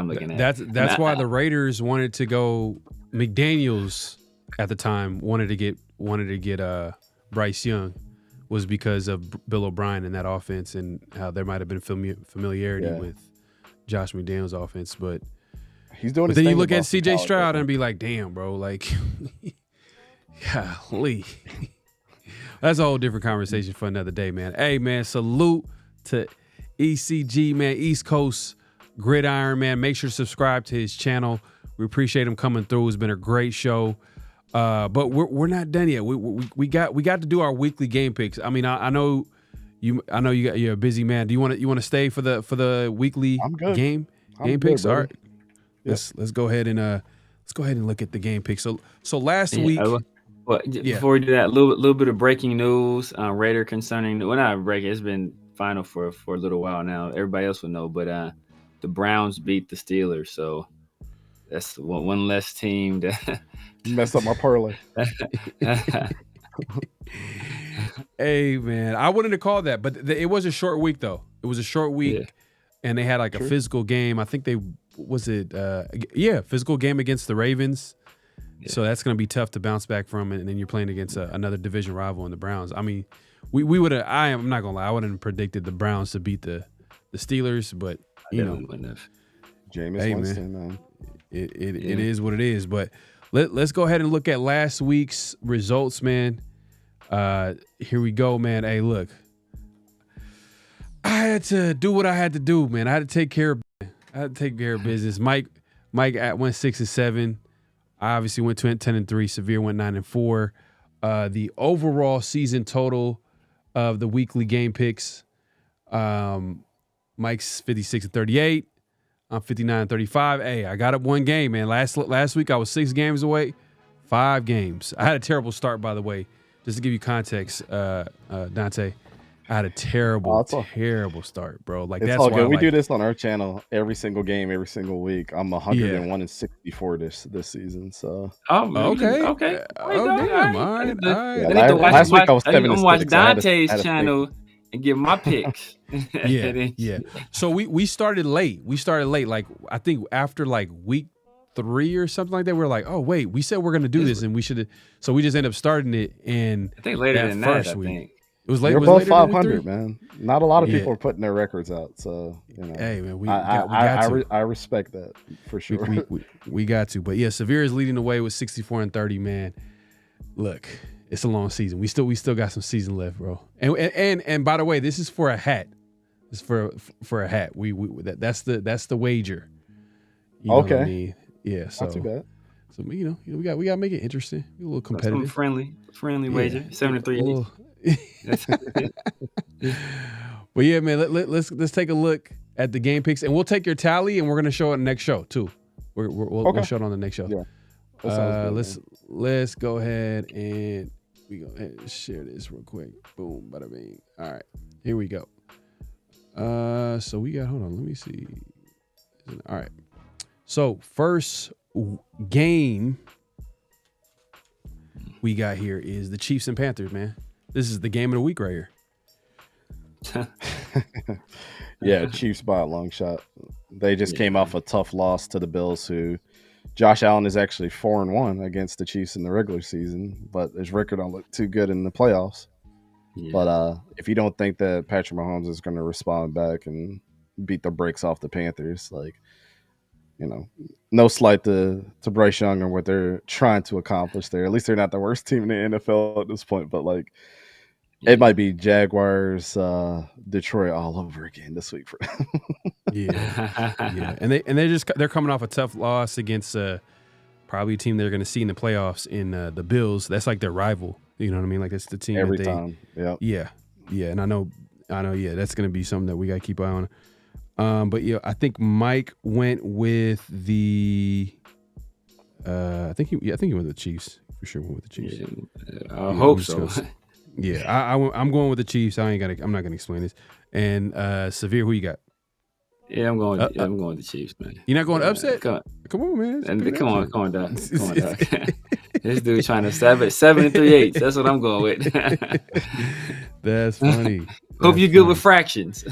Speaker 1: looking at.
Speaker 2: That's why the Raiders wanted to go. McDaniels at the time wanted to get Bryce Young, was because of Bill O'Brien and that offense and how there might have been familiarity with Josh McDaniels' offense. But
Speaker 3: he's doing.
Speaker 2: But then you look at CJ Stroud and be like, damn, bro, like, golly. That's a whole different conversation for another day, man. Hey, man, salute to ECG, man, East Coast Gridiron, man. Make sure to subscribe to his channel. We appreciate him coming through. It's been a great show. But we're not done yet. We got to do our weekly game picks. I mean, I know you're a busy man. Do you want to stay for the weekly game picks? All right. Yeah. Let's go ahead and look at the game picks. So last week.
Speaker 1: Before we do that, a little bit of breaking news. Raider concerning, not breaking. It's been final for a little while now. Everybody else will know, but the Browns beat the Steelers, so that's one less team to
Speaker 3: mess up my parlay.
Speaker 2: Hey man, I wanted to call that, but it was a short week though. It was a short week, and they had like a physical game. I think physical game against the Ravens. Yeah. So that's going to be tough to bounce back from, and then you're playing against another division rival in the Browns. I mean, we would have. I'm not gonna lie, I wouldn't have predicted the Browns to beat the the Steelers, but you know,
Speaker 3: Jameis
Speaker 2: hey,
Speaker 3: Winston, man.
Speaker 2: It is what it is. But let's go ahead and look at last week's results, man. Here we go, man. Hey, look, I had to do what I had to do, man. I had to take care of business. Mike went 6-7. I obviously went 10-3. Severe went 9-4. The overall season total of the weekly game picks, Mike's 56-38. I'm 59-35. Hey, I got up one game, man. Last week I was 6 games away, 5 games. I had a terrible start, by the way. Just to give you context, Dante, I had a terrible start, bro. Like,
Speaker 3: it's
Speaker 2: that's
Speaker 3: all
Speaker 2: why
Speaker 3: good. We do this on our channel every single game, every single week. I'm 101-64 this season. So
Speaker 2: okay.
Speaker 1: Okay.
Speaker 2: Oh, damn. All right.
Speaker 3: Yeah, last week I was 7-6.
Speaker 1: I'm watch Dante's channel and give my picks.
Speaker 2: Yeah. So we started late. Like, I think after like week 3 or something like that, we were like, oh wait, we said we're gonna do this, and we should. So we just ended up starting it in.
Speaker 1: I think later than that. I think
Speaker 2: it was late.
Speaker 3: We're both 500, man. Not a lot of people are putting their records out, so you know.
Speaker 2: Hey man,
Speaker 3: I respect that for sure.
Speaker 2: We got to, but yeah, Severe is leading the way with 64-30. Man, look, it's a long season. We still got some season left, bro. And by the way, this is for a hat. It's for a hat. That's the wager. You know what I mean? Yeah, so
Speaker 3: not too bad.
Speaker 2: So we got to make it interesting, a little competitive,
Speaker 1: friendly wager, 7-3.
Speaker 2: But yeah, man, let's take a look at the game picks, and we'll take your tally, and we're gonna show it in the next show too. We'll show it on the next show.
Speaker 3: Yeah.
Speaker 2: Let's go ahead and we go ahead and share this real quick. Boom, bada bing. All right, here we go. So we got. Hold on, let me see. All right. So first game we got here is the Chiefs and Panthers, man. This is the game of the week right here.
Speaker 3: Yeah, Chiefs by a long shot. They just came off a tough loss to the Bills, who Josh Allen is actually 4-1 against the Chiefs in the regular season, but his record don't look too good in the playoffs. Yeah. But if you don't think that Patrick Mahomes is going to respond back and beat the brakes off the Panthers, like, you know, no slight to Bryce Young and what they're trying to accomplish there. At least they're not the worst team in the NFL at this point, but like, it might be Jaguars, Detroit all over again this week for them.
Speaker 2: Yeah. And they're coming off a tough loss against probably a team they're going to see in the playoffs in the Bills. That's like their rival. You know what I mean? Like, that's the team
Speaker 3: every time.
Speaker 2: Yeah. And I know. Yeah, that's going to be something that we got to keep an eye on. But yeah, I think Mike went with the. I think he went with the Chiefs for sure. Went with the Chiefs.
Speaker 1: Yeah, I hope so.
Speaker 2: I'm going with the Chiefs. I'm not gonna explain this. And Severe, who you got?
Speaker 1: Yeah, I'm going with the Chiefs, man.
Speaker 2: You're not going to upset? Come on, man.
Speaker 1: Come on, Doc. This dude trying to 7-3/8. That's what I'm going with.
Speaker 2: That's funny.
Speaker 1: Hope you're good with fractions.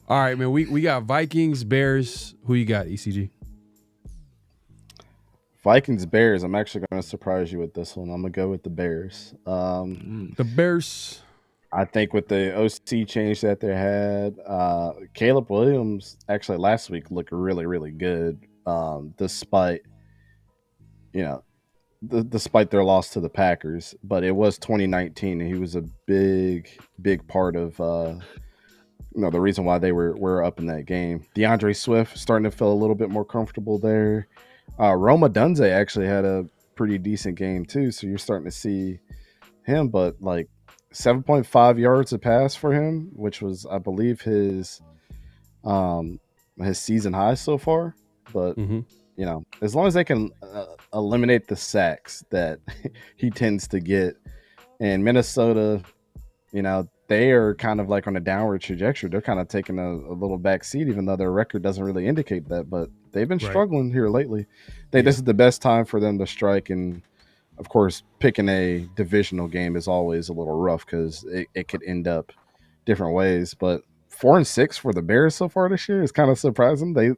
Speaker 2: All right, man. We got Vikings, Bears. Who you got, ECG?
Speaker 3: Vikings, Bears. I'm actually going to surprise you with this one. I'm going to go with the Bears.
Speaker 2: The Bears.
Speaker 3: I think with the OC change that they had, Caleb Williams actually last week looked really, really good, despite their loss to the Packers. But it was 2019, and he was a big, big part of the reason why they were up in that game. DeAndre Swift starting to feel a little bit more comfortable there. Roma Dunze actually had a pretty decent game too, so you're starting to see him, but like 7.5 yards a pass for him, which was, I believe, his season high so far. But as long as they can eliminate the sacks that he tends to get, and Minnesota, they are kind of like on a downward trajectory. They're kind of taking a little back seat, even though their record doesn't really indicate that. But they've been struggling here lately. This is the best time for them to strike. And, of course, picking a divisional game is always a little rough because it could end up different ways. But 4-6 for the Bears so far this year is kind of surprising. They've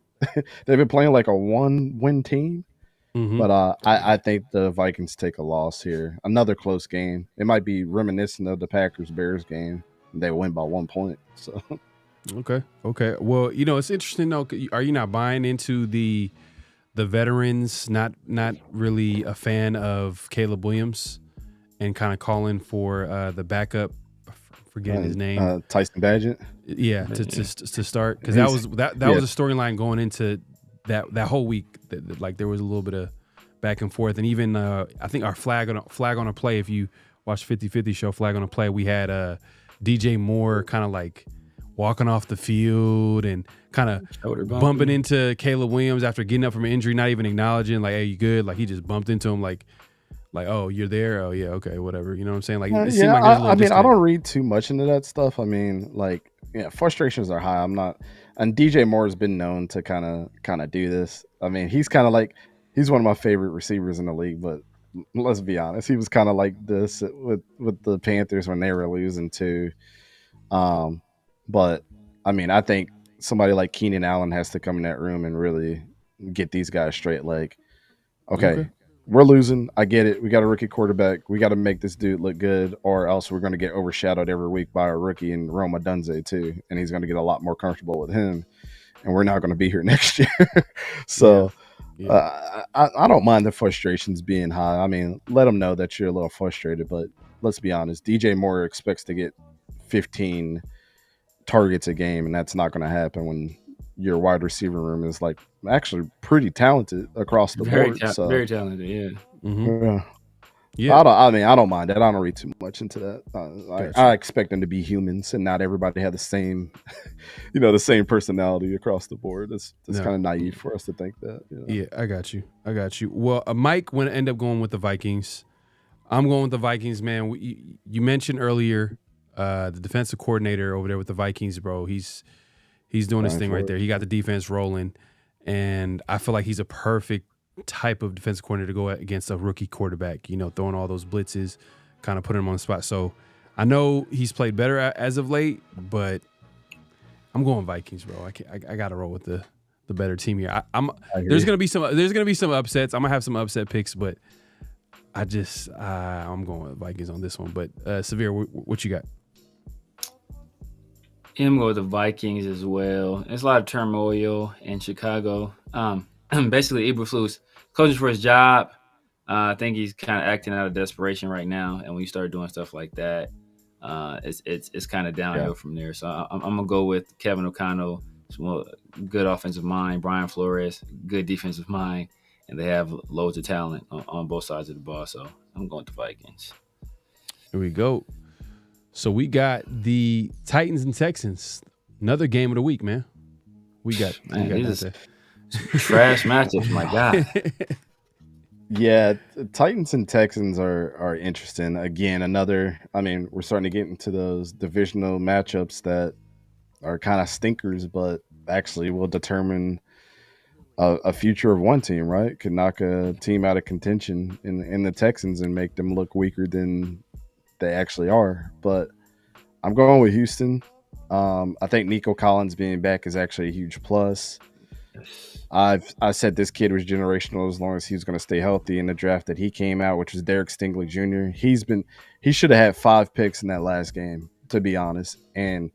Speaker 3: been playing like a 1-win team. But I think the Vikings take a loss here. Another close game. It might be reminiscent of the Packers-Bears game. they win by 1 point. So
Speaker 2: okay. Well, it's interesting though. Are you not buying into the veterans? Not really a fan of Caleb Williams, and kind of calling for the backup. Forgetting his name,
Speaker 3: Tyson Badgett.
Speaker 2: Yeah, to start, because that was a storyline going into that whole week. That like there was a little bit of back and forth, and even I think our flag on a play. If you watch 50-50 show, flag on a play, we had DJ Moore kind of like walking off the field and kind of bumping into Caleb Williams after getting up from an injury, not even acknowledging like, "Hey, you good?" Like he just bumped into him like, "Oh, you're there? Oh yeah, okay, whatever." You know what I'm saying? Like it seemed like
Speaker 3: I mean, I don't read too much into that stuff. I mean, like, frustrations are high. I'm not, and DJ Moore has been known to kind of do this. I mean, he's kind of like, he's one of my favorite receivers in the league, but let's be honest, he was kind of like this with the Panthers when they were losing too. But I mean, I think somebody like Keenan Allen has to come in that room and really get these guys straight. Like, okay. We're losing. I get it. We got a rookie quarterback. We got to make this dude look good, or else we're going to get overshadowed every week by a rookie in Roma Dunze too, and he's going to get a lot more comfortable with him, and we're not going to be here next year. So I don't mind the frustrations being high. I mean, let them know that you're a little frustrated, but let's be honest. DJ Moore expects to get 15 targets a game, and that's not going to happen when your wide receiver room is like actually pretty talented across the board.
Speaker 1: Very talented, yeah.
Speaker 2: Mm-hmm.
Speaker 3: Yeah. I don't mind that. I don't read too much into that. I expect them to be humans and not everybody have the same, the same personality across the board. That's kind of naive for us to think that.
Speaker 2: Yeah, I got you. Well, Mike would end up going with the Vikings. I'm going with the Vikings, man. You mentioned earlier the defensive coordinator over there with the Vikings, bro. He's doing his thing right there. He got the defense rolling, and I feel like he's a perfect type of defensive coordinator to go against a rookie quarterback, throwing all those blitzes, kind of putting him on the spot. So I know he's played better as of late, but I'm going Vikings, bro. I got to roll with the better team here. There's gonna be some upsets. I'm gonna have some upset picks, but I'm going with Vikings on this one. But Severe, what you got?
Speaker 1: I'm going with the Vikings as well. There's a lot of turmoil in Chicago. Basically, Eberflus coaching for his job. I think he's kind of acting out of desperation right now. And when you start doing stuff like that, it's kind of downhill from there. So I'm gonna go with Kevin O'Connell, good offensive mind. Brian Flores, good defensive mind, and they have loads of talent on both sides of the ball. So I'm going with the Vikings.
Speaker 2: Here we go. So we got the Titans and Texans. Another game of the week, man. We got
Speaker 1: trash matchups, my God.
Speaker 3: Yeah, Titans and Texans are interesting. Again, we're starting to get into those divisional matchups that are kind of stinkers, but actually will determine a future of one team, right? Could knock a team out of contention in the Texans and make them look weaker than they actually are. But I'm going with Houston. I think Nico Collins being back is actually a huge plus. I said this kid was generational as long as he was going to stay healthy. In the draft that he came out, which was Derek Stingley Jr., he should have had 5 picks in that last game, to be honest. And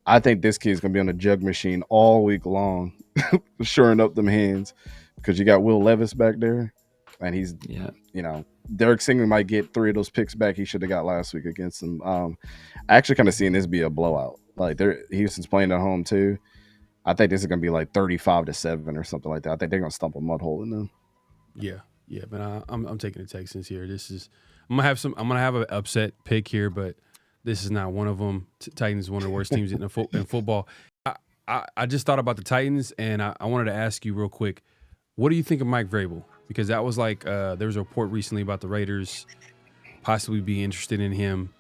Speaker 3: I think this kid's going to be on the jug machine all week long, shoring up them hands, because you got Will Levis back there, and he's Derek Stingley might get 3 of those picks back he should have got last week against them. I actually kind of seeing this be a blowout. Like Houston's playing at home too. I think this is going to be like 35-7 or something like that. I think they're going to stump a mud hole in them.
Speaker 2: Yeah, but I'm taking the Texans here. I'm gonna have an upset pick here, but this is not one of them. Titans is one of the worst teams in football. I just thought about the Titans, and I wanted to ask you real quick, what do you think of Mike Vrabel? Because that was like there was a report recently about the Raiders possibly being interested in him.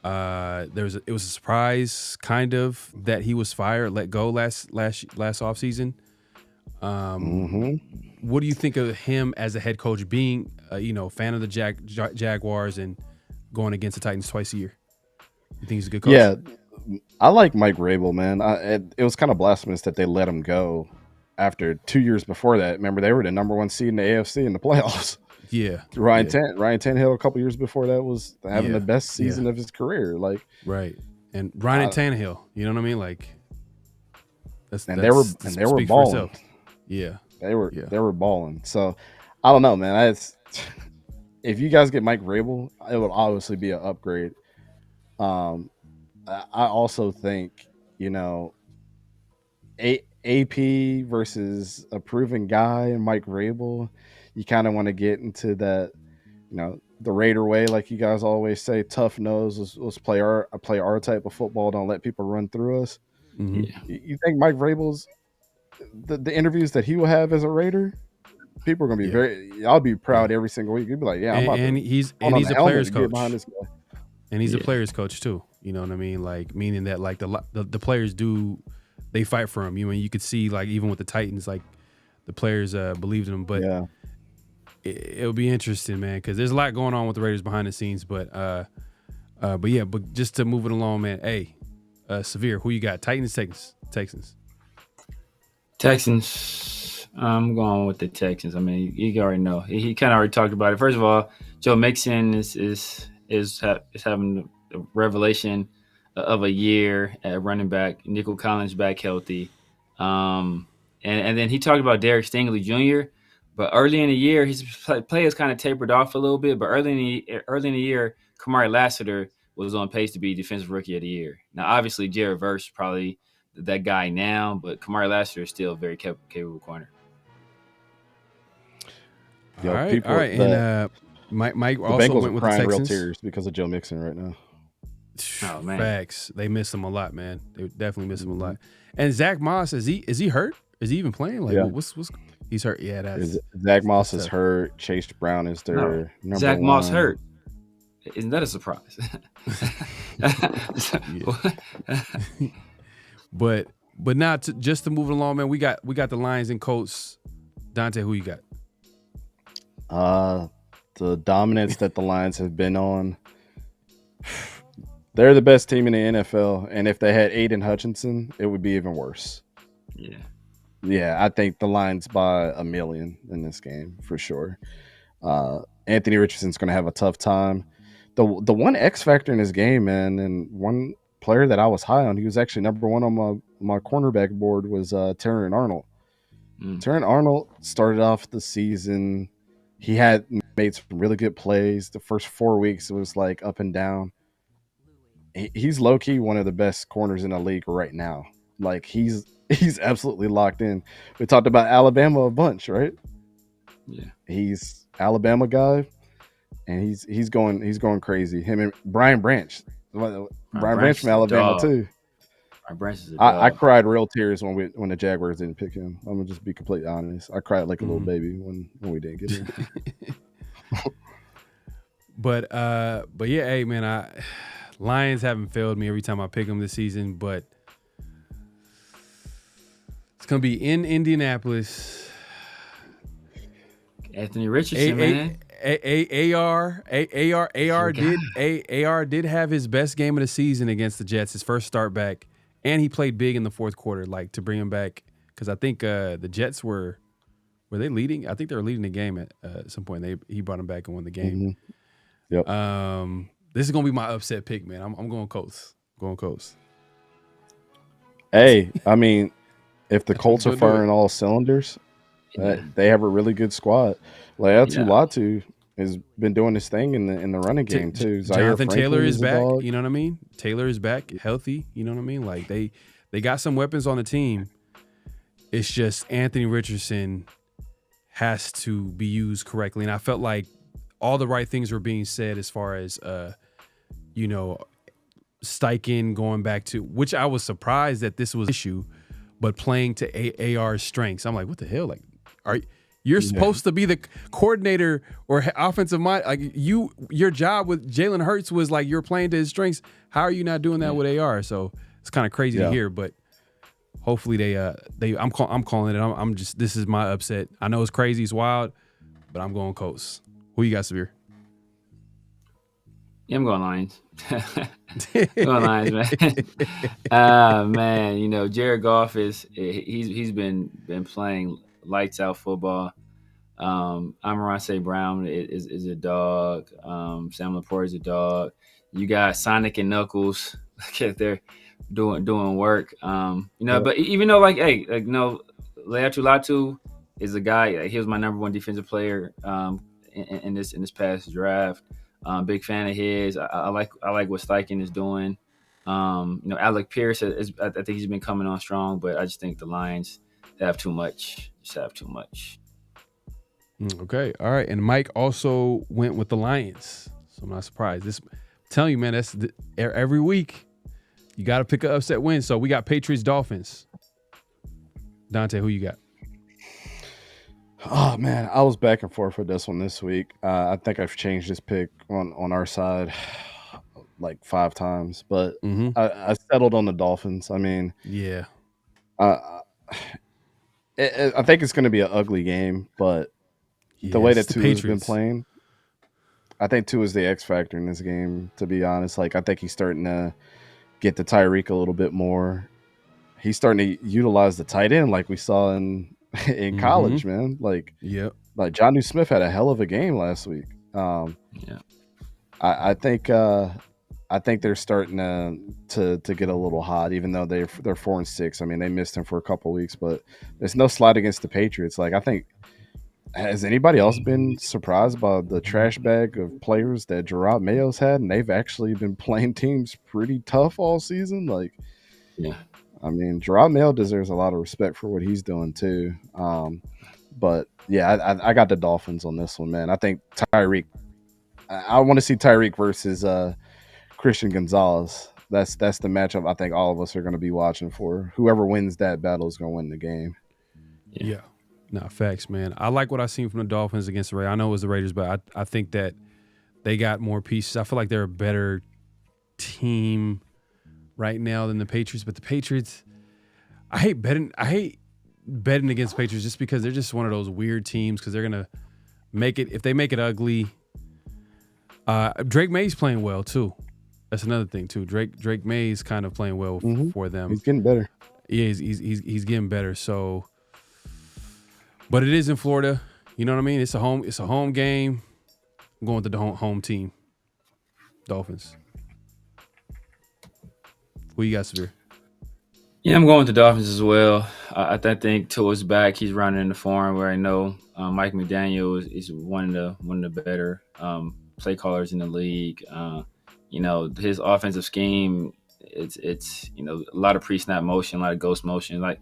Speaker 2: It was a surprise kind of that he was let go last offseason. What do you think of him as a head coach, being fan of the Jaguars and going against the Titans twice a year? You think he's a good coach?
Speaker 3: Yeah, I like Mike Vrabel, man. It was kind of blasphemous that they let him go after 2 years before that. Remember, they were the number 1 seed in the AFC in the playoffs.
Speaker 2: Yeah,
Speaker 3: Ryan Tannehill a couple years before that was having the best season of his career. Like,
Speaker 2: right. And Ryan Tannehill, you know what I mean? Like
Speaker 3: they were balling.
Speaker 2: Yeah.
Speaker 3: They were balling. So I don't know, man. If you guys get Mike Vrabel, it would obviously be an upgrade. I also think, AP versus a proven guy and Mike Vrabel, you kind of want to get into that, the Raider way, like you guys always say, tough nose. Let's play our type of football. Don't let people run through us.
Speaker 2: Mm-hmm.
Speaker 3: You think Mike Vrabel's the interviews that he will have as a Raider? People are gonna be I'll be proud every single week. You'd be like, yeah,
Speaker 2: he's a player's coach.
Speaker 3: Behind this guy.
Speaker 2: And he's a player's coach too. You know what I mean? Like meaning that like the players they fight for him. You could see like even with the Titans, like the players believed in him. But it'll be interesting, man, because there's a lot going on with the Raiders behind the scenes. But just to move it along, man. Hey, Severe, who you got? Titans, Texans.
Speaker 1: Texans. I'm going with the Texans. I mean, you already know. He kind of already talked about it. First of all, Joe Mixon is having a revelation of a year at running back. Nico Collins back healthy, and then he talked about Derek Stingley Jr. But early in the year, his play has kind of tapered off a little bit. But early in the year, Kamari Lassiter was on pace to be Defensive Rookie of the Year. Now, obviously, Jared Verse probably that guy now, but Kamari Lassiter is still a very capable corner.
Speaker 2: All right. And Mike also went with the Texans.
Speaker 3: Real tears because of Joe Mixon right now.
Speaker 1: Oh man,
Speaker 2: facts. They miss him a lot, man. They definitely miss him a lot. And Zach Moss, is he hurt? Is he even playing? Like, what's he's hurt? Yeah, that's
Speaker 3: Zach Moss is hurt. Chase Brown is their number
Speaker 1: Zach
Speaker 3: one.
Speaker 1: Moss hurt. Isn't that a surprise?
Speaker 2: But now just to move it along, man. We got the Lions and Colts. Dante, who you got?
Speaker 3: The dominance that the Lions have been on. They're the best team in the NFL, and if they had Aiden Hutchinson, it would be even worse. Yeah, I think the Lions by 1 million in this game for sure. Anthony Richardson's going to have a tough time. The one X factor in this game, man, and one player that I was high on, he was actually number one on my cornerback board, was Terran Arnold. Terran Arnold started off the season. He had made some really good plays. The first 4 weeks, it was like up and down. He's low-key one of the best corners in the league right now. Like, he's absolutely locked in. We talked about Alabama a bunch, right?
Speaker 1: Yeah.
Speaker 3: He's Alabama guy, and he's going crazy. Him and Brian Branch. Brian Branch from Alabama too.
Speaker 1: Brian Branch is a dog.
Speaker 3: I cried real tears when the Jaguars didn't pick him. I'm gonna just be completely honest. I cried like a little baby when we didn't get him.
Speaker 2: But yeah, hey man, Lions haven't failed me every time I pick them this season, but it's gonna be in Indianapolis.
Speaker 1: Anthony Richardson, man.
Speaker 2: AR did have his best game of the season against the Jets, his first start back, and he played big in the fourth quarter, like to bring him back, because I think the Jets were they leading? I think they were leading the game at some point. He brought him back and won the game.
Speaker 3: Yep.
Speaker 2: This is gonna be my upset pick, man. I'm going Colts.
Speaker 3: Hey, I mean, if the Colts are firing all cylinders, they have a really good squad. Laiatu Latu has been doing his thing in the running game too.
Speaker 2: Jonathan Taylor is back. You know what I mean? Taylor is back, healthy. You know what I mean? Like they got some weapons on the team. It's just Anthony Richardson has to be used correctly, and I felt like all the right things were being said as far as Steichen going back to, which I was surprised that this was an issue, but playing to AR's strengths. I'm like, what the hell? Like, you're supposed to be the coordinator or offensive mind. Like your job with Jalen Hurts was like you're playing to his strengths. How are you not doing that with AR? So it's kind of crazy to hear, but hopefully I'm calling it. This is my upset. I know it's crazy, it's wild, but I'm going Colts. Who you got, Severe?
Speaker 1: Yeah, I'm going Lions. Going Lions, man. Man, Jared Goff he's been playing lights out football. Amon-Ra St. Brown is a dog. Sam Laporte is a dog. You got Sonic and Knuckles they're doing work. But even though Laiatu Latu is a guy. He was my number one defensive player in this past draft. Big fan of his. I like what Steichen is doing. Alec Pierce I think he's been coming on strong, but I just think the Lions have too much. Just have too much.
Speaker 2: Okay, all right. And Mike also went with the Lions, so I'm not surprised. I'm telling you, man, that's every week you got to pick an upset win. So we got Patriots Dolphins. Dante, who you got?
Speaker 3: Oh man, I was back and forth with this one this week. I think I've changed this pick on our side like 5 times, but I settled on the Dolphins. I mean,
Speaker 2: yeah,
Speaker 3: I think it's going to be an ugly game, but the way that Tua has been playing, I think Tua is the X factor in this game. To be honest, like I think he's starting to get to Tyreek a little bit more. He's starting to utilize the tight end like we saw in college, man. Like Jonnu Smith had a hell of a game last week. I think they're starting to get a little hot, even though they're 4-6. I mean, they missed him for a couple of weeks, but there's no slide against the Patriots. Like I think, has anybody else been surprised by the trash bag of players that Gerard Mayo's had, and they've actually been playing teams pretty tough all season? Like,
Speaker 1: yeah.
Speaker 3: I mean, Gerard Mayo deserves a lot of respect for what he's doing too. But yeah, I got the Dolphins on this one, man. I think Tyreek. I want to see Tyreek versus Christian Gonzalez. That's the matchup I think all of us are going to be watching for. Whoever wins that battle is going to win the game.
Speaker 2: Yeah. No, facts, man. I like what I've seen from the Dolphins against the Raiders. I know it was the Raiders, but I think that they got more pieces. I feel like they're a better team right now than the Patriots. But the Patriots, I hate betting against Patriots just because they're just one of those weird teams because they're gonna make it. If they make it ugly, Drake May's playing well too. That's another thing too. Drake May's kind of playing well for them.
Speaker 3: He's getting better.
Speaker 2: Yeah, he's getting better. So, but it is in Florida. You know what I mean? It's a home game. I'm going to the home team. Dolphins. Who you got, Shedeur?
Speaker 1: Yeah, I'm going with the Dolphins as well. I think Tua's back. He's running in the form where I know Mike McDaniel is one of the better play callers in the league. His offensive scheme, it's a lot of pre-snap motion, a lot of ghost motion. Like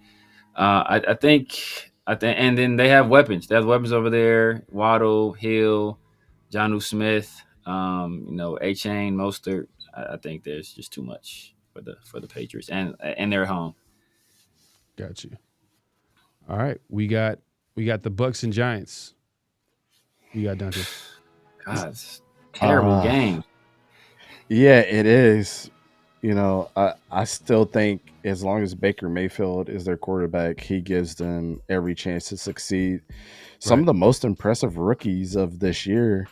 Speaker 1: I think, and then they have weapons. They have weapons over there: Waddle, Hill, Jonnu Smith, A-Chain, Mostert. I think there's just too much for the Patriots, and they're at home.
Speaker 2: Got you. All right, we got the Bucks and Giants. You got Dante.
Speaker 1: God, it's a terrible game.
Speaker 3: Yeah, it is. I still think as long as Baker Mayfield is their quarterback, he gives them every chance to succeed. Some of the most impressive rookies of this year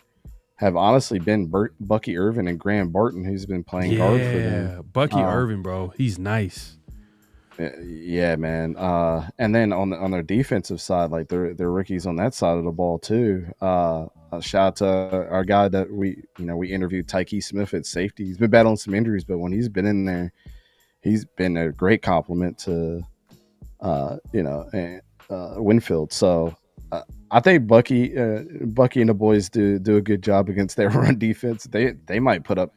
Speaker 3: have honestly been Bucky Irvin and Graham Barton, who's been playing guard for them.
Speaker 2: Bucky Irvin, bro, he's nice.
Speaker 3: Yeah, man. And then on their defensive side, like they're rookies on that side of the ball too. Shout out to our guy that we interviewed, Tyke Smith at safety. He's been battling some injuries, but when he's been in there, he's been a great compliment to Winfield. So I think Bucky and the boys do a good job against their run defense. They might put up,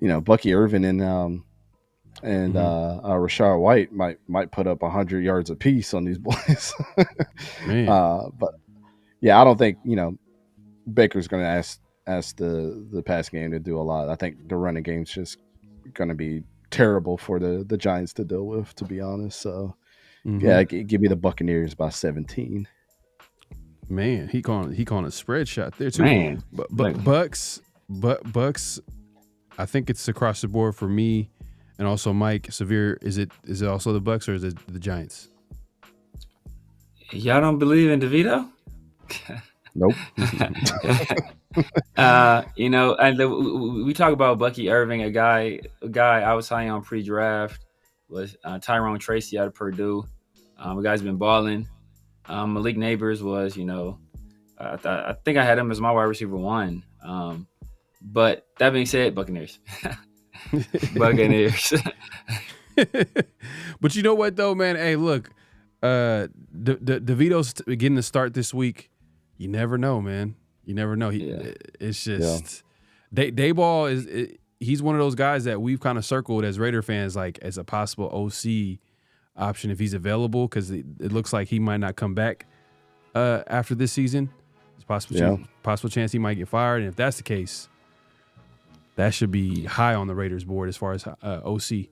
Speaker 3: Bucky Irvin and Rashard White might put up 100 yards apiece on these boys. But yeah, I don't think Baker's going to ask the pass game to do a lot. I think the running game's just going to be terrible for the Giants to deal with, to be honest. So yeah, give me the Buccaneers by 17.
Speaker 2: Man, he calling a spread shot there too.
Speaker 1: Man,
Speaker 2: but Bucks. I think it's across the board for me, and also Mike. Severe, is it also the Bucks or is it the Giants?
Speaker 1: Y'all don't believe in DeVito?
Speaker 3: Nope.
Speaker 1: We talk about Bucky Irving, a guy I was high on pre-draft was Tyrone Tracy out of Purdue. The guy's been balling. Malik Neighbors was, I think I had him as my wide receiver 1. But that being said, Buccaneers. Buccaneers.
Speaker 2: But you know what though, man? Hey, look, DeVito's getting the start this week. You never know, man. You never know. It's just Dayball is. He's one of those guys that we've kind of circled as Raider fans, like as a possible OC option if he's available, because it looks like he might not come back after this season. There's possible chance he might get fired, and if that's the case, that should be high on the Raiders board as far as OC.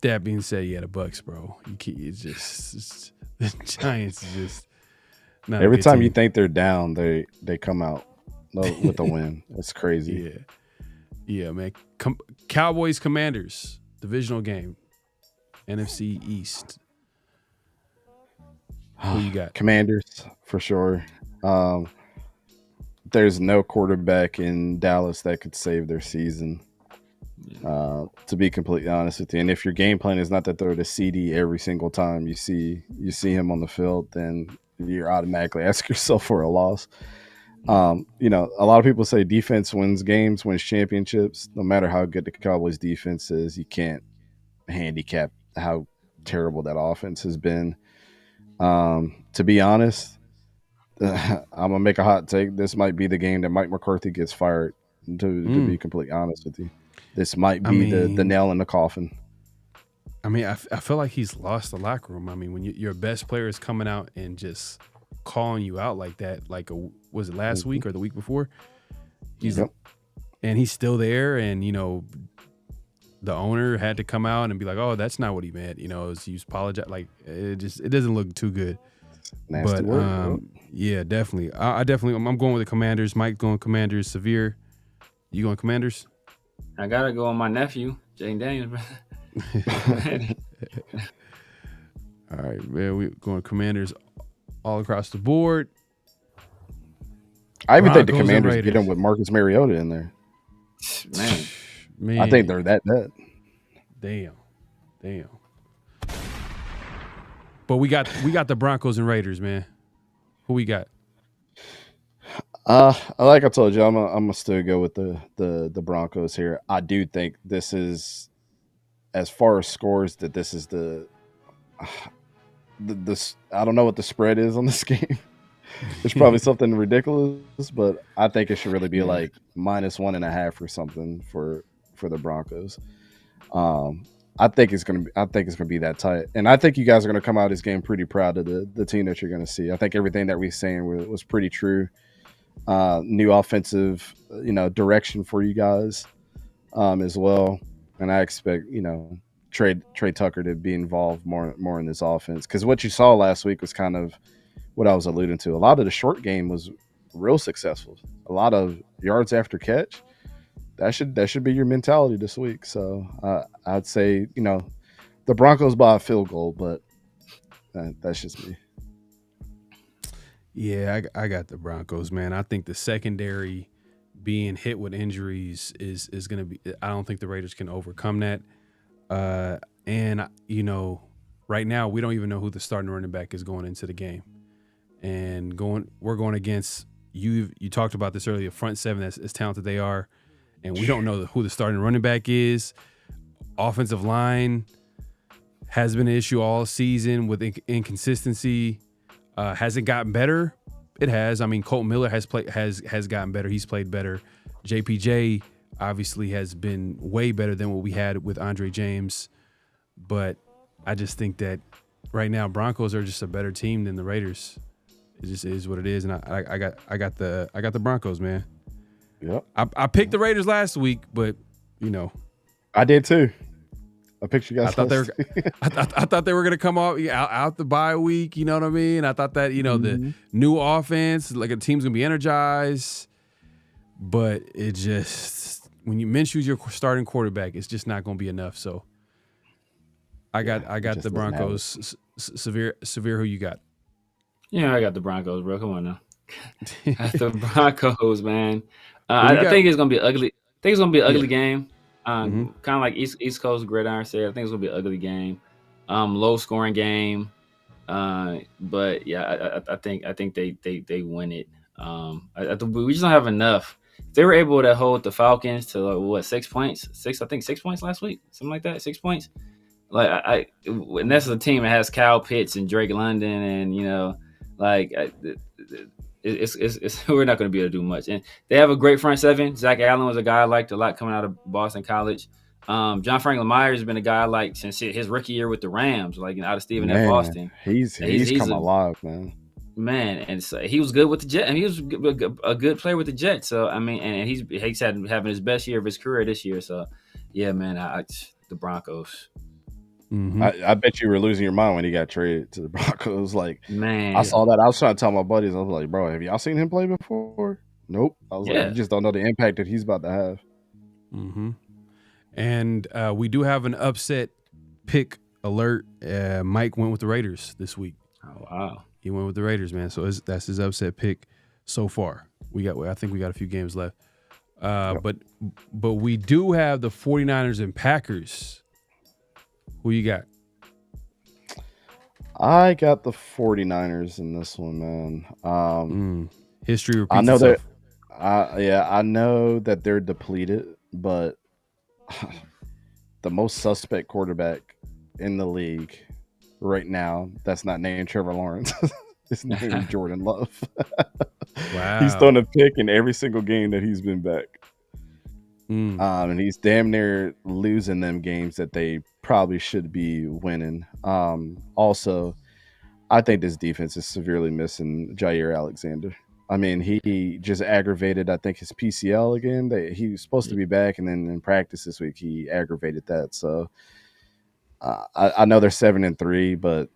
Speaker 2: That being said, the Bucs, bro. It's just the Giants is just not
Speaker 3: every time
Speaker 2: team.
Speaker 3: you think they're down, they come out with a win. It's crazy.
Speaker 2: Yeah, man. Cowboys Commanders divisional game, NFC East. Who you got?
Speaker 3: Commanders for sure. There's no quarterback in Dallas that could save their season. To be completely honest with you, and if your game plan is not to throw the CD every single time you see him on the field, then you're automatically asking yourself for a loss. A lot of people say defense wins games, wins championships. No matter how good the Cowboys defense is, you can't handicap how terrible that offense has been. To be honest, I'm gonna make a hot take. This might be the game that Mike McCarthy gets fired. To be completely honest with you, this might be the nail in the coffin.
Speaker 2: I mean, I feel like he's lost the locker room. I mean, when your best player is coming out and just calling you out like that, was it last week or the week before? And he's still there, and the owner had to come out and be like, "Oh, that's not what he meant." He's apologize. Like it doesn't look too good.
Speaker 3: Nasty
Speaker 2: but
Speaker 3: word,
Speaker 2: yeah, definitely. I'm going with the Commanders. Mike going Commanders. Severe, you going Commanders?
Speaker 1: I gotta go on my nephew, Jane Daniels, brother.
Speaker 2: All right, man. We're going Commanders all across the board.
Speaker 3: I even think the Commanders get him with Marcus Mariota in there.
Speaker 1: Man,
Speaker 3: I think they're that bad.
Speaker 2: Damn. But we got the Broncos and Raiders, man. Who we got?
Speaker 3: Like I told you, I'm gonna still go with the Broncos here. I do think this is, as far as scores, that this is the I don't know what the spread is on this game. It's probably something ridiculous, but I think it should really be like -1.5 or something for the Broncos. I think it's gonna be that tight, and I think you guys are gonna come out of this game pretty proud of the team that you're gonna see. I think everything that we're saying was pretty true. New offensive, direction for you guys as well, and I expect Trey Tucker to be involved more in this offense, because what you saw last week was kind of what I was alluding to. A lot of the short game was real successful. A lot of yards after catch. That should be your mentality this week. So I'd say the Broncos by a field goal, but that's just me.
Speaker 2: Yeah, I got the Broncos, man. I think the secondary being hit with injuries is going to be. I don't think the Raiders can overcome that. And right now we don't even know who the starting running back is going into the game, and we're going against you. You talked about this earlier. Front seven, as talented they are. And we don't know who the starting running back is. Offensive line has been an issue all season with inconsistency. Has it gotten better? It has. I mean, Colton Miller has gotten better. He's played better. JPJ obviously has been way better than what we had with Andre James. But I just think that right now Broncos are just a better team than the Raiders. It just is what it is, and I got the Broncos, man.
Speaker 3: Yep.
Speaker 2: I picked the Raiders last week, but
Speaker 3: I did too. I picked you guys.
Speaker 2: I thought they were gonna come out the bye week. You know what I mean? I thought that the new offense, like a team's gonna be energized, but it just when you Minshew's your starting quarterback, it's just not gonna be enough. So I got the Broncos. Severe. Who you got?
Speaker 1: Yeah, I got the Broncos, bro. Come on now. I got the Broncos, man. I think it's gonna be ugly. I think it's gonna be an ugly game. Kind of like East Coast Gridiron said. I think it's gonna be an ugly game. Low scoring game. But yeah, I think they win it. We just don't have enough. if they were able to hold the Falcons to 6 points, 6 points last week, something like that, 6 points. Like and that's a team that has Kyle Pitts and Drake London, and it's we're not going to be able to do much. And they have a great front seven. Zach Allen was a guy I liked a lot coming out of Boston College. John Franklin Myers has been a guy I liked since his rookie year with the Rams, out of Stephen F. Austin.
Speaker 3: He's come alive, man.
Speaker 1: Man, and so he was good with the Jets, and he was a good player with the Jets. So I mean, and he's having his best year of his career this year. So yeah, man, the Broncos.
Speaker 2: Mm-hmm.
Speaker 3: I bet you were losing your mind when he got traded to the Broncos. Like,
Speaker 1: man,
Speaker 3: I saw that. I was trying to tell my buddies, I was like, bro, have y'all seen him play before? Nope. I was like, you just don't know the impact that he's about to have.
Speaker 2: Mm-hmm. And we do have an upset pick alert. Mike went with the Raiders this week.
Speaker 1: Oh wow,
Speaker 2: he went with the Raiders, man. So that's his upset pick so far. I think we got a few games left. But we do have the 49ers and Packers. Who you got?
Speaker 3: I got the 49ers in this one, man.
Speaker 2: History repeats
Speaker 3: I know
Speaker 2: itself.
Speaker 3: I know that they're depleted, but the most suspect quarterback in the league right now that's not named Trevor Lawrence is named Jordan Love.
Speaker 2: Wow.
Speaker 3: He's thrown a pick in every single game that he's been back. And he's damn near losing them games that they probably should be winning. Also, I think this defense is severely missing Jair Alexander. I mean, he just aggravated, I think, his PCL again. He was supposed to be back, and then in practice this week, he aggravated that. So I know they're 7-3, but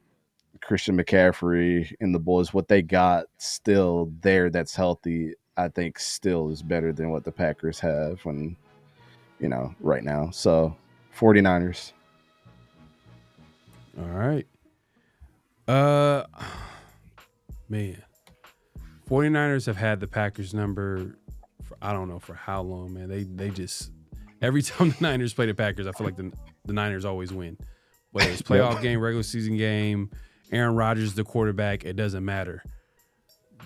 Speaker 3: Christian McCaffrey and the boys, what they got still there that's healthy, I think still is better than what the Packers have right now. So 49ers.
Speaker 2: All right. Man. 49ers have had the Packers number for I don't know for how long, man. They just every time the Niners play the Packers, I feel like the Niners always win. Whether it's playoff game, regular season game, Aaron Rodgers the quarterback, it doesn't matter.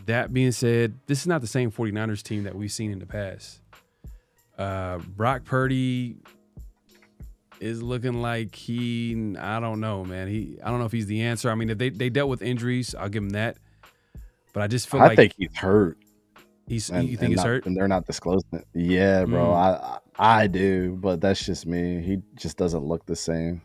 Speaker 2: That being said, this is not the same 49ers team that we've seen in the past. Brock Purdy is looking like I don't know, man. I don't know if he's the answer. I mean, if they dealt with injuries, I'll give him that. But I just feel like
Speaker 3: I think he's hurt.
Speaker 2: You think he's hurt?
Speaker 3: And they're not disclosing it. Yeah, bro. I do, but that's just me. He just doesn't look the same.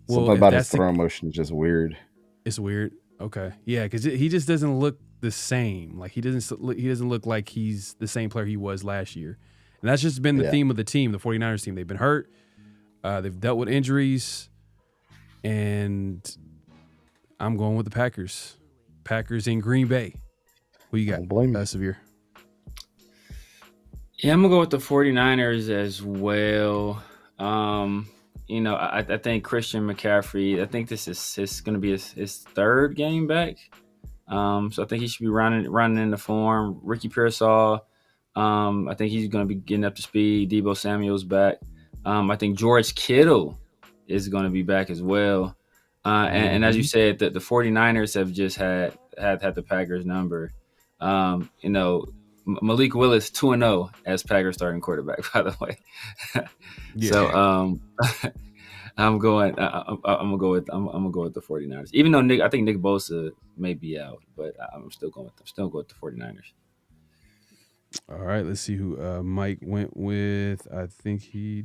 Speaker 3: Something about his throw motion is just weird.
Speaker 2: It's weird. Okay. Yeah, because he just doesn't look the same. Like he doesn't look like he's the same player he was last year. And that's just been the theme of the team, the 49ers team. They've been hurt. They've dealt with injuries. And I'm going with the Packers. Packers in Green Bay. Who you got? Severe.
Speaker 1: Yeah, I'm going to go with the 49ers as well. I think Christian McCaffrey, I think this is going to be his third game back. So I think he should be running into form. Ricky Pearsall, I think he's going to be getting up to speed. Deebo Samuel's back. I think George Kittle is going to be back as well. And as you said, the 49ers have just had the Packers number. Malik Willis 2-0 as Packers starting quarterback, by the way. Yeah. So I'm gonna go with the 49ers. Even though I think Nick Bosa may be out, but I'm still going with the 49ers.
Speaker 2: All right, let's see who Mike went with. I think he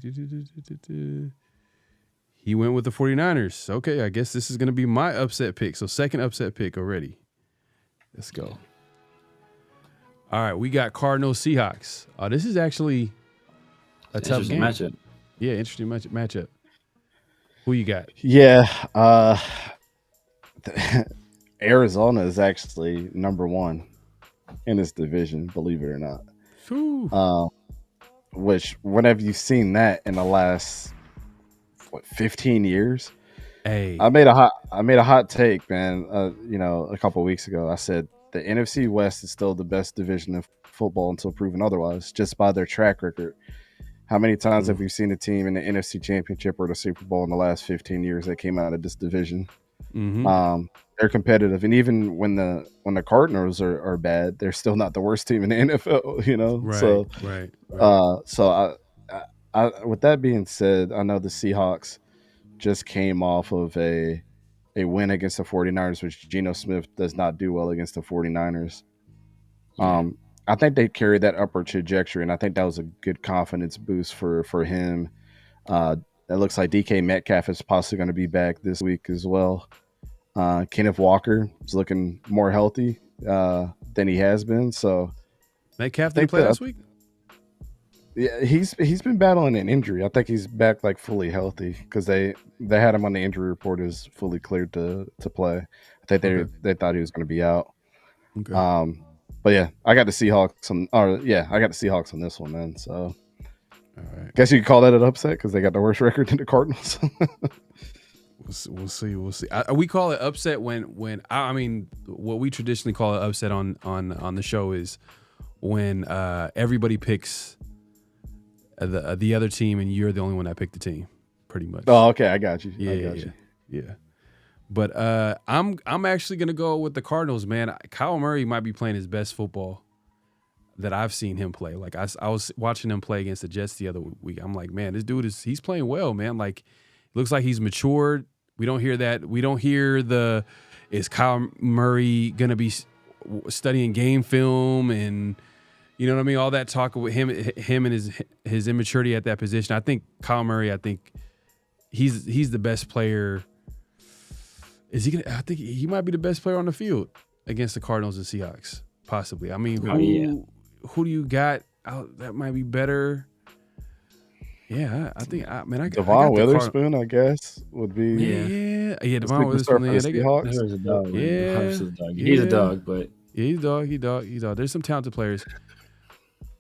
Speaker 2: went with the 49ers. Okay, I guess this is going to be my upset pick. So second upset pick already. Let's go. All right, we got Cardinals Seahawks. This is actually a tough game.
Speaker 1: Matchup.
Speaker 2: Yeah, interesting matchup. Who you got?
Speaker 3: Yeah, Arizona is actually number one in this division, believe it or not. Which whenever you've seen that in the last 15 years.
Speaker 2: Hey,
Speaker 3: I made a hot take, man. A couple of weeks ago, I said the NFC West is still the best division of football until proven otherwise, just by their track record. How many times have we seen a team in the NFC Championship or the Super Bowl in the last 15 years that came out of this division? They're competitive, and even when the Cardinals are bad, they're still not the worst team in the NFL. You know,
Speaker 2: Right.
Speaker 3: So I with that being said, I know the Seahawks just came off of a win against the 49ers, which Geno Smith does not do well against the 49ers. I think they carried that upward trajectory, and I think that was a good confidence boost for him. It looks like DK Metcalf is possibly going to be back this week as well. Kenneth Walker is looking more healthy than he has been. So
Speaker 2: Metcalf didn't play last week?
Speaker 3: Yeah, he's been battling an injury. I think he's back like fully healthy because they had him on the injury report as fully cleared to play. I think they thought he was going to be out.
Speaker 2: Okay.
Speaker 3: But yeah, I got the Seahawks on this one, man. So,
Speaker 2: all right.
Speaker 3: Guess you could call that an upset because they got the worst record in the Cardinals.
Speaker 2: We'll see. We call it upset when I mean what we traditionally call an upset on the show is when everybody picks the other team and you're the only one that picked the team, pretty much.
Speaker 3: Oh, okay, I got you.
Speaker 2: Yeah. But I'm actually gonna go with the Cardinals, man. Kyle Murray might be playing his best football that I've seen him play. Like I was watching him play against the Jets the other week. I'm like, man, this dude he's playing well, man. Like, it looks like he's matured. We don't hear that. We don't hear is Kyle Murray gonna be studying game film and you know what I mean? All that talk with him and his immaturity at that position. I think Kyle Murray. I think he's the best player. Is he gonna? I think he might be the best player on the field against the Cardinals and Seahawks, possibly. I mean, who do you got out that might be better? Yeah, I think.
Speaker 3: Devon Witherspoon, I guess, would be.
Speaker 2: Yeah. Devon Witherspoon.
Speaker 3: Yeah, they got.
Speaker 1: There's a dog.
Speaker 2: Yeah,
Speaker 1: He's a dog, but
Speaker 2: he's a dog. There's some talented players.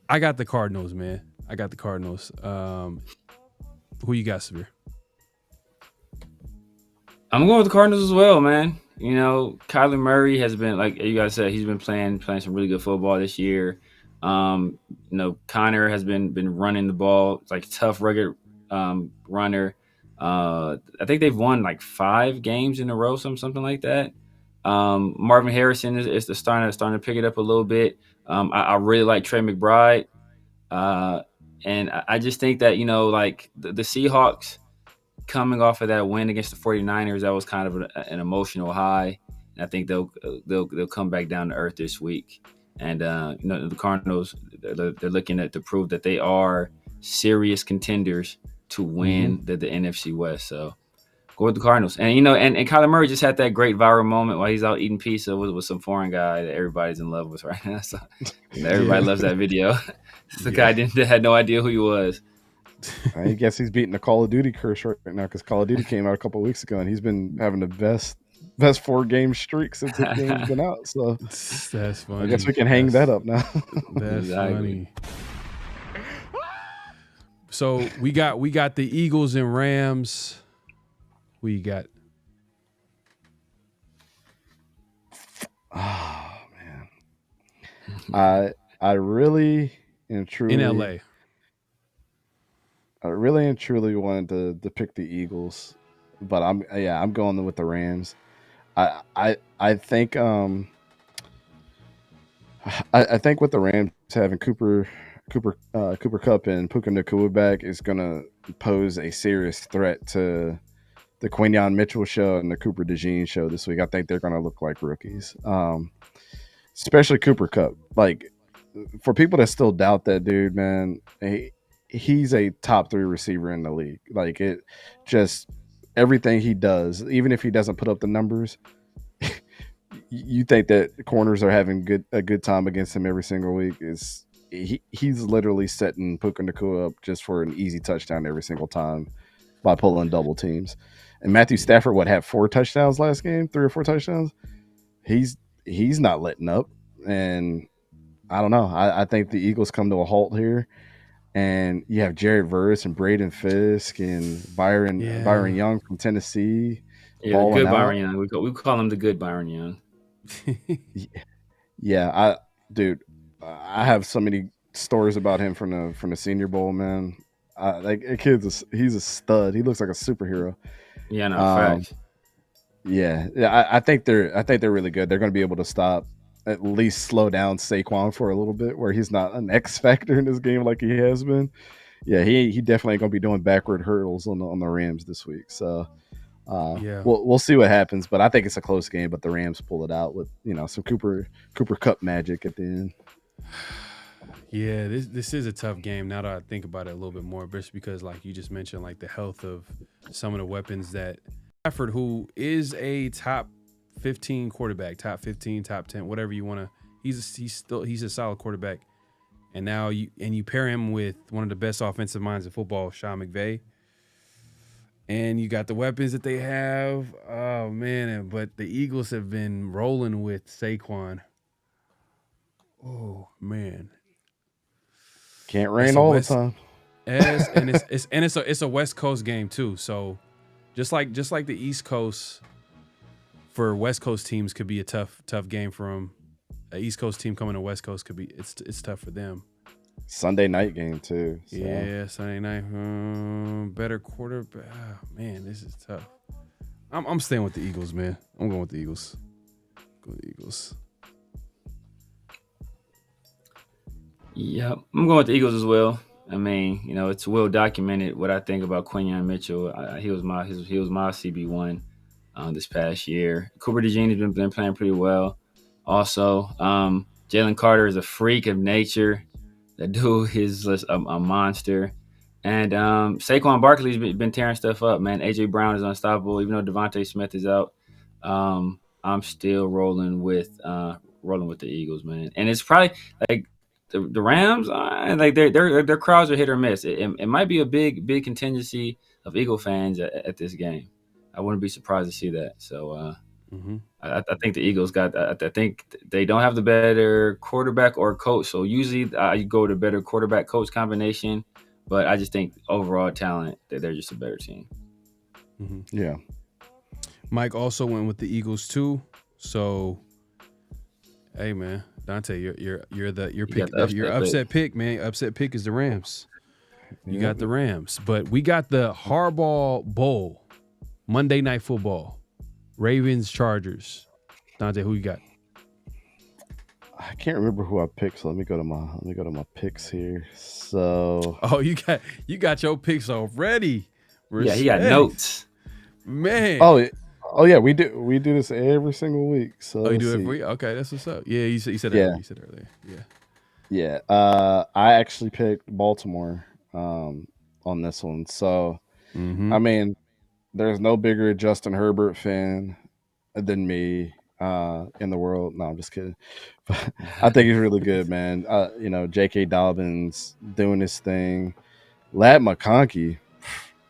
Speaker 2: I got the Cardinals, man. I got the Cardinals. Who you got, Severe?
Speaker 1: I'm going with the Cardinals as well, man. You know, Kyler Murray has been, like you guys said, he's been playing some really good football this year. You know, Connor has been running the ball. It's like tough, rugged runner. I think they've won like 5 games in a row, something like that. Marvin Harrison is starting to pick it up a little bit. I really like Trey McBride. And I just think that, you know, like the Seahawks coming off of that win against the 49ers, that was kind of an emotional high. And I think they'll come back down to earth this week. And, you know, the Cardinals, they're looking to prove that they are serious contenders to win the NFC West. So go with the Cardinals. And, you know, and Kyler Murray just had that great viral moment while he's out eating pizza with some foreign guy that everybody's in love with right now. So, you know, everybody loves that video. The guy had no idea who he was.
Speaker 3: I guess he's beating the Call of Duty curse right now because Call of Duty came out a couple of weeks ago and he's been having the best 4-game streak since the game's been out. So
Speaker 2: that's funny.
Speaker 3: I guess we can hang that up now.
Speaker 2: That's funny. So we got the Eagles and Rams. Who you got?
Speaker 3: Oh man, I really and truly
Speaker 2: in LA.
Speaker 3: I really and truly wanted to pick the Eagles, but I'm going with the Rams. I think I think with the Rams having Cooper Kupp and Puka Nacua back is going to pose a serious threat to the Quinyon Mitchell show and the Cooper DeJean show this week. I think they're going to look like rookies, especially Cooper Kupp. Like, for people that still doubt that dude, man, he's a top 3 receiver in the league. Like, it just everything he does, even if he doesn't put up the numbers, you think that corners are having a good time against him every single week. He's literally setting Puka Nacua up just for an easy touchdown every single time by pulling double teams. And Matthew Stafford had 4 touchdowns last game, 3 or 4 touchdowns. He's not letting up, and I don't know. I think the Eagles come to a halt here. And you have Jared Verse and Braden Fisk and Byron Young from Tennessee.
Speaker 1: Yeah, the good Byron Young. We call him the good Byron Young.
Speaker 3: Yeah, I have so many stories about him from the Senior Bowl, man. Like, he's a stud. He looks like a superhero.
Speaker 1: Yeah, no, facts.
Speaker 3: Yeah, I think they're really good. They're going to be able to stop, at least slow down Saquon for a little bit, where he's not an X factor in this game like he has been. Yeah, he definitely ain't going to be doing backward hurdles on the Rams this week. So we'll see what happens. But I think it's a close game. But the Rams pull it out with some Cooper Kupp magic at the end.
Speaker 2: Yeah, this is a tough game now that I think about it a little bit more, just because, like you just mentioned, like the health of some of the weapons that Stafford, who is a top 15 quarterback, top 15, top 10, whatever you want to. He's a solid quarterback, and now you pair him with one of the best offensive minds in football, Sean McVay, and you got the weapons that they have. Oh man, but the Eagles have been rolling with Saquon. Oh man.
Speaker 3: Can't rain all the time.
Speaker 2: It's a West Coast game too. So just like the East Coast for West Coast teams could be a tough game for them. An East Coast team coming to West Coast could be it's tough for them.
Speaker 3: Sunday night game too. So.
Speaker 2: Yeah, Sunday night. Better quarterback. Oh, man, this is tough. I'm staying with the Eagles, man. I'm going with the Eagles. Go with the Eagles.
Speaker 1: Yep, I'm going with the Eagles as well. I mean, it's well documented what I think about Quinyon Mitchell. He was my CB1 this past year. Cooper DeJean has been playing pretty well. Also, Jalen Carter is a freak of nature. That dude is a monster. And Saquon Barkley's been tearing stuff up, man. AJ Brown is unstoppable, even though Devontae Smith is out. I'm still rolling with the Eagles, man. And it's probably like the Rams, like their crowds are hit or miss. It might be a big contingency of Eagle fans at this game. I wouldn't be surprised to see that. So I think the Eagles I think they don't have the better quarterback or coach. So usually I go to better quarterback coach combination, but I just think overall talent that they're just a better team.
Speaker 2: Mm-hmm.
Speaker 3: Yeah.
Speaker 2: Mike also went with the Eagles too. So, hey man, Dante, your upset pick, man. Upset pick is the Rams. You got the Rams, but we got the Harbaugh Bowl, Monday Night Football, Ravens Chargers. Dante, who you got?
Speaker 3: I can't remember who I picked, so let me go to my picks here. So
Speaker 2: you got your picks already.
Speaker 1: Yeah, he got notes,
Speaker 2: man.
Speaker 3: Oh yeah, we do this every single week. So
Speaker 2: you do it every week? Okay, that's what's up. Yeah, you said
Speaker 3: yeah.
Speaker 2: You said earlier. Yeah.
Speaker 3: Yeah. I actually picked Baltimore on this one. So I mean, there's no bigger Justin Herbert fan than me in the world. No, I'm just kidding. But I think he's really good, man. J.K. Dobbins doing his thing. Ladd McConkey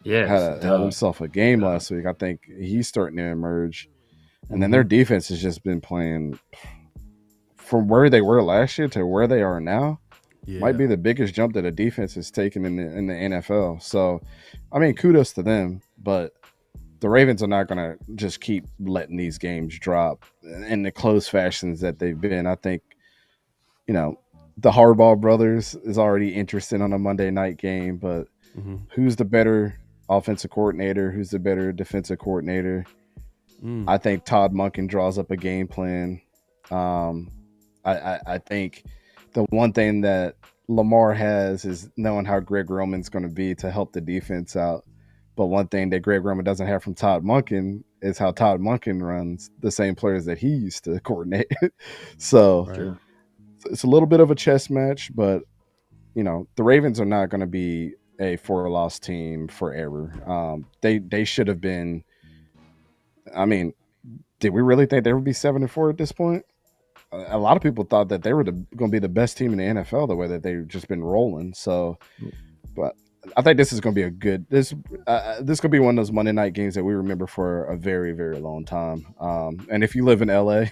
Speaker 3: had himself a game last week. I think he's starting to emerge. And then their defense has just been playing from where they were last year to where they are now. Yeah. Might be the biggest jump that a defense has taken in the NFL. So, I mean, kudos to them. But the Ravens are not going to just keep letting these games drop in the close fashions that they've been. I think, the Harbaugh brothers is already interested on a Monday night game, but who's the better offensive coordinator? Who's the better defensive coordinator? I think Todd Monken draws up a game plan. I think the one thing that Lamar has is knowing how Greg Roman's going to be to help the defense out. But one thing that Greg Roman doesn't have from Todd Monken is how Todd Monken runs the same players that he used to coordinate. So it's a little bit of a chess match, but the Ravens are not going to be a 4-loss team forever. They should have been. I mean, did we really think they would be 7-4 at this point? A lot of people thought that they were going to be the best team in the NFL the way that they've just been rolling. So, but I think this is going to be a good. This could be one of those Monday night games that we remember for a very, very long time. And if you live in LA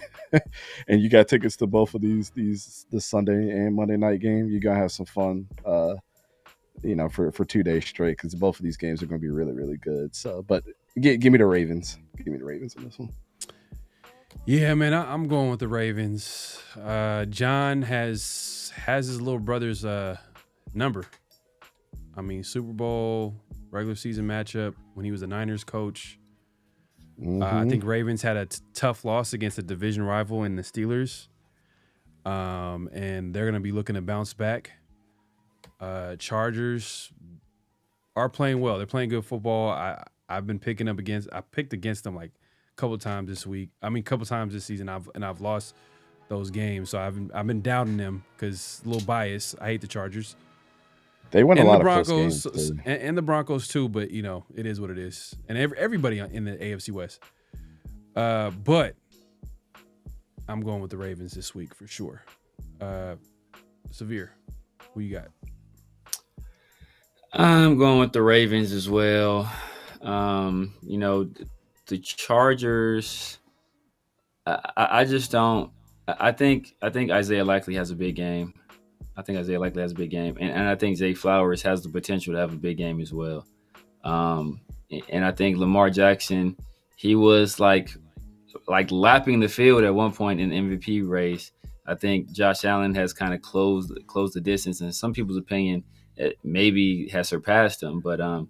Speaker 3: and you got tickets to both of this Sunday and Monday night game, you're gonna have some fun. For 2 days straight, because both of these games are going to be really, really good. So, but give me the Ravens. Give me the Ravens on this one.
Speaker 2: Yeah, man, I'm going with the Ravens. John has his little brother's number. I mean, Super Bowl, regular season matchup when he was a Niners coach. I think Ravens had a tough loss against a division rival in the Steelers, and they're going to be looking to bounce back. Chargers are playing well. They're playing good football. I've been picking up against. I picked against them like a couple times this week. I mean, a couple times this season. I've lost those games, so I've been doubting them because a little bias. I hate the Chargers.
Speaker 3: They win
Speaker 2: and
Speaker 3: a lot
Speaker 2: the
Speaker 3: Broncos,
Speaker 2: of close games, and the Broncos too. But you know, it is what it is. And everybody in the AFC West. But I'm going with the Ravens this week for sure. Severe, who you got?
Speaker 1: I'm going with the Ravens as well. You know, the Chargers. I just don't. I think Isaiah Likely has a big game. And I think Zay Flowers has the potential to have a big game as well. And I think Lamar Jackson, he was like lapping the field at one point in the MVP race. I think Josh Allen has kind of closed the distance, and in some people's opinion, it maybe has surpassed him. But I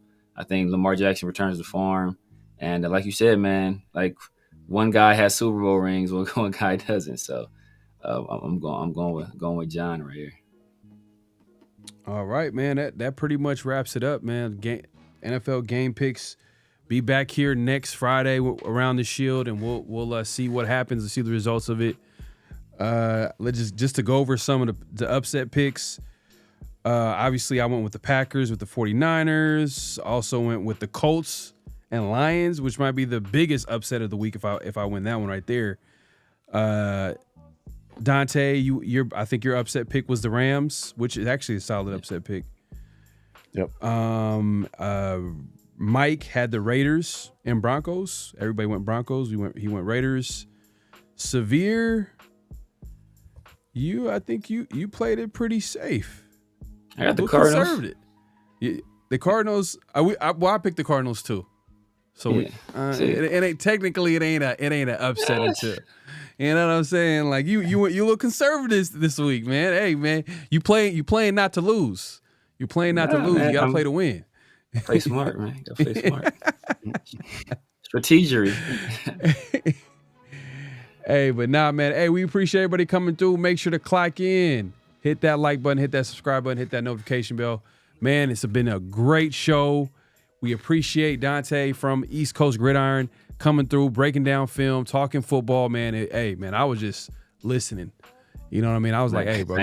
Speaker 1: think Lamar Jackson returns to form, and like you said, man, like one guy has Super Bowl rings, one guy doesn't. So I'm going with John right here.
Speaker 2: All right, man. That pretty much wraps it up, man. NFL game picks. Be back here next Friday around the Shield, and we'll see what happens and see the results of it. Let's just to go over some of the upset picks. Obviously, I went with the Packers, with the 49ers. Also went with the Colts and Lions, which might be the biggest upset of the week if I win that one right there. Dante, I think your upset pick was the Rams, which is actually a solid upset pick.
Speaker 3: Yep.
Speaker 2: Mike had the Raiders and Broncos. Everybody went Broncos. He went Raiders. Severe, I think you played it pretty safe.
Speaker 1: I got the Cardinals.
Speaker 2: Conserved it. The Cardinals. I picked the Cardinals too. So
Speaker 1: yeah.
Speaker 2: It ain't technically it ain't an upset until. You know what I'm saying? Like you look conservative this week, man. Hey, man, you playing not to lose. You playing not to lose. Man, you gotta play to win.
Speaker 1: Play smart, man. Gotta play smart. Strategery.
Speaker 2: Hey, but nah, man. Hey, we appreciate everybody coming through. Make sure to clock in. Hit that like button, hit that subscribe button, hit that notification bell. Man, it's been a great show. We appreciate Dante from East Coast Gridiron coming through, breaking down film, talking football, man. Hey, man, I was just listening. You know what I mean? I was like, hey, bro,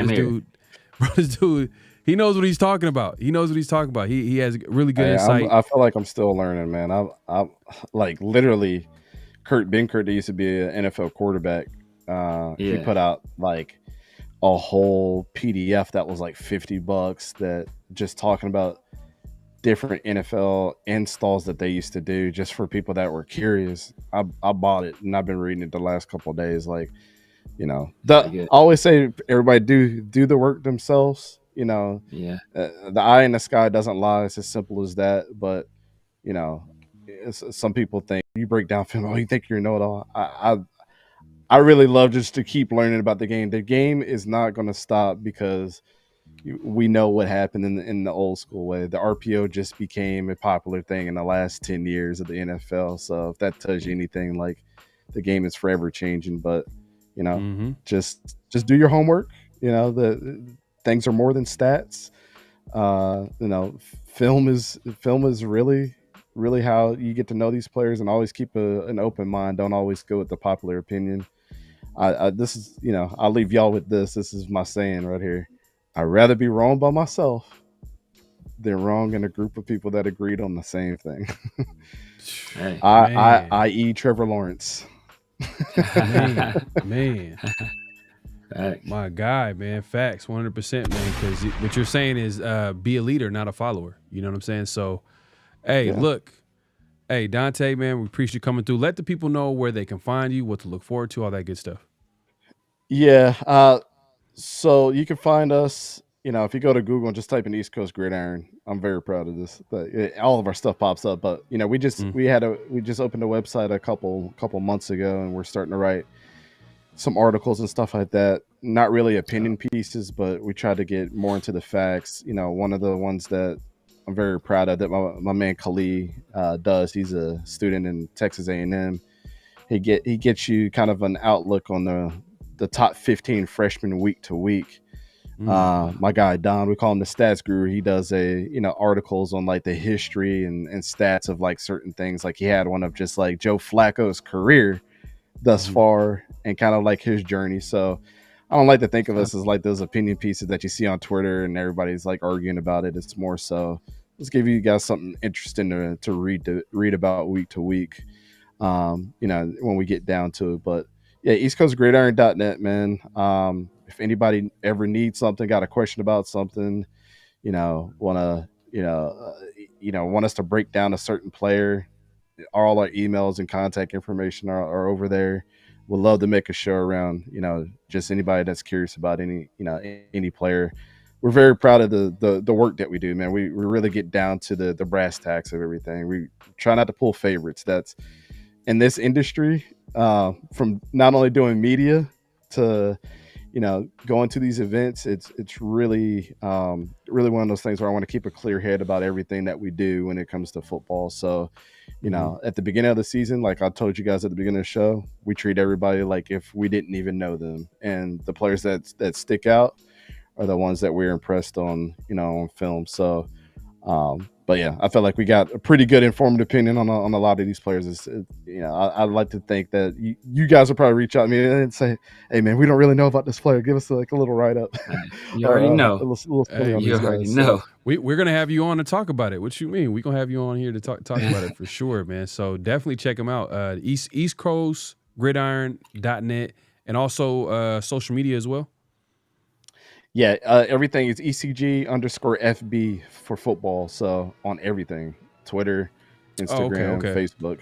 Speaker 2: this dude, he knows what he's talking about. He has really good insight.
Speaker 3: I feel like I'm still learning, man. I like literally Ben Kurt used to be an NFL quarterback. He put out like a whole PDF that was like $50 that just talking about different NFL installs that they used to do just for people that were curious. I bought it and I've been reading it the last couple of days. Like, you know, I always say everybody do the work themselves. You know, the eye in the sky doesn't lie. It's as simple as that. But you know, some people think you break down film. Oh, you think you know it all. I really love just to keep learning about the game. The game is not going to stop because we know what happened in the old school way. The RPO just became a popular thing in the last 10 years of the NFL. So if that tells you anything, like the game is forever changing. But you know, just do your homework. You know, the things are more than stats. You know, film is really, really how you get to know these players, and always keep an open mind. Don't always go with the popular opinion. This is, you know, I'll leave y'all with this. This is my saying right here. I'd rather be wrong by myself than wrong in a group of people that agreed on the same thing.
Speaker 1: Hey,
Speaker 3: I.e. Trevor Lawrence.
Speaker 2: Man. Facts. My guy, man. Facts, 100%, man. Because what you're saying is be a leader, not a follower. You know what I'm saying? So, hey, look. Hey, Dante, man, we appreciate you coming through. Let the people know where they can find you, what to look forward to, all that good stuff.
Speaker 3: Yeah. So you can find us, you know, if you go to Google and just type in East Coast Gridiron. I'm very proud of this. All of our stuff pops up, but you know, we just opened a website a couple months ago, and we're starting to write some articles and stuff like that. Not really opinion pieces, but we try to get more into the facts. You know, one of the ones that I'm very proud of that. My man Khalid does. He's a student in Texas A&M. He gets you kind of an outlook on the top 15 freshmen week to week. My guy Don, we call him the stats guru. He does articles on like the history and stats of like certain things. Like he had one of just like Joe Flacco's career thus far and kind of like his journey. So I don't like to think of us as like those opinion pieces that you see on Twitter and everybody's like arguing about it. It's more so let's give you guys something interesting to read about week to week. When we get down to it. But yeah, EastCoastGridiron.net, man. If anybody ever needs something, got a question about something, want us to break down a certain player, all our emails and contact information are over there. We'd love to make a show around, just anybody that's curious about any player. We're very proud of the work that we do, man. We really get down to the brass tacks of everything. We try not to pull favorites. That's in this industry, from not only doing media to going to these events. It's really really one of those things where I want to keep a clear head about everything that we do when it comes to football. So at the beginning of the season, like I told you guys at the beginning of the show, we treat everybody like if we didn't even know them, and the players that stick out are the ones that we're impressed on on film. So but yeah, I felt like we got a pretty good informed opinion on a lot of these players. I'd like to think that you guys will probably reach out to me and say, "Hey, man, we don't really know about this player. Give us like a little write up."
Speaker 1: You already know.
Speaker 3: You
Speaker 1: already know.
Speaker 3: So.
Speaker 2: We're gonna have you on to talk about it. What you mean? We're gonna have you on here to talk about it for sure, man. So definitely check them out. EastCoastGridiron.net and also social media as well.
Speaker 3: Yeah, everything is ECG_FB for football. So on everything, Twitter, Instagram, Facebook,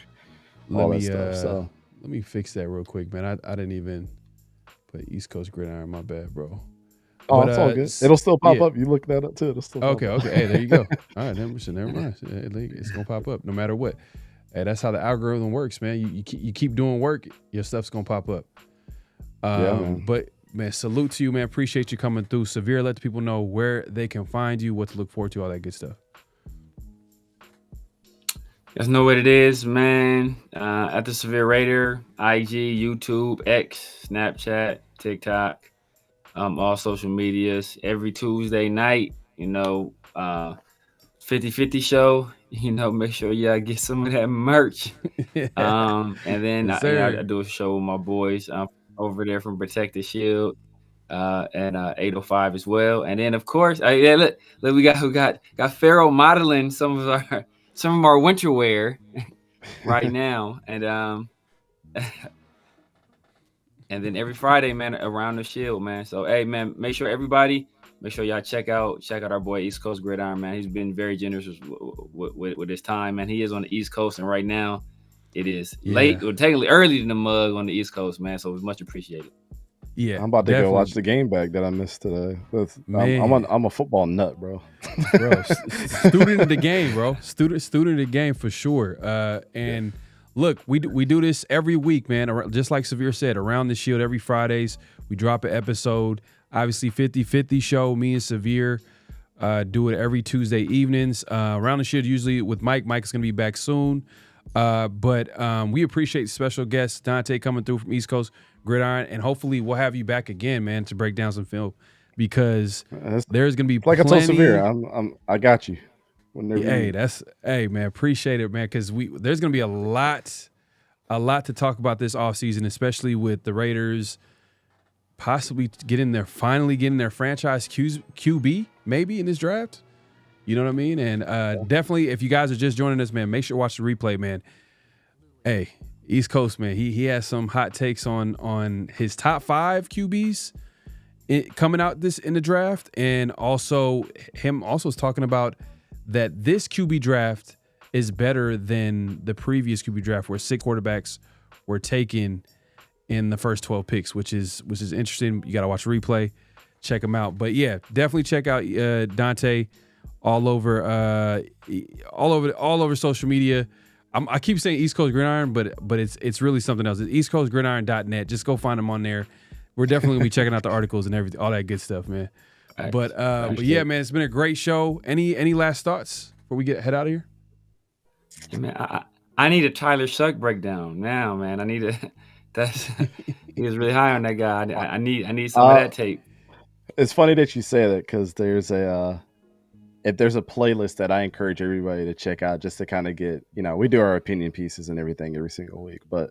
Speaker 3: all that stuff. So
Speaker 2: let me fix that real quick, man. I didn't even put East Coast Gridiron. My bad, bro.
Speaker 3: Oh, it's all good. It'll still pop up. You look that up too. It'll still pop up.
Speaker 2: Okay. Hey, there you go. All right, never mind. It's gonna pop up no matter what. Hey, that's how the algorithm works, man. You keep doing work, your stuff's gonna pop up.
Speaker 3: Yeah, man.
Speaker 2: But man, salute to you, man. Appreciate you coming through. Severe, let the people know where they can find you, what to look forward to, all that good stuff.
Speaker 1: Guys know what it is, man. At the Severe Raider, IG, YouTube, X, Snapchat, TikTok, all social medias. Every Tuesday night, 50/50 show. Make sure y'all get some of that merch. And then I do a show with my boys over there from Protect the Shield and 805 as well. And then of course, look, we got Pharaoh modeling some of our winter wear right now. And and then every Friday, man, around the Shield, man. So hey, man, make sure y'all check out our boy East Coast Gridiron, man. He's been very generous with his time, man. He is on the East Coast, and right now it is late, or technically early in the mug on the East Coast, man. So it's much appreciated.
Speaker 2: Yeah,
Speaker 3: I'm about to go watch the game back that I missed today. I'm a football nut, bro.
Speaker 2: Student of the game, bro. Student of the game for sure. And look, we do this every week, man. Just like Severe said, around the Shield every Fridays we drop an episode. Obviously, 50/50 show. Me and Severe do it every Tuesday evenings. Around the Shield usually with Mike. Mike's gonna be back soon. But we appreciate special guest Dante coming through from East Coast Gridiron, and hopefully we'll have you back again, man, to break down some film, because there's gonna be
Speaker 3: like I told Severe, I got you.
Speaker 2: Hey, man, appreciate it, man, because there's gonna be a lot to talk about this offseason, especially with the Raiders possibly finally getting their franchise QB maybe in this draft. You know what I mean? And definitely, if you guys are just joining us, man, make sure to watch the replay, man. Hey, East Coast, man, he has some hot takes on his top 5 QBs coming out in the draft, and also is talking about that this QB draft is better than the previous QB draft where 6 quarterbacks were taken in the first 12 picks, which is interesting. You got to watch the replay, check them out. But yeah, definitely check out Dante all over social media. I keep saying East Coast Gridiron, but it's really something else. It's EastCoastGridiron.net. Just go find them on there. We're definitely gonna be checking out the articles and everything, all that good stuff, man. But yeah, man, it's been a great show. Any last thoughts before we head out of here?
Speaker 1: Yeah, man, I need a Tyler Shuck breakdown now, man. I need a. He was really high on that guy. I need some of that tape.
Speaker 3: It's funny that you say that because there's if there's a playlist that I encourage everybody to check out just to kind of get, we do our opinion pieces and everything every single week, but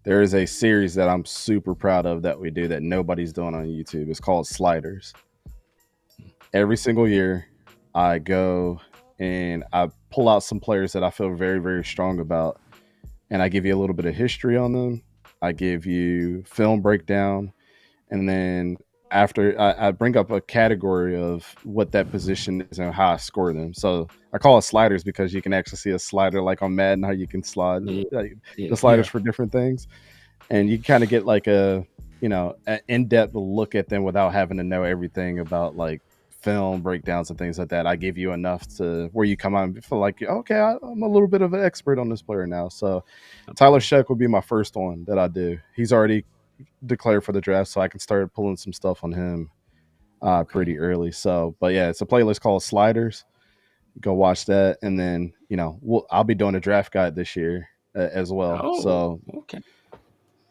Speaker 3: there is a series that I'm super proud of that we do that nobody's doing on YouTube. It's called Sliders. Every single year I go and I pull out some players that I feel very, very strong about, and I give you a little bit of history on them. I give you film breakdown, and then after I bring up a category of what that position is and how I score them. So I call it sliders because you can actually see a slider like on Madden, how you can slide the sliders for different things. And you kind of get like an in-depth look at them without having to know everything about like film breakdowns and things like that. I give you enough to where you come out and feel like, okay, I'm a little bit of an expert on this player now. So Tyler Shuck would be my first one that I do. He's already declared for the draft, so I can start pulling some stuff on him pretty early. So, but yeah, it's a playlist called Sliders. Go watch that, and then I'll be doing a draft guide this year as well.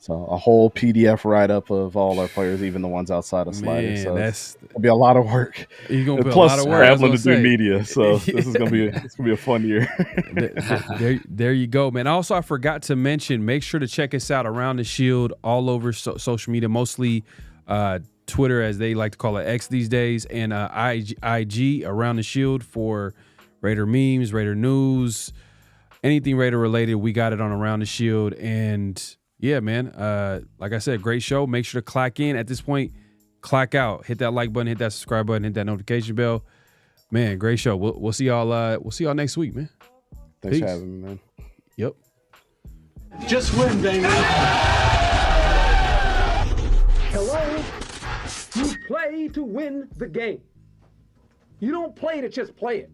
Speaker 3: So a whole PDF write-up of all our players, even the ones outside of Sliders. So it'll be a lot of work.
Speaker 2: You're gonna put
Speaker 3: plus
Speaker 2: a lot of work.
Speaker 3: Traveling to do media, so this is gonna be a fun year.
Speaker 2: there you go, man. Also, I forgot to mention, make sure to check us out Around the Shield all over social media, mostly Twitter, as they like to call it, X these days, and IG Around the Shield for Raider memes, Raider news, anything Raider related. We got it on Around the Shield. And yeah, man, like I said, great show. Make sure to clack in. At this point, clack out. Hit that like button, hit that subscribe button, hit that notification bell. Man, great show. We'll see y'all. We'll see y'all next week, man.
Speaker 3: Thanks for having me, man.
Speaker 2: Yep.
Speaker 14: Just win, baby. Hello? You play to win the game. You don't play to just play it.